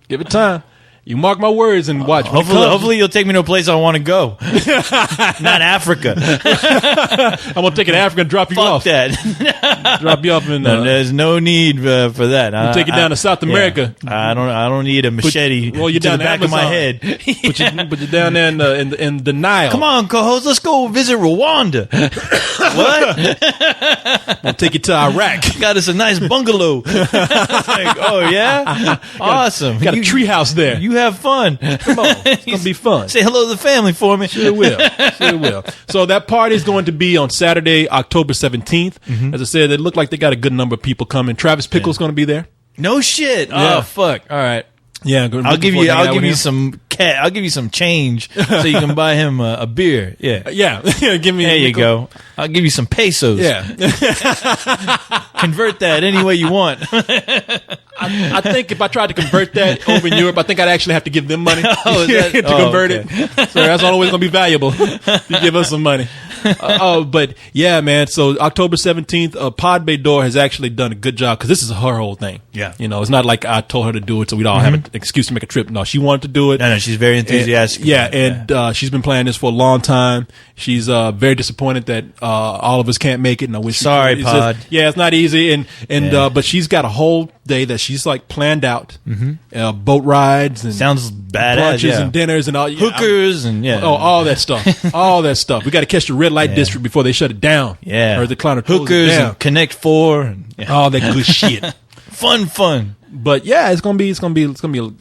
[SPEAKER 2] Give it time. You mark my words and watch.
[SPEAKER 1] Hopefully you'll take me to a place I want to go. Not Africa.
[SPEAKER 2] I'm going to take you to Africa and drop you off.
[SPEAKER 1] Fuck that.
[SPEAKER 2] Drop you off in...
[SPEAKER 1] there's no need for that.
[SPEAKER 2] We'll take you down to South America.
[SPEAKER 1] I don't need a machete
[SPEAKER 2] you're
[SPEAKER 1] to
[SPEAKER 2] down
[SPEAKER 1] the back
[SPEAKER 2] Amazon.
[SPEAKER 1] of my head.
[SPEAKER 2] Put you down there in the Nile.
[SPEAKER 1] Come on, co-host, let's go visit Rwanda. What?
[SPEAKER 2] I'll take you to Iraq.
[SPEAKER 1] Got us a nice bungalow. Like, oh, yeah? Awesome.
[SPEAKER 2] Got a tree house there.
[SPEAKER 1] You have fun.
[SPEAKER 2] Come on. It's going to be fun.
[SPEAKER 1] Say hello to the family for me.
[SPEAKER 2] Sure will. So that party is going to be on Saturday, October 17th. As I said, it looked like they got a good number of people coming. Travis Pickle's going to be there.
[SPEAKER 1] No shit.
[SPEAKER 2] Yeah.
[SPEAKER 1] Oh, fuck. All right.
[SPEAKER 2] Yeah,
[SPEAKER 1] I'll give you some change so you can buy him a beer. Yeah.
[SPEAKER 2] Give me.
[SPEAKER 1] There you go. I'll give you some pesos.
[SPEAKER 2] Yeah. Convert that any way you want. I think if I tried to convert that over in Europe, I think I'd actually have to give them money to convert it. So that's always going to be valuable if you give us some money. But yeah, man. So October 17th, Pod Bay Door has actually done a good job because this is her whole thing.
[SPEAKER 1] Yeah.
[SPEAKER 2] You know, it's not like I told her to do it so we'd all have an excuse to make a trip. No, she wanted to do it.
[SPEAKER 1] No, she's very enthusiastic.
[SPEAKER 2] And she's been planning this for a long time. She's very disappointed that all of us can't make it. And I wish.
[SPEAKER 1] Sorry, Pod.
[SPEAKER 2] It's not easy. But she's got a whole day that she's like planned out. Boat rides and
[SPEAKER 1] sounds badass.
[SPEAKER 2] Brunches and dinners and all
[SPEAKER 1] hookers and
[SPEAKER 2] all that stuff. All that stuff. We got to catch the red light district before they shut it down.
[SPEAKER 1] Yeah,
[SPEAKER 2] or the clown
[SPEAKER 1] hookers and Connect 4 and
[SPEAKER 2] all that good shit.
[SPEAKER 1] Fun.
[SPEAKER 2] But yeah, it's gonna be a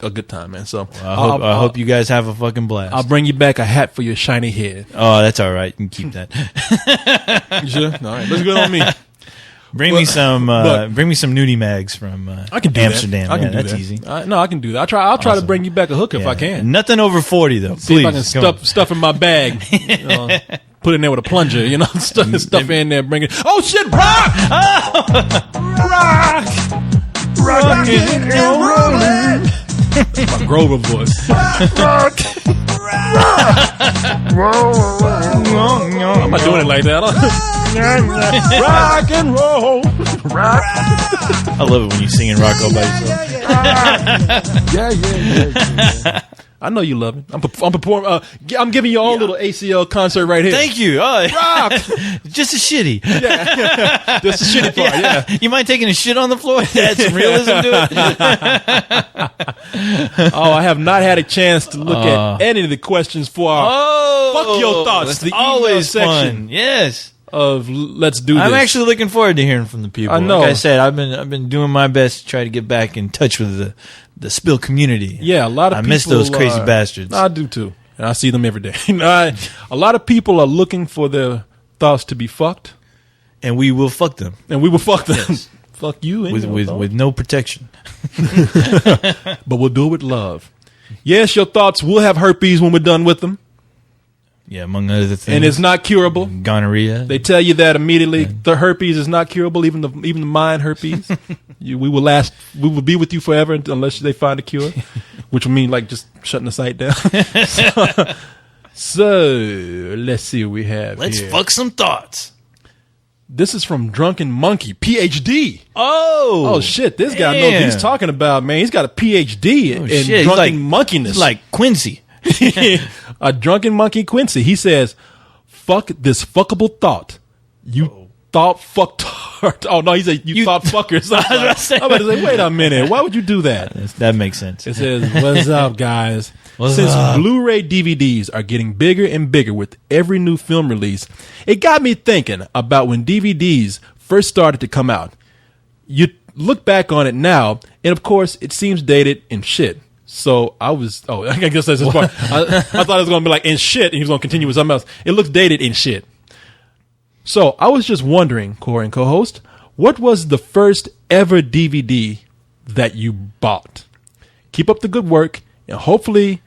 [SPEAKER 2] good time, man. So
[SPEAKER 1] I hope you guys have a fucking blast.
[SPEAKER 2] I'll bring you back a hat for your shiny head.
[SPEAKER 1] Oh, that's all right. You can keep that.
[SPEAKER 2] You sure? All right, that's good on me.
[SPEAKER 1] Bring me some nudie mags from
[SPEAKER 2] I can do
[SPEAKER 1] Amsterdam.
[SPEAKER 2] That. I can do
[SPEAKER 1] that's
[SPEAKER 2] that.
[SPEAKER 1] easy.
[SPEAKER 2] I can do that. I'll try to bring you back a hooker if I can.
[SPEAKER 1] Nothing over 40 though.
[SPEAKER 2] See
[SPEAKER 1] Please,
[SPEAKER 2] if I can stuff in my bag. Put it in there with a plunger, stuff in there, bring it. Oh shit, rock! Rockin' and rollin'. My Grover voice. I'm not doing it like that. Rock and roll.
[SPEAKER 1] I love it when you sing in rock all by yourself.
[SPEAKER 2] Yeah. I know you love it. I'm performing. I'm giving you all a little ACL concert right here.
[SPEAKER 1] Thank you. Oh,
[SPEAKER 2] rock.
[SPEAKER 1] Just a shitty.
[SPEAKER 2] Yeah. Just a shitty part. Yeah.
[SPEAKER 1] You mind taking a shit on the floor to add some realism to
[SPEAKER 2] it? I have not had a chance to look at any of the questions for our fuck your thoughts. The
[SPEAKER 1] always
[SPEAKER 2] section.
[SPEAKER 1] Fun. Yes.
[SPEAKER 2] Of let's do this.
[SPEAKER 1] I'm actually looking forward to hearing from the people.
[SPEAKER 2] I know.
[SPEAKER 1] Like I said, I've been doing my best to try to get back in touch with the Spill community.
[SPEAKER 2] Yeah, a lot of people.
[SPEAKER 1] I miss those crazy bastards.
[SPEAKER 2] I do too, and I see them every day. A lot of people are looking for their thoughts to be fucked,
[SPEAKER 1] and we will fuck them.
[SPEAKER 2] Yes. Fuck you
[SPEAKER 1] with no protection,
[SPEAKER 2] but we'll do it with love. Yes, your thoughts will have herpes when we're done with them.
[SPEAKER 1] Yeah, among other things.
[SPEAKER 2] And it's not curable.
[SPEAKER 1] Gonorrhea.
[SPEAKER 2] They tell you that immediately. The herpes is not curable, even the mind herpes. We will be with you forever unless they find a cure, which will mean like just shutting the site down. So let's see what we have.
[SPEAKER 1] Let's
[SPEAKER 2] here.
[SPEAKER 1] fuck some thoughts.
[SPEAKER 2] This is from Drunken Monkey, PhD.
[SPEAKER 1] Oh
[SPEAKER 2] shit! This guy knows what he's talking about, man. He's got a PhD in drunken monkeyness.
[SPEAKER 1] It's like Quincy.
[SPEAKER 2] A drunken monkey Quincy. He says, "Fuck this fuckable thought. You thought fucked." Oh no, he said you thought fuckers. I'm about to say, wait a minute. Why would you do that?
[SPEAKER 1] That makes sense.
[SPEAKER 2] It says, "What's up, guys?"
[SPEAKER 1] What's
[SPEAKER 2] Since
[SPEAKER 1] up?
[SPEAKER 2] Blu-ray DVDs are getting bigger and bigger with every new film release, it got me thinking about when DVDs first started to come out. You look back on it now, and of course, it seems dated and shit. So I guess that's his part. I thought it was going to be like in shit, and he was going to continue with something else. It looks dated in shit. So I was just wondering, Corey and co-host, what was the first ever DVD that you bought? Keep up the good work, and hopefully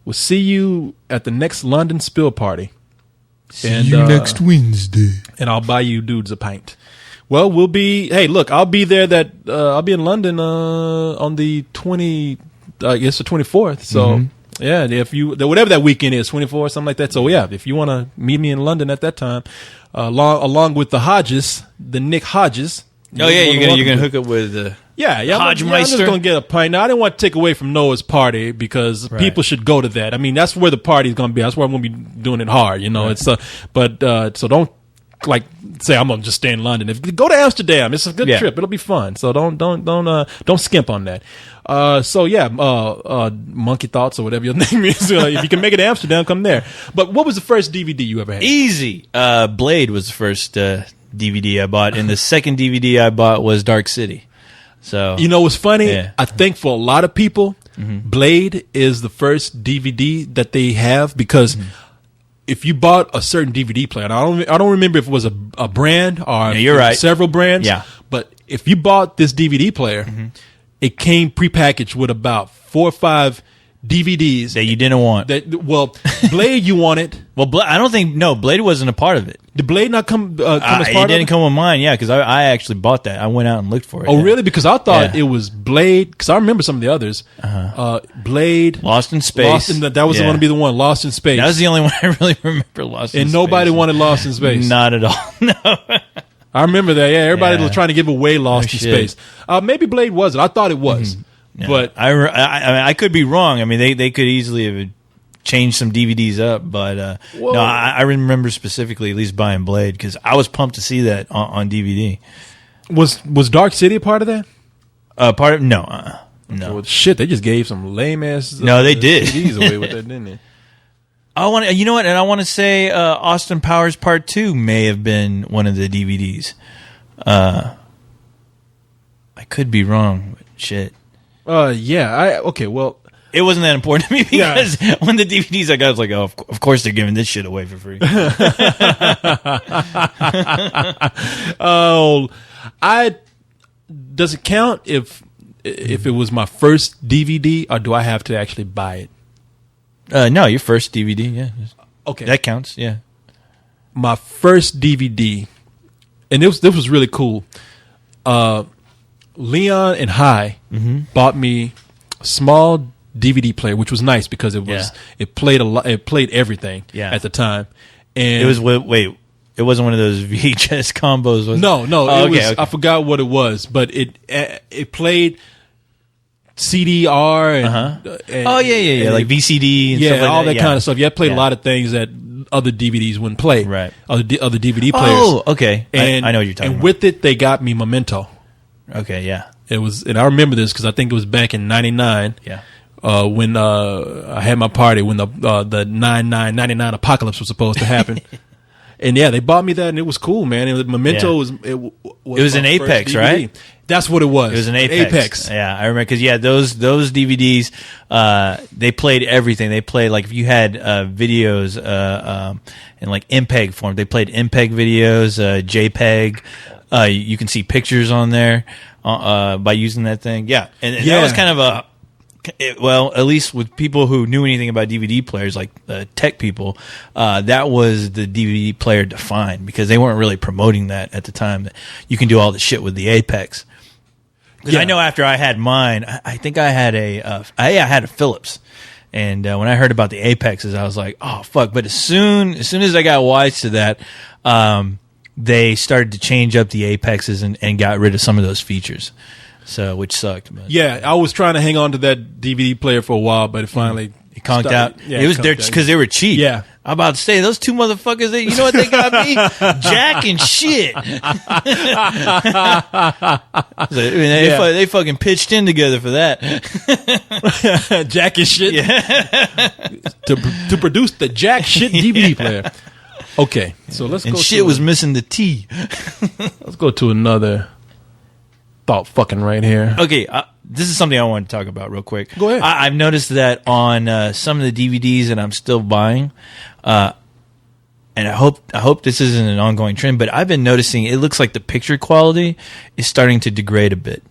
[SPEAKER 2] we'll see you at the next London Spill party.
[SPEAKER 1] See you next Wednesday.
[SPEAKER 2] And I'll buy you dudes a pint. Well, I'll be there I'll be in London on the 24th. So yeah, if you whatever that weekend is, 24 something like that. So yeah, if you want to meet me in London at that time, along with the Hodges, the Nick Hodges.
[SPEAKER 1] Oh yeah, you're gonna hook up with
[SPEAKER 2] Hodgemeister. I'm just gonna get a pint. Now I didn't want to take away from Noah's party because people should go to that. I mean, that's where the party's gonna be. That's where I'm gonna be doing it hard. You know, it's so don't like say I'm gonna just stay in London. Go to Amsterdam. It's a good trip. It'll be fun. So don't skimp on that. Monkey Thoughts or whatever your name is. If you can make it to Amsterdam, come there. But what was the first DVD you ever had?
[SPEAKER 1] Easy. Blade was the first DVD I bought, and the second DVD I bought was Dark City. So
[SPEAKER 2] you know what's funny? Yeah. I think for a lot of people, Blade is the first DVD that they have because. If you bought a certain DVD player, and I don't remember if it was a brand or
[SPEAKER 1] you're right.
[SPEAKER 2] several brands. Yeah. But if you bought this DVD player, it came prepackaged with about 4 or 5 DVDs
[SPEAKER 1] that you didn't want.
[SPEAKER 2] Blade you wanted.
[SPEAKER 1] Well, I don't think Blade wasn't a part of it.
[SPEAKER 2] Did Blade not come as part of it?
[SPEAKER 1] It didn't come with mine, yeah, because I actually bought that. I went out and looked for it.
[SPEAKER 2] Oh, really? Because I thought it was Blade, because I remember some of the others. Blade.
[SPEAKER 1] Lost in Space.
[SPEAKER 2] That was going to be the one, Lost in Space.
[SPEAKER 1] That was the only one I really remember, Lost in Space.
[SPEAKER 2] And nobody wanted Lost in Space.
[SPEAKER 1] Not at all, no.
[SPEAKER 2] I remember that, everybody was trying to give away Lost in Space. Maybe Blade wasn't. I thought it was.
[SPEAKER 1] Yeah.
[SPEAKER 2] But
[SPEAKER 1] I could be wrong. I mean, they could easily have changed some DVDs up, but no, I remember specifically at least buying Blade because I was pumped to see that on DVD.
[SPEAKER 2] Was Dark City a part of that?
[SPEAKER 1] No.
[SPEAKER 2] Well, shit, they just gave some lame ass.
[SPEAKER 1] No, they did
[SPEAKER 2] DVDs away with that, didn't they?
[SPEAKER 1] You know what? And I want to say Austin Powers Part 2 may have been one of the DVDs. I could be wrong, but shit.
[SPEAKER 2] Okay, well,
[SPEAKER 1] it wasn't that important to me because when the DVDs I got, I was like, oh, of course they're giving this shit away for free.
[SPEAKER 2] Does it count if it was my first DVD, or do I have to actually buy
[SPEAKER 1] it? No, your first DVD, yeah.
[SPEAKER 2] Okay,
[SPEAKER 1] that counts. Yeah,
[SPEAKER 2] my first DVD, and this was really cool. Leon and High bought me a small DVD player, which was nice because it played it played everything at the time. And
[SPEAKER 1] it was it wasn't one of those VHS combos, was it?
[SPEAKER 2] No, okay. I forgot what it was, but it played CDR and
[SPEAKER 1] like VCD and stuff like
[SPEAKER 2] all that kind of stuff. Yeah, it played a lot of things that other DVDs wouldn't play.
[SPEAKER 1] Right.
[SPEAKER 2] Other DVD players.
[SPEAKER 1] Oh, okay.
[SPEAKER 2] And
[SPEAKER 1] I know what you're talking about.
[SPEAKER 2] And with it, they got me Memento.
[SPEAKER 1] Okay, yeah.
[SPEAKER 2] It was, and I remember this because I think it was back in '99.
[SPEAKER 1] Yeah.
[SPEAKER 2] When I had my party when the 99 apocalypse was supposed to happen. And yeah, they bought me that, and it was cool, man. And Memento was
[SPEAKER 1] an Apex, right?
[SPEAKER 2] That's what it was.
[SPEAKER 1] It was an Apex. Yeah, I remember because those DVDs, they played everything. They played like if you had videos in like MPEG form, they played MPEG videos, JPEG. You can see pictures on there by using that thing. Yeah, and that was kind of well, at least with people who knew anything about DVD players, like tech people, that was the DVD player defined, because they weren't really promoting that at the time. That you can do all the shit with the Apex. Because I know after I had mine, I think I had I had a Philips. And when I heard about the Apexes, I was like, "Oh fuck!" But as soon as I got wise to that, they started to change up the Apexes and got rid of some of those features. So, which sucked. But.
[SPEAKER 2] Yeah, I was trying to hang on to that DVD player for a while, but it finally
[SPEAKER 1] it conked out. Yeah, it was there because they were cheap.
[SPEAKER 2] Yeah,
[SPEAKER 1] I'm about to say those two motherfuckers. You know what they got me? Jack and shit. They fucking pitched in together for that.
[SPEAKER 2] Jack and shit.
[SPEAKER 1] Yeah.
[SPEAKER 2] to produce the Jack shit DVD player. Okay, so let's go.
[SPEAKER 1] And shit was missing the T.
[SPEAKER 2] Let's go to another thought fucking right here.
[SPEAKER 1] Okay, this is something I want to talk about real quick.
[SPEAKER 2] Go ahead.
[SPEAKER 1] I've noticed that on some of the DVDs that I'm still buying, and I hope this isn't an ongoing trend, but I've been noticing it looks like the picture quality is starting to degrade a bit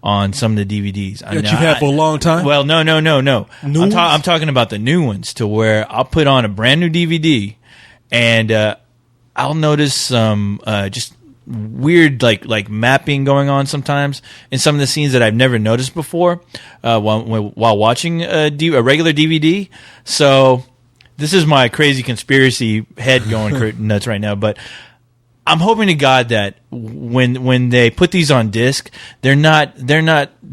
[SPEAKER 1] on some of the DVDs.
[SPEAKER 2] That you've had for a long time?
[SPEAKER 1] Well, no.
[SPEAKER 2] New ones?
[SPEAKER 1] I'm talking about the new ones, to where I'll put on a brand new DVD and I'll notice some just weird like mapping going on sometimes in some of the scenes that I've never noticed before while watching a regular DVD. So this is my crazy conspiracy head going nuts right now, but I'm hoping to God that when they put these on disc, they're not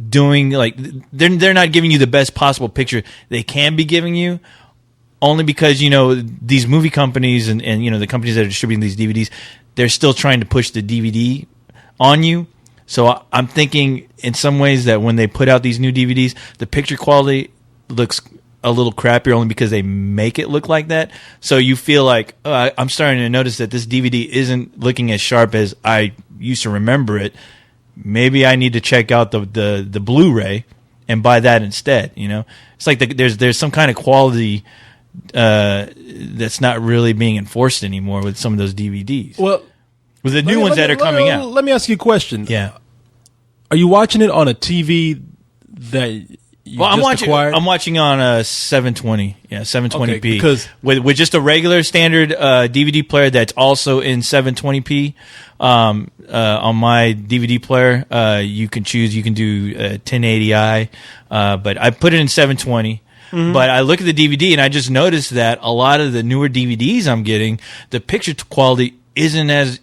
[SPEAKER 1] doing like they're not giving you the best possible picture they can be giving you. Only because, these movie companies and the companies that are distributing these DVDs, they're still trying to push the DVD on you. So I'm thinking in some ways that when they put out these new DVDs, the picture quality looks a little crappier only because they make it look like that. So you feel like, I'm starting to notice that this DVD isn't looking as sharp as I used to remember it. Maybe I need to check out the Blu-ray and buy that instead. It's like there's some kind of quality that's not really being enforced anymore with some of those DVDs.
[SPEAKER 2] Well,
[SPEAKER 1] with the new ones that are coming out.
[SPEAKER 2] Let me ask you a question.
[SPEAKER 1] Yeah.
[SPEAKER 2] Are you watching it on a TV that you acquired?
[SPEAKER 1] I'm watching on a 720. Yeah, 720p.
[SPEAKER 2] Okay, because
[SPEAKER 1] with just a regular standard DVD player that's also in 720p. On my DVD player, you can choose. You can do 1080i, but I put it in 720. Mm-hmm. But I look at the DVD and I just noticed that a lot of the newer DVDs I'm getting, the picture quality isn't as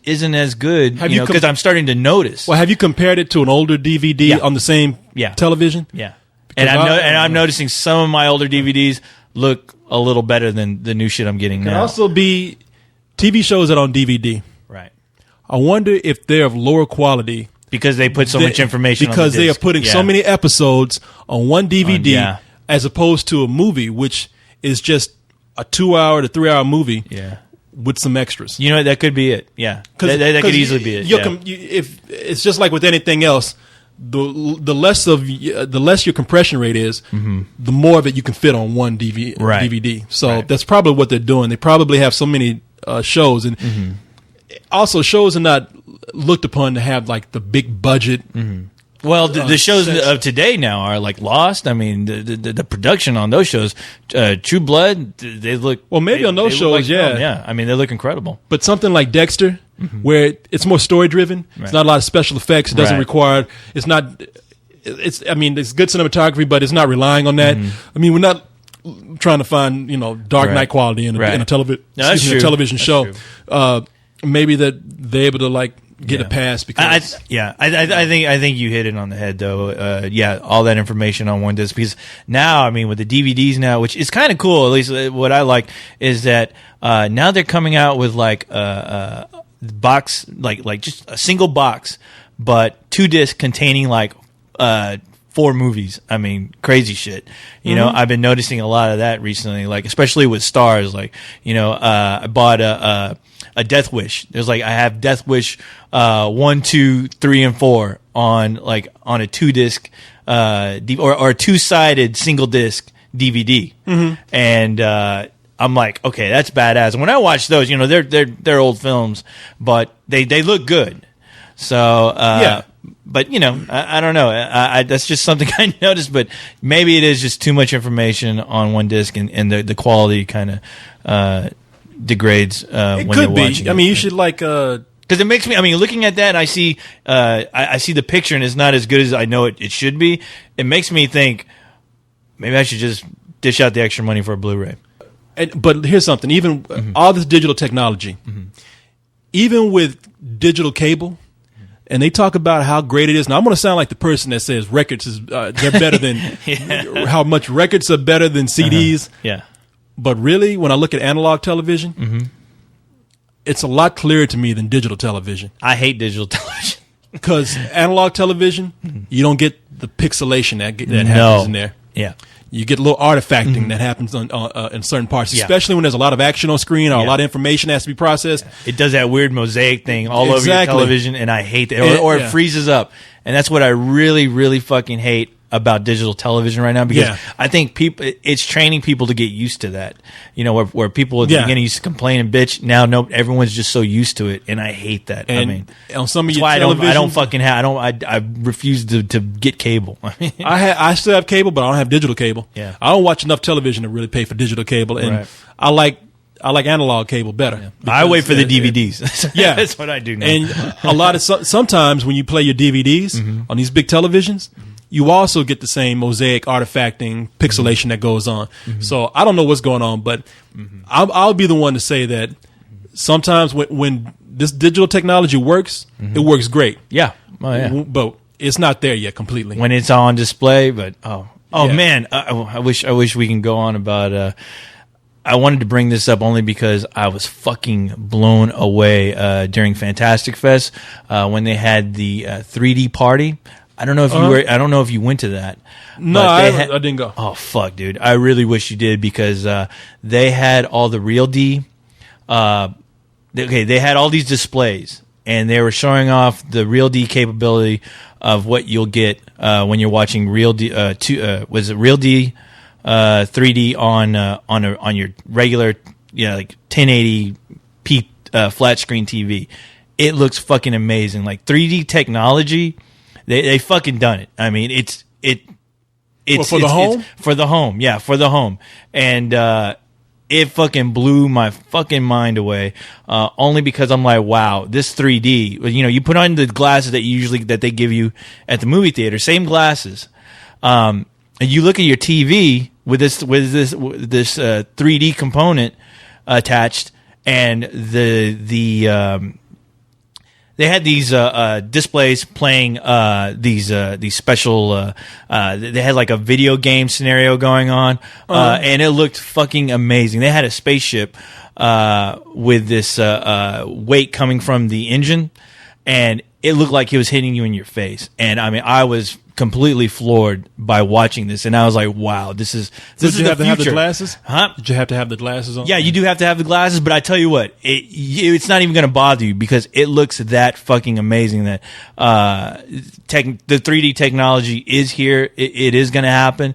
[SPEAKER 1] good. Because I'm starting to notice.
[SPEAKER 2] Well, have you compared it to an older DVD on the same television?
[SPEAKER 1] Yeah, and I'm noticing some of my older DVDs look a little better than the new shit I'm getting now.
[SPEAKER 2] Can also be TV shows that are on DVD.
[SPEAKER 1] Right.
[SPEAKER 2] I wonder if they're of lower quality
[SPEAKER 1] because they put so much information.
[SPEAKER 2] Because
[SPEAKER 1] on the disc.
[SPEAKER 2] They are putting so many episodes on one DVD. As opposed to a movie, which is just a 2-hour to 3-hour movie with some extras.
[SPEAKER 1] That could be it. Yeah, that could easily be it.
[SPEAKER 2] If it's just like with anything else, the less your compression rate is, the more of it you can fit on one DVD. So that's probably what they're doing. They probably have so many shows, and also shows are not looked upon to have like the big budget.
[SPEAKER 1] Well, the shows of today now are like Lost. I mean, the production on those shows, True Blood, they look...
[SPEAKER 2] Well, maybe on those shows,
[SPEAKER 1] yeah. I mean, they look incredible.
[SPEAKER 2] But something like Dexter, where it's more story-driven, it's not a lot of special effects, it doesn't require... It's not... It's good cinematography, but it's not relying on that. I mean, we're not trying to find, Dark Knight quality in a television show. Maybe that they're able to, get a pass because
[SPEAKER 1] I think you hit it on the head though. All that information on one disc, because now with the DVDs now, which is kind of cool, at least what I like is that now they're coming out with a box, like just a single box, but 2 discs containing 4 movies. I mean, crazy shit. I've been noticing a lot of that recently, especially with stars. I bought a Death Wish. There's I have Death Wish 1, 2, 3, and 4 on a 2-disc or 2-sided single disc DVD. And I'm like, okay, that's badass. And when I watch those, they're old films, but they look good. So But I don't know. I that's just something I noticed. But maybe it is just too much information on one disc, and the quality kind of degrades when you're watching.
[SPEAKER 2] I mean, you should like.
[SPEAKER 1] Because it makes me. I mean, looking at that, I see. I see the picture, and it's not as good as I know it should be. It makes me think maybe I should just dish out the extra money for a Blu-ray.
[SPEAKER 2] But here's something. Even all this digital technology, even with digital cable, and they talk about how great it is. Now I'm going to sound like the person that says records is they're better than how much records are better than CDs.
[SPEAKER 1] Yeah.
[SPEAKER 2] But really, when I look at analog television, it's a lot clearer to me than digital television.
[SPEAKER 1] I hate digital television
[SPEAKER 2] because analog television, you don't get the pixelation that happens in there.
[SPEAKER 1] Yeah.
[SPEAKER 2] You get a little artifacting that happens in certain parts, especially when there's a lot of action on screen or a lot of information has to be processed.
[SPEAKER 1] It does that weird mosaic thing all over your television, and I hate that. Or it freezes up. And that's what I really, really fucking hate about digital television right now, because I think it's training people to get used to that. Where people at the beginning used to complain and bitch. Now, everyone's just so used to it, and I hate that.
[SPEAKER 2] And
[SPEAKER 1] I mean,
[SPEAKER 2] on some of
[SPEAKER 1] that's
[SPEAKER 2] your
[SPEAKER 1] why
[SPEAKER 2] television,
[SPEAKER 1] I don't fucking have. I refuse to get cable.
[SPEAKER 2] I still have cable, but I don't have digital cable.
[SPEAKER 1] Yeah.
[SPEAKER 2] I don't watch enough television to really pay for digital cable, and I like analog cable better.
[SPEAKER 1] I wait for the DVDs.
[SPEAKER 2] Yeah,
[SPEAKER 1] that's what I do now.
[SPEAKER 2] And a lot of sometimes when you play your DVDs on these big televisions, you also get the same mosaic artifacting pixelation that goes on. So I don't know what's going on, but I'll be the one to say that sometimes when this digital technology works, it works great.
[SPEAKER 1] Yeah. Oh, yeah.
[SPEAKER 2] But it's not there yet completely.
[SPEAKER 1] When it's on display, but man, I wish we can go on about. I wanted to bring this up only because I was fucking blown away during Fantastic Fest when they had the 3D party. I don't know if you were. I don't know if you went to that.
[SPEAKER 2] No, I didn't go.
[SPEAKER 1] Oh fuck, dude! I really wish you did, because they had all the Real D. They had all these displays, and they were showing off the Real D capability of what you'll get when you're watching Real D. Was it Real D 3D on your regular like 1080p flat screen TV? It looks fucking amazing. Like 3D technology. They fucking done it. I mean, it's
[SPEAKER 2] for the home?
[SPEAKER 1] For the home, yeah, for the home. And it fucking blew my fucking mind away. Only because I'm like, wow, this 3D. You put on the glasses that they give you at the movie theater, same glasses. And you look at your TV with this 3D component attached, and they had these displays playing these special. They had like a video game scenario going on, and it looked fucking amazing. They had a spaceship with this weight coming from the engine, and it looked like it was hitting you in your face. And I mean, I was completely floored by watching this, and I was like, "Wow, this is the future." Did you have to have the
[SPEAKER 2] glasses?
[SPEAKER 1] Huh?
[SPEAKER 2] Did you have to have the glasses on?
[SPEAKER 1] Yeah, you do have to have the glasses, but I tell you what, it's not even going to bother you, because it looks that fucking amazing. That the 3D technology is here. It is going to happen.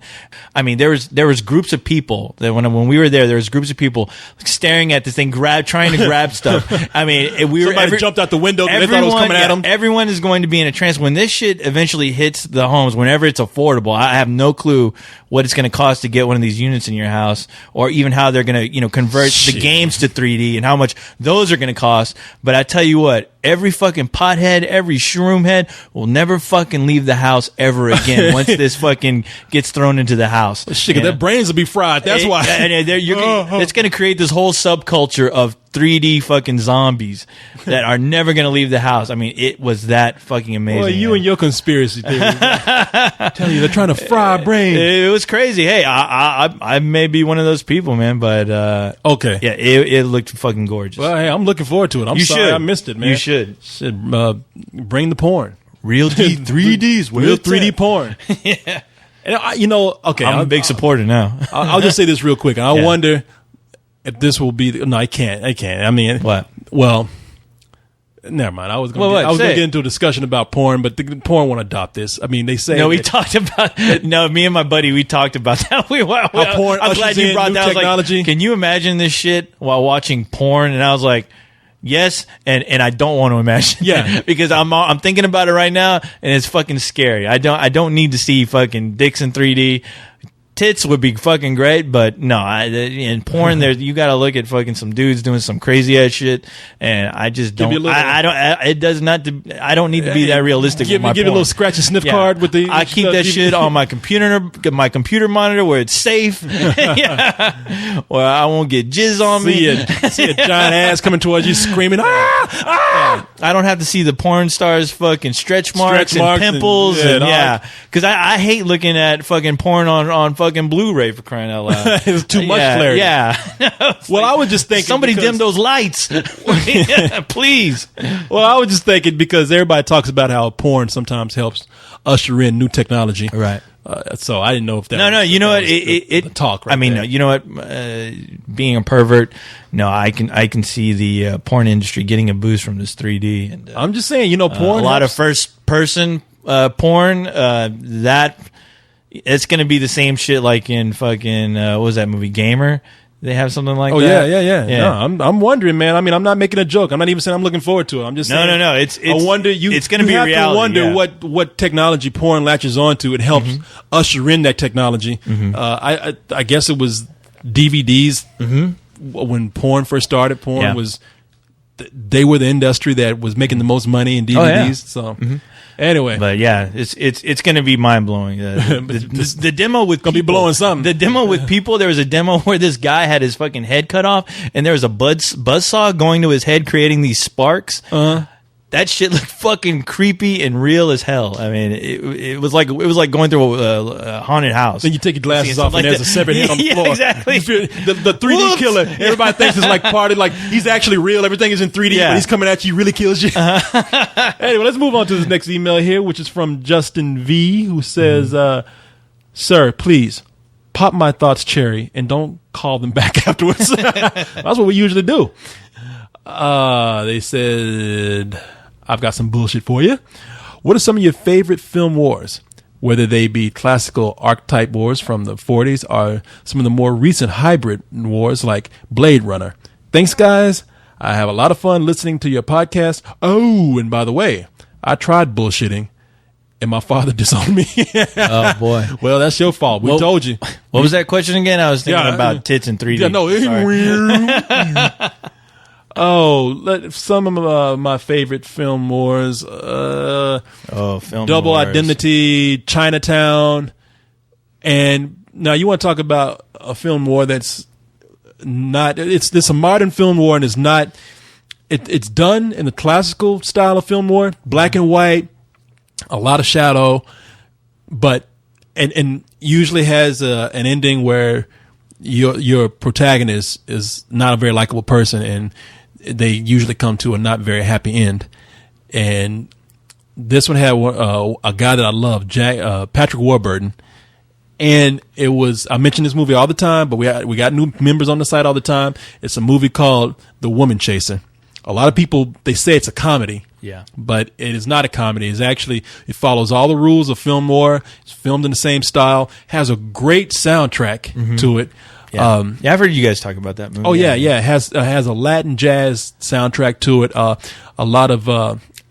[SPEAKER 1] I mean, there was groups of people that when we were there was groups of people staring at this thing, trying to grab stuff. I mean,
[SPEAKER 2] somebody jumped out the window. They thought it was coming at them.
[SPEAKER 1] Everyone is going to be in a trance when this shit eventually hits the homes, whenever it's affordable. I have no clue what it's going to cost to get one of these units in your house, or even how they're going to convert the games to 3D and how much those are going to cost. But I tell you what, every fucking pothead, every shroom head will never fucking leave the house ever again once this fucking gets thrown into the house.
[SPEAKER 2] Shit, their brains will be fried. That's why.
[SPEAKER 1] It's going to create this whole subculture of 3D fucking zombies that are never going to leave the house. I mean, it was that fucking amazing.
[SPEAKER 2] Well, you and your conspiracy theories. I tell you, they're trying to fry our brains.
[SPEAKER 1] It was crazy. Hey, I may be one of those people, man, but
[SPEAKER 2] okay.
[SPEAKER 1] Yeah, it looked fucking gorgeous.
[SPEAKER 2] Well, hey, I'm looking forward to it. I'm sorry I missed it, man.
[SPEAKER 1] You should
[SPEAKER 2] bring the porn.
[SPEAKER 1] Real 3Ds.
[SPEAKER 2] Real 3D porn. Yeah. And okay.
[SPEAKER 1] I'm a big supporter now.
[SPEAKER 2] I'll just say this real quick. And I wonder if this will be. No, I can't. I mean,
[SPEAKER 1] what?
[SPEAKER 2] Well, never mind. I was going to get into a discussion about porn, but the porn won't adopt this. I mean, they say.
[SPEAKER 1] No, we talked about. No, me and my buddy, we talked about that.
[SPEAKER 2] How porn
[SPEAKER 1] I'm glad you brought that.
[SPEAKER 2] Technology.
[SPEAKER 1] Like, can you imagine this shit while watching porn? And I was like, yes, and I don't want to imagine.
[SPEAKER 2] Yeah.
[SPEAKER 1] Because I'm thinking about it right now, and it's fucking scary. I don't need to see fucking dicks in 3D. Tits would be fucking great, but no, in porn there you got to look at fucking some dudes doing some crazy ass shit, and I just don't. It does not. I don't need to be that realistic.
[SPEAKER 2] Give
[SPEAKER 1] with
[SPEAKER 2] me a little scratch and sniff card with the.
[SPEAKER 1] I keep that shit on my computer monitor where it's safe. Yeah. Well, I won't get jizz on me.
[SPEAKER 2] See a giant ass coming towards you, screaming
[SPEAKER 1] Yeah. I don't have to see the porn stars fucking stretch marks and pimples and because I hate looking at fucking porn on fucking Blu-ray, for crying out loud.
[SPEAKER 2] It's too much clarity.
[SPEAKER 1] Yeah.
[SPEAKER 2] Well, I was just thinking
[SPEAKER 1] somebody dim those lights, please.
[SPEAKER 2] Well, I was just thinking because everybody talks about how porn sometimes helps usher in new technology,
[SPEAKER 1] right?
[SPEAKER 2] So I didn't know if that.
[SPEAKER 1] No. You know what?
[SPEAKER 2] The talk. Right, I mean,
[SPEAKER 1] you know what? Being a pervert, no, I can see the porn industry getting a boost from this 3D. And
[SPEAKER 2] I'm just saying, porn.
[SPEAKER 1] A lot of first person porn. That it's going to be the same shit like in fucking what was that movie Gamer? They have something like that.
[SPEAKER 2] Yeah. No, I'm wondering, man. I mean, I'm not making a joke. I'm not even saying I'm looking forward to it. I'm just saying.
[SPEAKER 1] No.
[SPEAKER 2] I wonder
[SPEAKER 1] it's going to be
[SPEAKER 2] have
[SPEAKER 1] reality.
[SPEAKER 2] To wonder what technology porn latches onto. It helps usher in that technology. I guess it was DVDs when porn first started. Porn was they were the industry that was making the most money in DVDs. So. Anyway,
[SPEAKER 1] but yeah, it's going to be mind blowing. The demo with
[SPEAKER 2] gonna be blowing something.
[SPEAKER 1] The demo with people. There was a demo where this guy had his fucking head cut off, and there was a buzzsaw going to his head, creating these sparks. That shit looked fucking creepy and real as hell. I mean, it was like going through a haunted house.
[SPEAKER 2] Then you take your glasses off and there's a severed head on the floor.
[SPEAKER 1] Exactly.
[SPEAKER 2] The 3D killer. Everybody thinks it's like party, like he's actually real. Everything is in 3D, but he's coming at you, really kills you. Anyway, let's move on to this next email here, which is from Justin V, who says, "Sir, please pop my thoughts cherry and don't call them back afterwards." That's what we usually do. They said, I've got some bullshit for you. What are some of your favorite film wars? Whether they be classical archetype wars from the 40s or some of the more recent hybrid wars like Blade Runner. Thanks, guys. I have a lot of fun listening to your podcast. Oh, and by the way, I tried bullshitting and my father disowned me.
[SPEAKER 1] Oh, boy.
[SPEAKER 2] Well, that's your fault. We told you.
[SPEAKER 1] What was that question again? I was thinking about tits in 3D.
[SPEAKER 2] Yeah, no, some of my favorite film wars.
[SPEAKER 1] Film
[SPEAKER 2] Double
[SPEAKER 1] wars.
[SPEAKER 2] Indemnity, Chinatown, and now you want to talk about a film war that's not. It's a modern film war, and it's not. It's done in the classical style of film war, black and white, a lot of shadow, but and usually has an ending where your protagonist is not a very likable person and they usually come to a not very happy end. And this one had a guy that I love, Patrick Warburton. And it was, I mention this movie all the time, but we got new members on the site all the time. It's a movie called The Woman Chaser. A lot of people, they say it's a comedy.
[SPEAKER 1] Yeah.
[SPEAKER 2] But it is not a comedy. It follows all the rules of film noir. It's filmed in the same style. Has a great soundtrack to it.
[SPEAKER 1] Yeah. I've heard you guys talk about that movie.
[SPEAKER 2] Oh yeah. It has a Latin jazz soundtrack to it. A lot of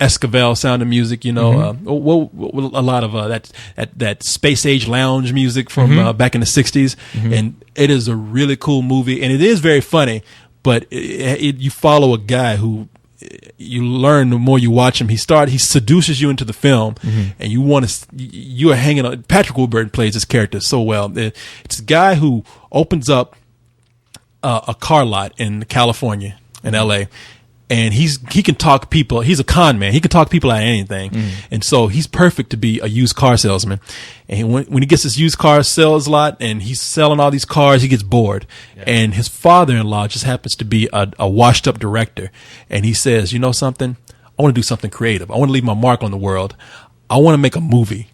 [SPEAKER 2] Esquivel sound of music. A lot of that space age lounge music from back in the '60s, and it is a really cool movie, and it is very funny. But you follow a guy who you learn the more you watch him. He seduces you into the film, and you are hanging on. Patrick Warburton plays his character so well. It's a guy who opens up a car lot in California, in LA, and he can talk people. He's a con man. He can talk people out of anything, and so he's perfect to be a used car salesman. And when he gets this used car sales lot and he's selling all these cars, he gets bored. Yeah. And his father-in-law just happens to be a washed-up director, and he says, "You know something? I want to do something creative. I want to leave my mark on the world. I want to make a movie."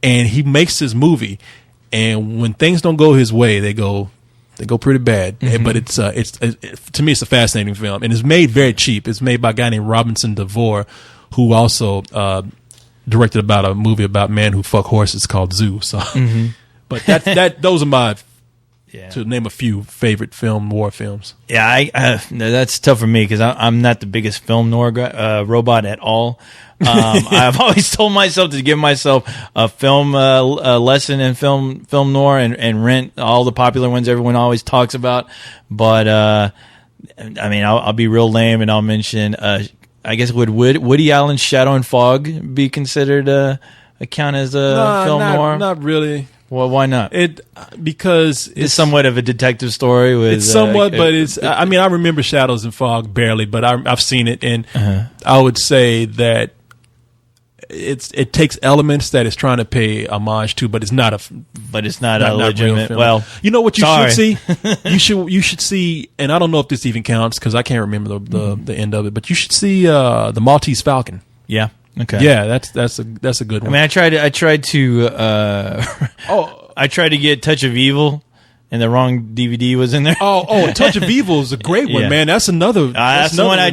[SPEAKER 2] And he makes his movie, and when things don't go his way, they go pretty bad. But it's to me, it's a fascinating film, and it's made very cheap. It's made by a guy named Robinson DeVore, who also directed about a movie about men who fuck horses called Zoo. So, but those are my to name a few favorite war films.
[SPEAKER 1] Yeah, that's tough for me because I'm not the biggest film noir robot at all. I've always told myself to give myself a film lesson in film noir and rent all the popular ones everyone always talks about. But I mean, I'll be real lame and I'll mention. I guess would Woody Allen's Shadow and Fog be considered count as a film noir?
[SPEAKER 2] Not really.
[SPEAKER 1] Well, why not?
[SPEAKER 2] Because
[SPEAKER 1] it's somewhat of a detective story.
[SPEAKER 2] It's somewhat, but it's. I mean, I remember Shadows and Fog barely, but I've seen it, and I would say that it takes elements that it's trying to pay homage to, but it's not a
[SPEAKER 1] legitimate. Well,
[SPEAKER 2] you know what you should see? you should see, and I don't know if this even counts because I can't remember the end of it, but you should see the Maltese Falcon.
[SPEAKER 1] Yeah. Okay.
[SPEAKER 2] Yeah, that's a good one.
[SPEAKER 1] I mean, I tried to I tried to get Touch of Evil, and the wrong DVD was in there.
[SPEAKER 2] Oh, Touch of Evil is a great one, man. That's another.
[SPEAKER 1] That's the one I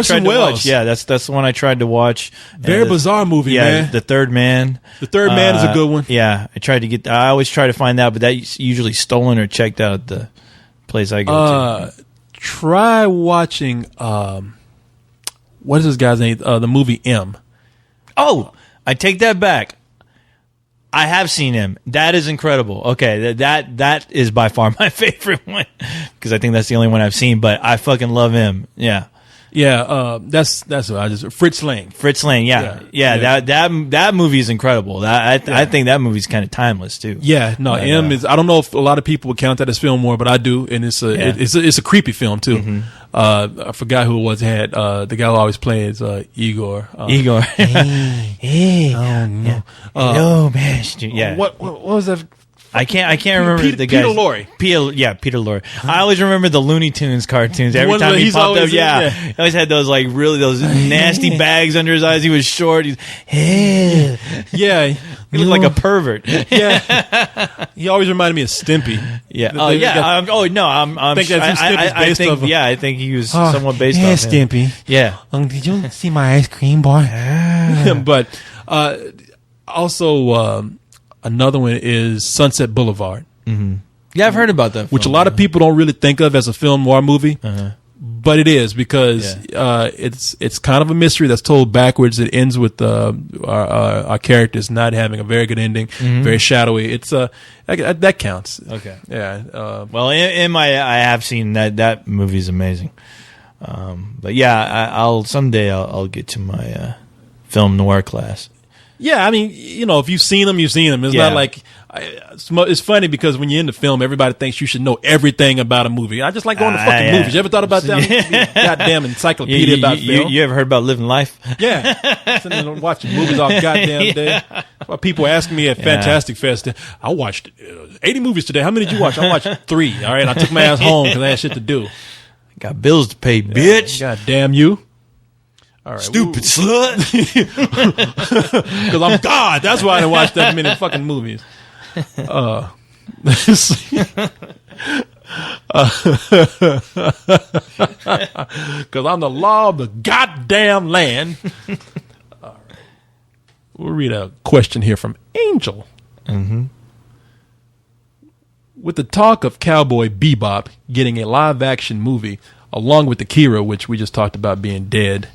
[SPEAKER 1] tried to watch. Yeah, that's the one I tried to watch.
[SPEAKER 2] Very bizarre movie, man.
[SPEAKER 1] The Third Man.
[SPEAKER 2] The Third Man is a good one.
[SPEAKER 1] Yeah, I always try to find that, but that's usually stolen or checked out at the place I go to.
[SPEAKER 2] Try watching. What is this guy's name? The movie M.
[SPEAKER 1] Oh, I take that back. I have seen him. That is incredible. Okay, that is by far my favorite one because I think that's the only one I've seen. But I fucking love him. Yeah,
[SPEAKER 2] yeah. That's what I just Fritz Lang.
[SPEAKER 1] Yeah. That movie is incredible. I think that movie's kind of timeless too.
[SPEAKER 2] Yeah, no. M is. I don't know if a lot of people would count that as film noir, but I do, and it's a creepy film too. Mm-hmm. I forgot who it was. Had the guy who always plays Igor.
[SPEAKER 1] Igor. Hey.
[SPEAKER 2] Oh no.
[SPEAKER 1] Hello, master. Yeah.
[SPEAKER 2] What was that?
[SPEAKER 1] I can't remember the guy.
[SPEAKER 2] Peter Lorre.
[SPEAKER 1] Peter Lorre. I always remember the Looney Tunes cartoons. Every time he popped up, he always had those those nasty bags under his eyes. He was short. He looked like a pervert.
[SPEAKER 2] Yeah, he always reminded me of Stimpy.
[SPEAKER 1] Yeah. I think that's who Stimpy's based off of. Yeah, I think he was somewhat based off him.
[SPEAKER 2] Stimpy.
[SPEAKER 1] Yeah.
[SPEAKER 3] Did you see my ice cream, boy?
[SPEAKER 2] But also. Another one is Sunset Boulevard.
[SPEAKER 1] Mm-hmm. Yeah, I've heard about that.
[SPEAKER 2] Which a lot of people don't really think of as a film noir movie, but it is because it's kind of a mystery that's told backwards. It ends with our characters not having a very good ending, very shadowy. It's that counts.
[SPEAKER 1] Okay,
[SPEAKER 2] yeah.
[SPEAKER 1] Well, I have seen that movie is amazing. But yeah, I'll someday I'll get to my film noir class.
[SPEAKER 2] Yeah, I mean, if you've seen them, you've seen them. It's not like it's funny because when you're in the film, everybody thinks you should know everything about a movie. I just like going to fucking movies. You ever thought about that? Goddamn encyclopedia about film.
[SPEAKER 1] You ever heard about living life?
[SPEAKER 2] Yeah, sitting there watching movies all goddamn day. Well, people asking me at Fantastic Fest, I watched 80 movies today. How many did you watch? I watched 3. All right, I took my ass home because I had shit to do.
[SPEAKER 1] Got bills to pay, bitch.
[SPEAKER 2] God damn you. All right,
[SPEAKER 1] stupid slut.
[SPEAKER 2] Because I'm God. That's why I didn't watch that many fucking movies. Because I'm the law of the goddamn land. All right. We'll read a question here from Angel.
[SPEAKER 1] Mm-hmm.
[SPEAKER 2] With the talk of Cowboy Bebop getting a live-action movie, along with Akira, which we just talked about being dead,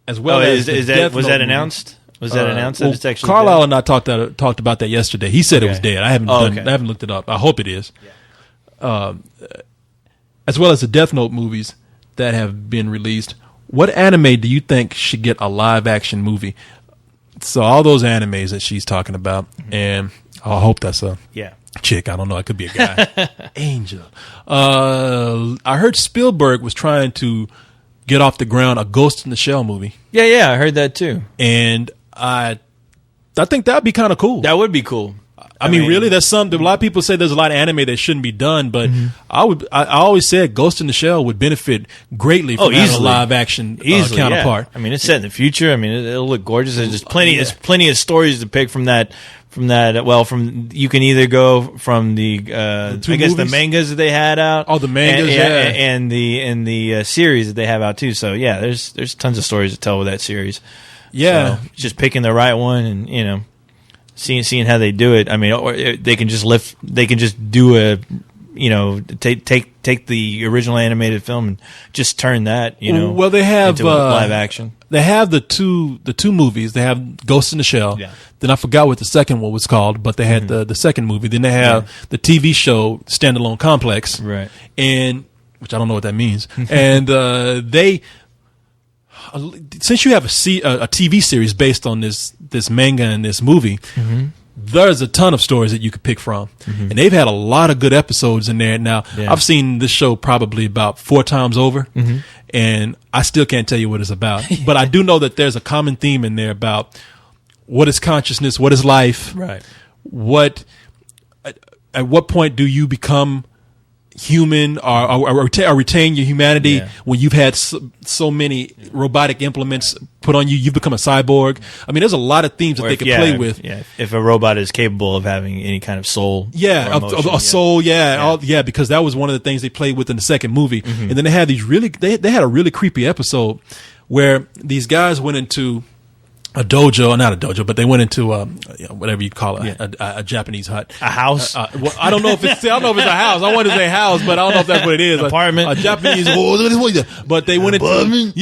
[SPEAKER 2] as well as
[SPEAKER 1] was that announced? Was that announced? That it's actually
[SPEAKER 2] Carlisle
[SPEAKER 1] dead?
[SPEAKER 2] And I talked about that yesterday. He said it was dead. I haven't looked it up. I hope it is. Yeah. As well as the Death Note movies that have been released. What anime do you think should get a live action movie? So all those animes that she's talking about, and I hope that's a chick. I don't know. It could be a guy. Angel. I heard Spielberg was trying to get off the ground a Ghost in the Shell movie.
[SPEAKER 1] Yeah, I heard that too.
[SPEAKER 2] And I think that would be kind of cool.
[SPEAKER 1] That would be cool.
[SPEAKER 2] I mean, really, there's a lot of people say there's a lot of anime that shouldn't be done, but I always said Ghost in the Shell would benefit greatly from having a live action counterpart.
[SPEAKER 1] Yeah. I mean, it's set in the future. I mean, it'll look gorgeous. There's plenty of stories to pick from that. You can either go from the the mangas that they had out.
[SPEAKER 2] Oh, the mangas,
[SPEAKER 1] and the series that they have out too. So yeah, there's tons of stories to tell with that series.
[SPEAKER 2] Yeah,
[SPEAKER 1] so just picking the right one, and seeing how they do it. I mean, or they can just do a, take the original animated film and just turn that,
[SPEAKER 2] well, they have
[SPEAKER 1] into live action.
[SPEAKER 2] They have the two movies. They have Ghost in the Shell.
[SPEAKER 1] Yeah.
[SPEAKER 2] Then I forgot what the second one was called, but they had the second movie. Then they have the TV show Standalone Complex,
[SPEAKER 1] right?
[SPEAKER 2] And which I don't know what that means. And they, since you have a TV series based on this manga and this movie, there's a ton of stories that you could pick from, and they've had a lot of good episodes in there. Now, I've seen this show probably about 4 times over, and I still can't tell you what it's about. But I do know that there's a common theme in there about what is consciousness, what is life,
[SPEAKER 1] right?
[SPEAKER 2] At what point do you become human or retain your humanity when you've had so many robotic implements put on you? You've become a cyborg. I mean, there's a lot of themes that they can play with.
[SPEAKER 1] Yeah, if a robot is capable of having any kind of soul,
[SPEAKER 2] a soul, because that was one of the things they played with in the second movie. And then they had they had a really creepy episode where these guys went into a dojo, not a dojo, but they went into whatever you call it, a Japanese hut,
[SPEAKER 1] a house.
[SPEAKER 2] Well, I don't know if it's a house. I wanted to say house, but I don't know if that's what it is.
[SPEAKER 1] Apartment,
[SPEAKER 2] a Japanese. But they went into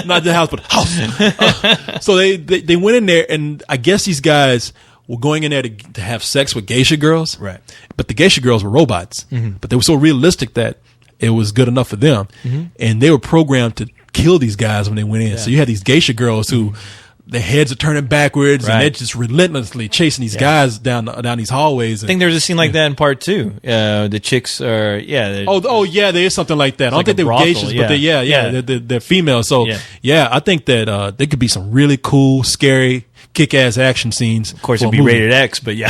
[SPEAKER 2] not the house, but house. So they went in there, and I guess these guys were going in there to have sex with geisha girls,
[SPEAKER 1] right?
[SPEAKER 2] But the geisha girls were robots, but they were so realistic that it was good enough for them, and they were programmed to kill these guys when they went in. Yeah. So you had these geisha girls who their heads are turning backwards, and they're just relentlessly chasing these guys down these hallways.
[SPEAKER 1] I think there was a scene like that in part 2. The chicks are
[SPEAKER 2] there is something like that. I don't think they were geishas, but they're females. So I think that there could be some really cool, scary, kick-ass action scenes.
[SPEAKER 1] Of course, it'd be rated X, but
[SPEAKER 2] well,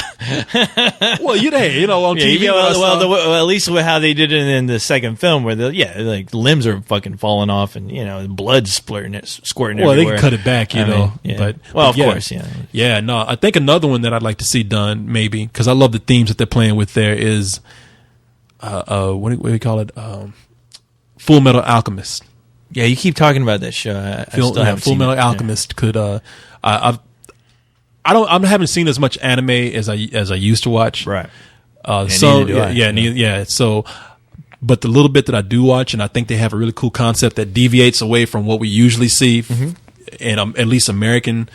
[SPEAKER 2] on TV.
[SPEAKER 1] At least with how they did it in the second film, where like limbs are fucking falling off, and blood's squirting everywhere.
[SPEAKER 2] Well, they can cut it back, But
[SPEAKER 1] of course,
[SPEAKER 2] No, I think another one that I'd like to see done, maybe, because I love the themes that they're playing with there, is what do we call it? Full Metal Alchemist.
[SPEAKER 1] Yeah, you keep talking about that show.
[SPEAKER 2] Full Metal Alchemist could. I haven't seen as much anime as I used to watch.
[SPEAKER 1] Right.
[SPEAKER 2] So, but the little bit that I do watch, and I think they have a really cool concept that deviates away from what we usually see in at least American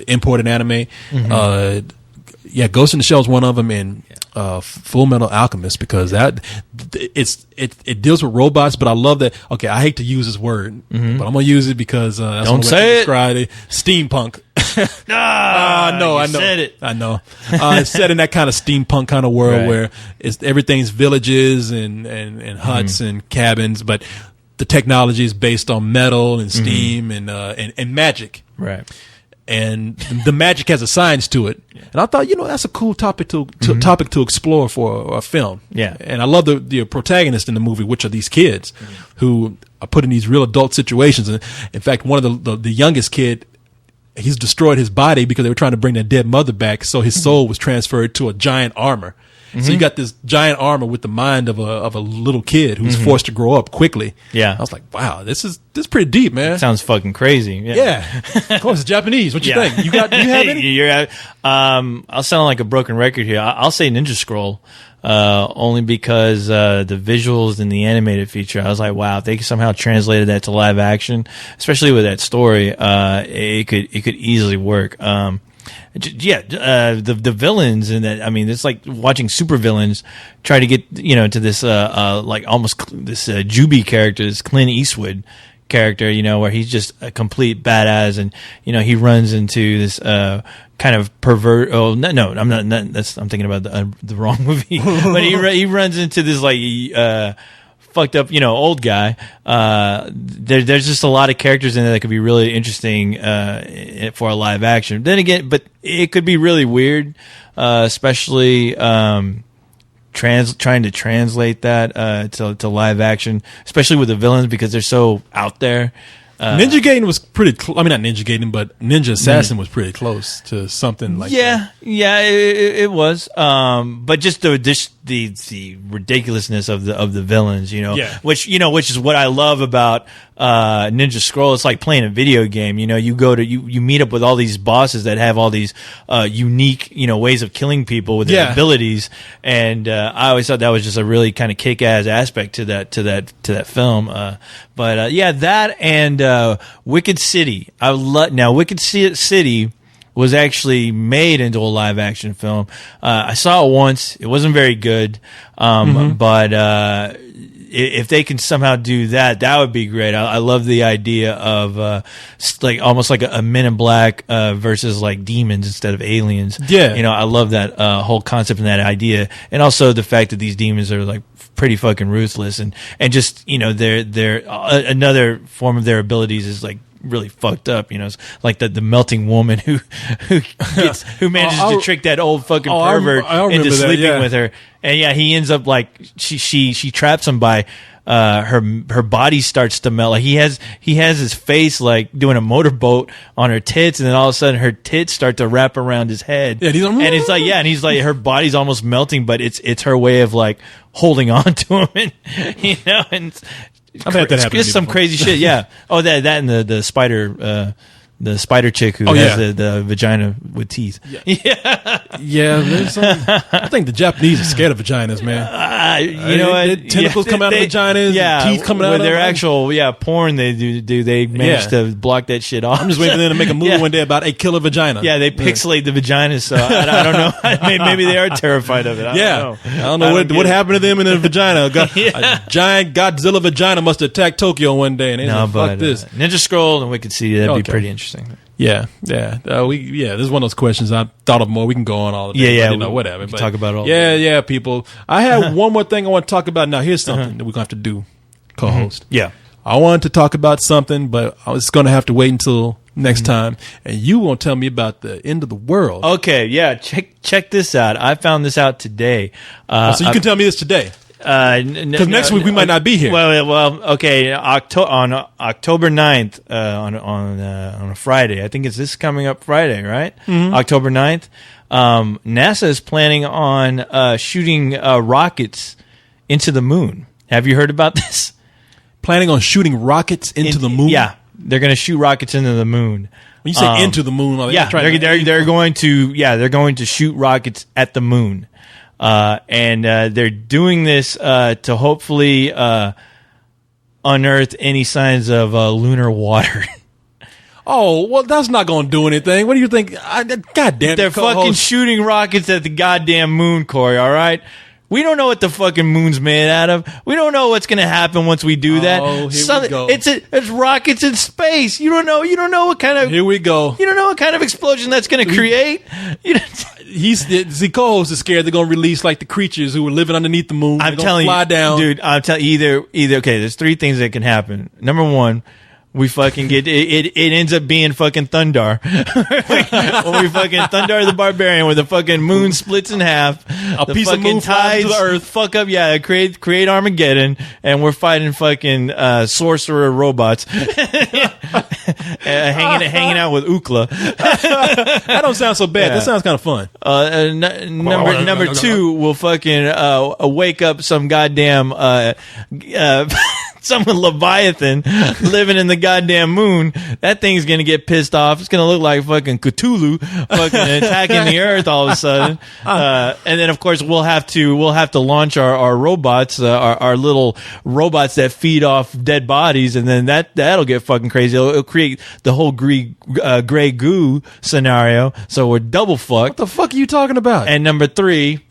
[SPEAKER 2] imported anime. Ghost in the Shell is one of them, and Full Metal Alchemist, because it deals with robots, but I love that. Okay, I hate to use this word, but I'm gonna use it because that's
[SPEAKER 1] don't say it.
[SPEAKER 2] Steampunk.
[SPEAKER 1] No, I know.
[SPEAKER 2] Said it. I know. It's set in that kind of steampunk kind of world where everything's villages and huts and cabins, but the technology is based on metal and steam and magic.
[SPEAKER 1] Right.
[SPEAKER 2] And the magic has a science to it. And I thought, that's a cool topic to explore for a film.
[SPEAKER 1] Yeah.
[SPEAKER 2] And I love the protagonist in the movie, which are these kids who are put in these real adult situations. And in fact, one of the youngest kid, he's destroyed his body because they were trying to bring their dead mother back. So his soul was transferred to a giant armor. So you got this giant armor with the mind of a little kid who's forced to grow up quickly.
[SPEAKER 1] Yeah.
[SPEAKER 2] I was like, wow, this is pretty deep, man.
[SPEAKER 1] It sounds fucking crazy.
[SPEAKER 2] Yeah. Of course, it's Japanese. What you think? Do you have any?
[SPEAKER 1] I'll sound like a broken record here. I'll say Ninja Scroll, only because the visuals in the animated feature, I was like, wow, if they somehow translated that to live action, especially with that story, it could easily work. The villains in that, I mean, it's like watching supervillains try to get, to this, like almost this Juby character, this Clint Eastwood character, where he's just a complete badass, and, he runs into this, kind of pervert. Oh, no, I'm not, I'm thinking about the wrong movie, but he runs into this like, fucked up, old guy. There's just a lot of characters in there that could be really interesting for a live action. Then again, but it could be really weird, especially trying to translate that to live action, especially with the villains, because they're so out there.
[SPEAKER 2] Ninja Gaiden was pretty close. I mean, not Ninja Gaiden, but Ninja Assassin was pretty close to something like that.
[SPEAKER 1] Yeah, it was. But just the ridiculousness of the villains, which is what I love about Ninja Scroll, it's like playing a video game. You go to you meet up with all these bosses that have all these unique ways of killing people with their abilities, and I always thought that was just a really kind of kick-ass aspect to that film. But that and Wicked City. Now Wicked City was actually made into a live action film. I saw it once. It wasn't very good, but if they can somehow do that, that would be great. I love the idea of like almost like a Men in Black versus like demons instead of aliens.
[SPEAKER 2] Yeah,
[SPEAKER 1] I love that whole concept and that idea, and also the fact that these demons are like pretty fucking ruthless, and just they're another form of their abilities is like really fucked up. It's like the melting woman who manages to trick that old fucking pervert into sleeping with her, and he ends up like she traps him by her body starts to melt. Like he has his face like doing a motorboat on her tits, and then all of a sudden her tits start to wrap around his head.
[SPEAKER 2] Yeah,
[SPEAKER 1] and it's like and he's like her body's almost melting, but it's her way of like holding on to him, and
[SPEAKER 2] I've had that happen.
[SPEAKER 1] Just some crazy shit, yeah. Oh, that and the spider, the spider chick who has the vagina with teeth.
[SPEAKER 2] Yeah. There's I think the Japanese are scared of vaginas, man.
[SPEAKER 1] Know what?
[SPEAKER 2] Tentacles come out of vaginas, teeth coming out
[SPEAKER 1] with
[SPEAKER 2] of
[SPEAKER 1] their actual porn. They do. They manage to block that shit off.
[SPEAKER 2] I'm just waiting for them to make a movie one day about a killer vagina.
[SPEAKER 1] Yeah, they pixelate the vagina, so I don't know. Maybe they are terrified of it. I don't know what happened to them in their vagina. A giant Godzilla vagina must attack Tokyo one day, and they fuck this. Ninja Scroll and Wicked City. That'd be pretty interesting.
[SPEAKER 2] Yeah. This is one of those questions I thought of more. We can go on all the day. Whatever.
[SPEAKER 1] But talk about it all.
[SPEAKER 2] Yeah, people. I have one more thing I want to talk about. Now, here's something that we're going to have to do, co-host.
[SPEAKER 1] Yeah.
[SPEAKER 2] I wanted to talk about something, but I was going to have to wait until next time, and you won't tell me about the end of the world.
[SPEAKER 1] Okay, yeah. Check this out. I found this out today.
[SPEAKER 2] So you can tell me this today. Because next week we might not be here.
[SPEAKER 1] Well, okay. On October 9th, on a Friday, I think it's this coming up Friday, right? Mm-hmm. October 9th. NASA is planning on shooting rockets into the moon. Have you heard about this?
[SPEAKER 2] Planning on shooting rockets into the moon?
[SPEAKER 1] Yeah, they're going to shoot rockets into the moon.
[SPEAKER 2] When you say into the moon,
[SPEAKER 1] they're going to shoot rockets at the moon. And they're doing this to hopefully unearth any signs of lunar water.
[SPEAKER 2] Oh, well, that's not going to do anything. What do you think? God damn it.
[SPEAKER 1] They're fucking shooting rockets at the goddamn moon, Corey, all right? We don't know what the fucking moon's made out of. We don't know what's going to happen once we do that.
[SPEAKER 2] Oh, here we go.
[SPEAKER 1] It's rockets in space. You don't know what kind of...
[SPEAKER 2] Here we go.
[SPEAKER 1] You don't know what kind of explosion that's going to create.
[SPEAKER 2] The co-host is scared they're going to release like the creatures who were living underneath the moon.
[SPEAKER 1] I'm telling you,
[SPEAKER 2] fly down.
[SPEAKER 1] Dude, I'm telling you, either, okay, there's three things that can happen. Number one, we fucking get it ends up being fucking Thundar. When we fucking Thundar the Barbarian, where the fucking moon splits in half,
[SPEAKER 2] a piece of moon flies to the earth,
[SPEAKER 1] fuck up, create Armageddon, and we're fighting fucking sorcerer robots, hanging out with Ookla.
[SPEAKER 2] That don't sound so bad. Yeah. That sounds kind of fun.
[SPEAKER 1] Number two, we'll fucking wake up some goddamn some Leviathan living in the goddamn moon. That thing's gonna get pissed off. It's gonna look like fucking Cthulhu fucking attacking the earth all of a sudden. And then of course we'll have to launch our robots, our little robots that feed off dead bodies, and then that'll get fucking crazy. It'll create the whole gray goo scenario. So we're double fucked.
[SPEAKER 2] What the fuck are you talking about?
[SPEAKER 1] And number three,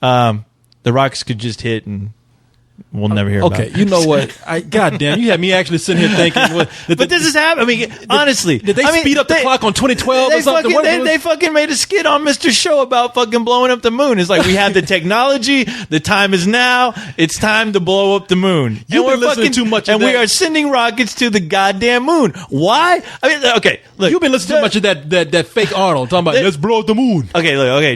[SPEAKER 1] the rockets could just hit and we'll never hear about it.
[SPEAKER 2] Okay, you know what? Goddamn, you had me actually sitting here thinking.
[SPEAKER 1] But this is happening. I mean, honestly.
[SPEAKER 2] Did they speed up the clock on 2012 or something?
[SPEAKER 1] They fucking made a skit on Mr. Show about fucking blowing up the moon. It's like, we have the technology. The time is now. It's time to blow up the moon.
[SPEAKER 2] You've been listening too much of
[SPEAKER 1] that. And we are sending rockets to the goddamn moon. Why? I mean, okay, look.
[SPEAKER 2] You've been listening too much of that fake Arnold talking about, let's blow up the moon.
[SPEAKER 1] Okay, look, I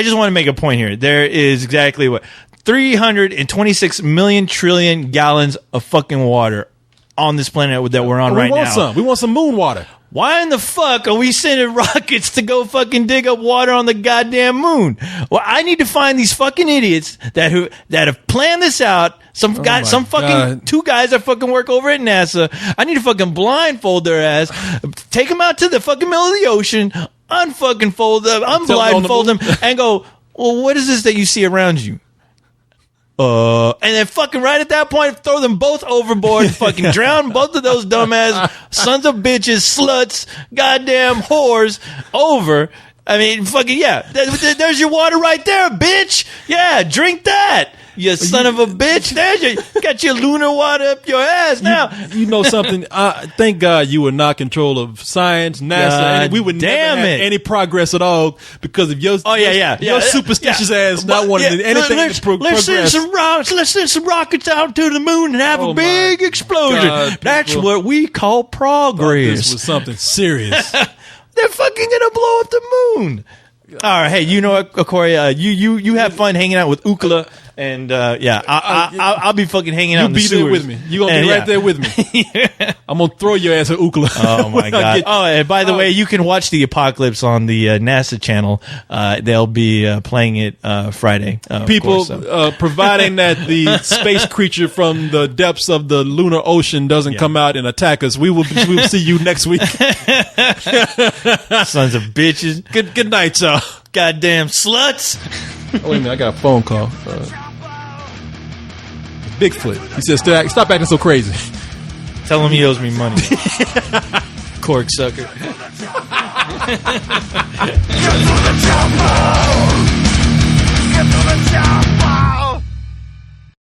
[SPEAKER 1] just want to make a point here. There is exactly what... 326 million trillion gallons of fucking water on this planet that we're on right now.
[SPEAKER 2] We want some moon water.
[SPEAKER 1] why in the fuck are we sending rockets to go fucking dig up water on the goddamn moon? Well, I need to find these fucking idiots that have planned this out. Two guys that fucking work over at NASA. I need to fucking blindfold their ass, take them out to the fucking middle of the ocean, unblindfold them, and go, well, what is this that you see around you? And then fucking right at that point, throw them both overboard, fucking drown both of those dumbass sons of bitches, sluts, goddamn whores over. I mean, fucking, yeah. There's your water right there, bitch. Yeah, drink that. You son of a bitch. There's you got your lunar water up your ass now.
[SPEAKER 2] You know something? Thank God you were not control of science, NASA. And we would never have any progress at all because of your superstitious ass not wanting anything to progress.
[SPEAKER 1] Let's send some rockets out to the moon and have a big explosion. God, that's what we call progress.
[SPEAKER 2] This was something serious.
[SPEAKER 1] They're fucking gonna blow up the moon. All right, hey, you know what, Corey? You have fun hanging out with Ukla. And I'll be fucking hanging out in the sewers.
[SPEAKER 2] You'll be there with me. You're going to be right there with me. I'm going to throw your ass at Ukla.
[SPEAKER 1] Oh, my God. And by the way, you can watch The Apocalypse on the NASA channel. They'll be playing it Friday.
[SPEAKER 2] People, providing that the space creature from the depths of the lunar ocean doesn't come out and attack us, we will see you next week.
[SPEAKER 1] Sons of bitches.
[SPEAKER 2] Good night, y'all.
[SPEAKER 1] Goddamn sluts.
[SPEAKER 2] Oh, wait a minute. I got a phone call. Bigfoot. He says, stop acting so crazy.
[SPEAKER 1] Tell him he owes me money. Cork sucker.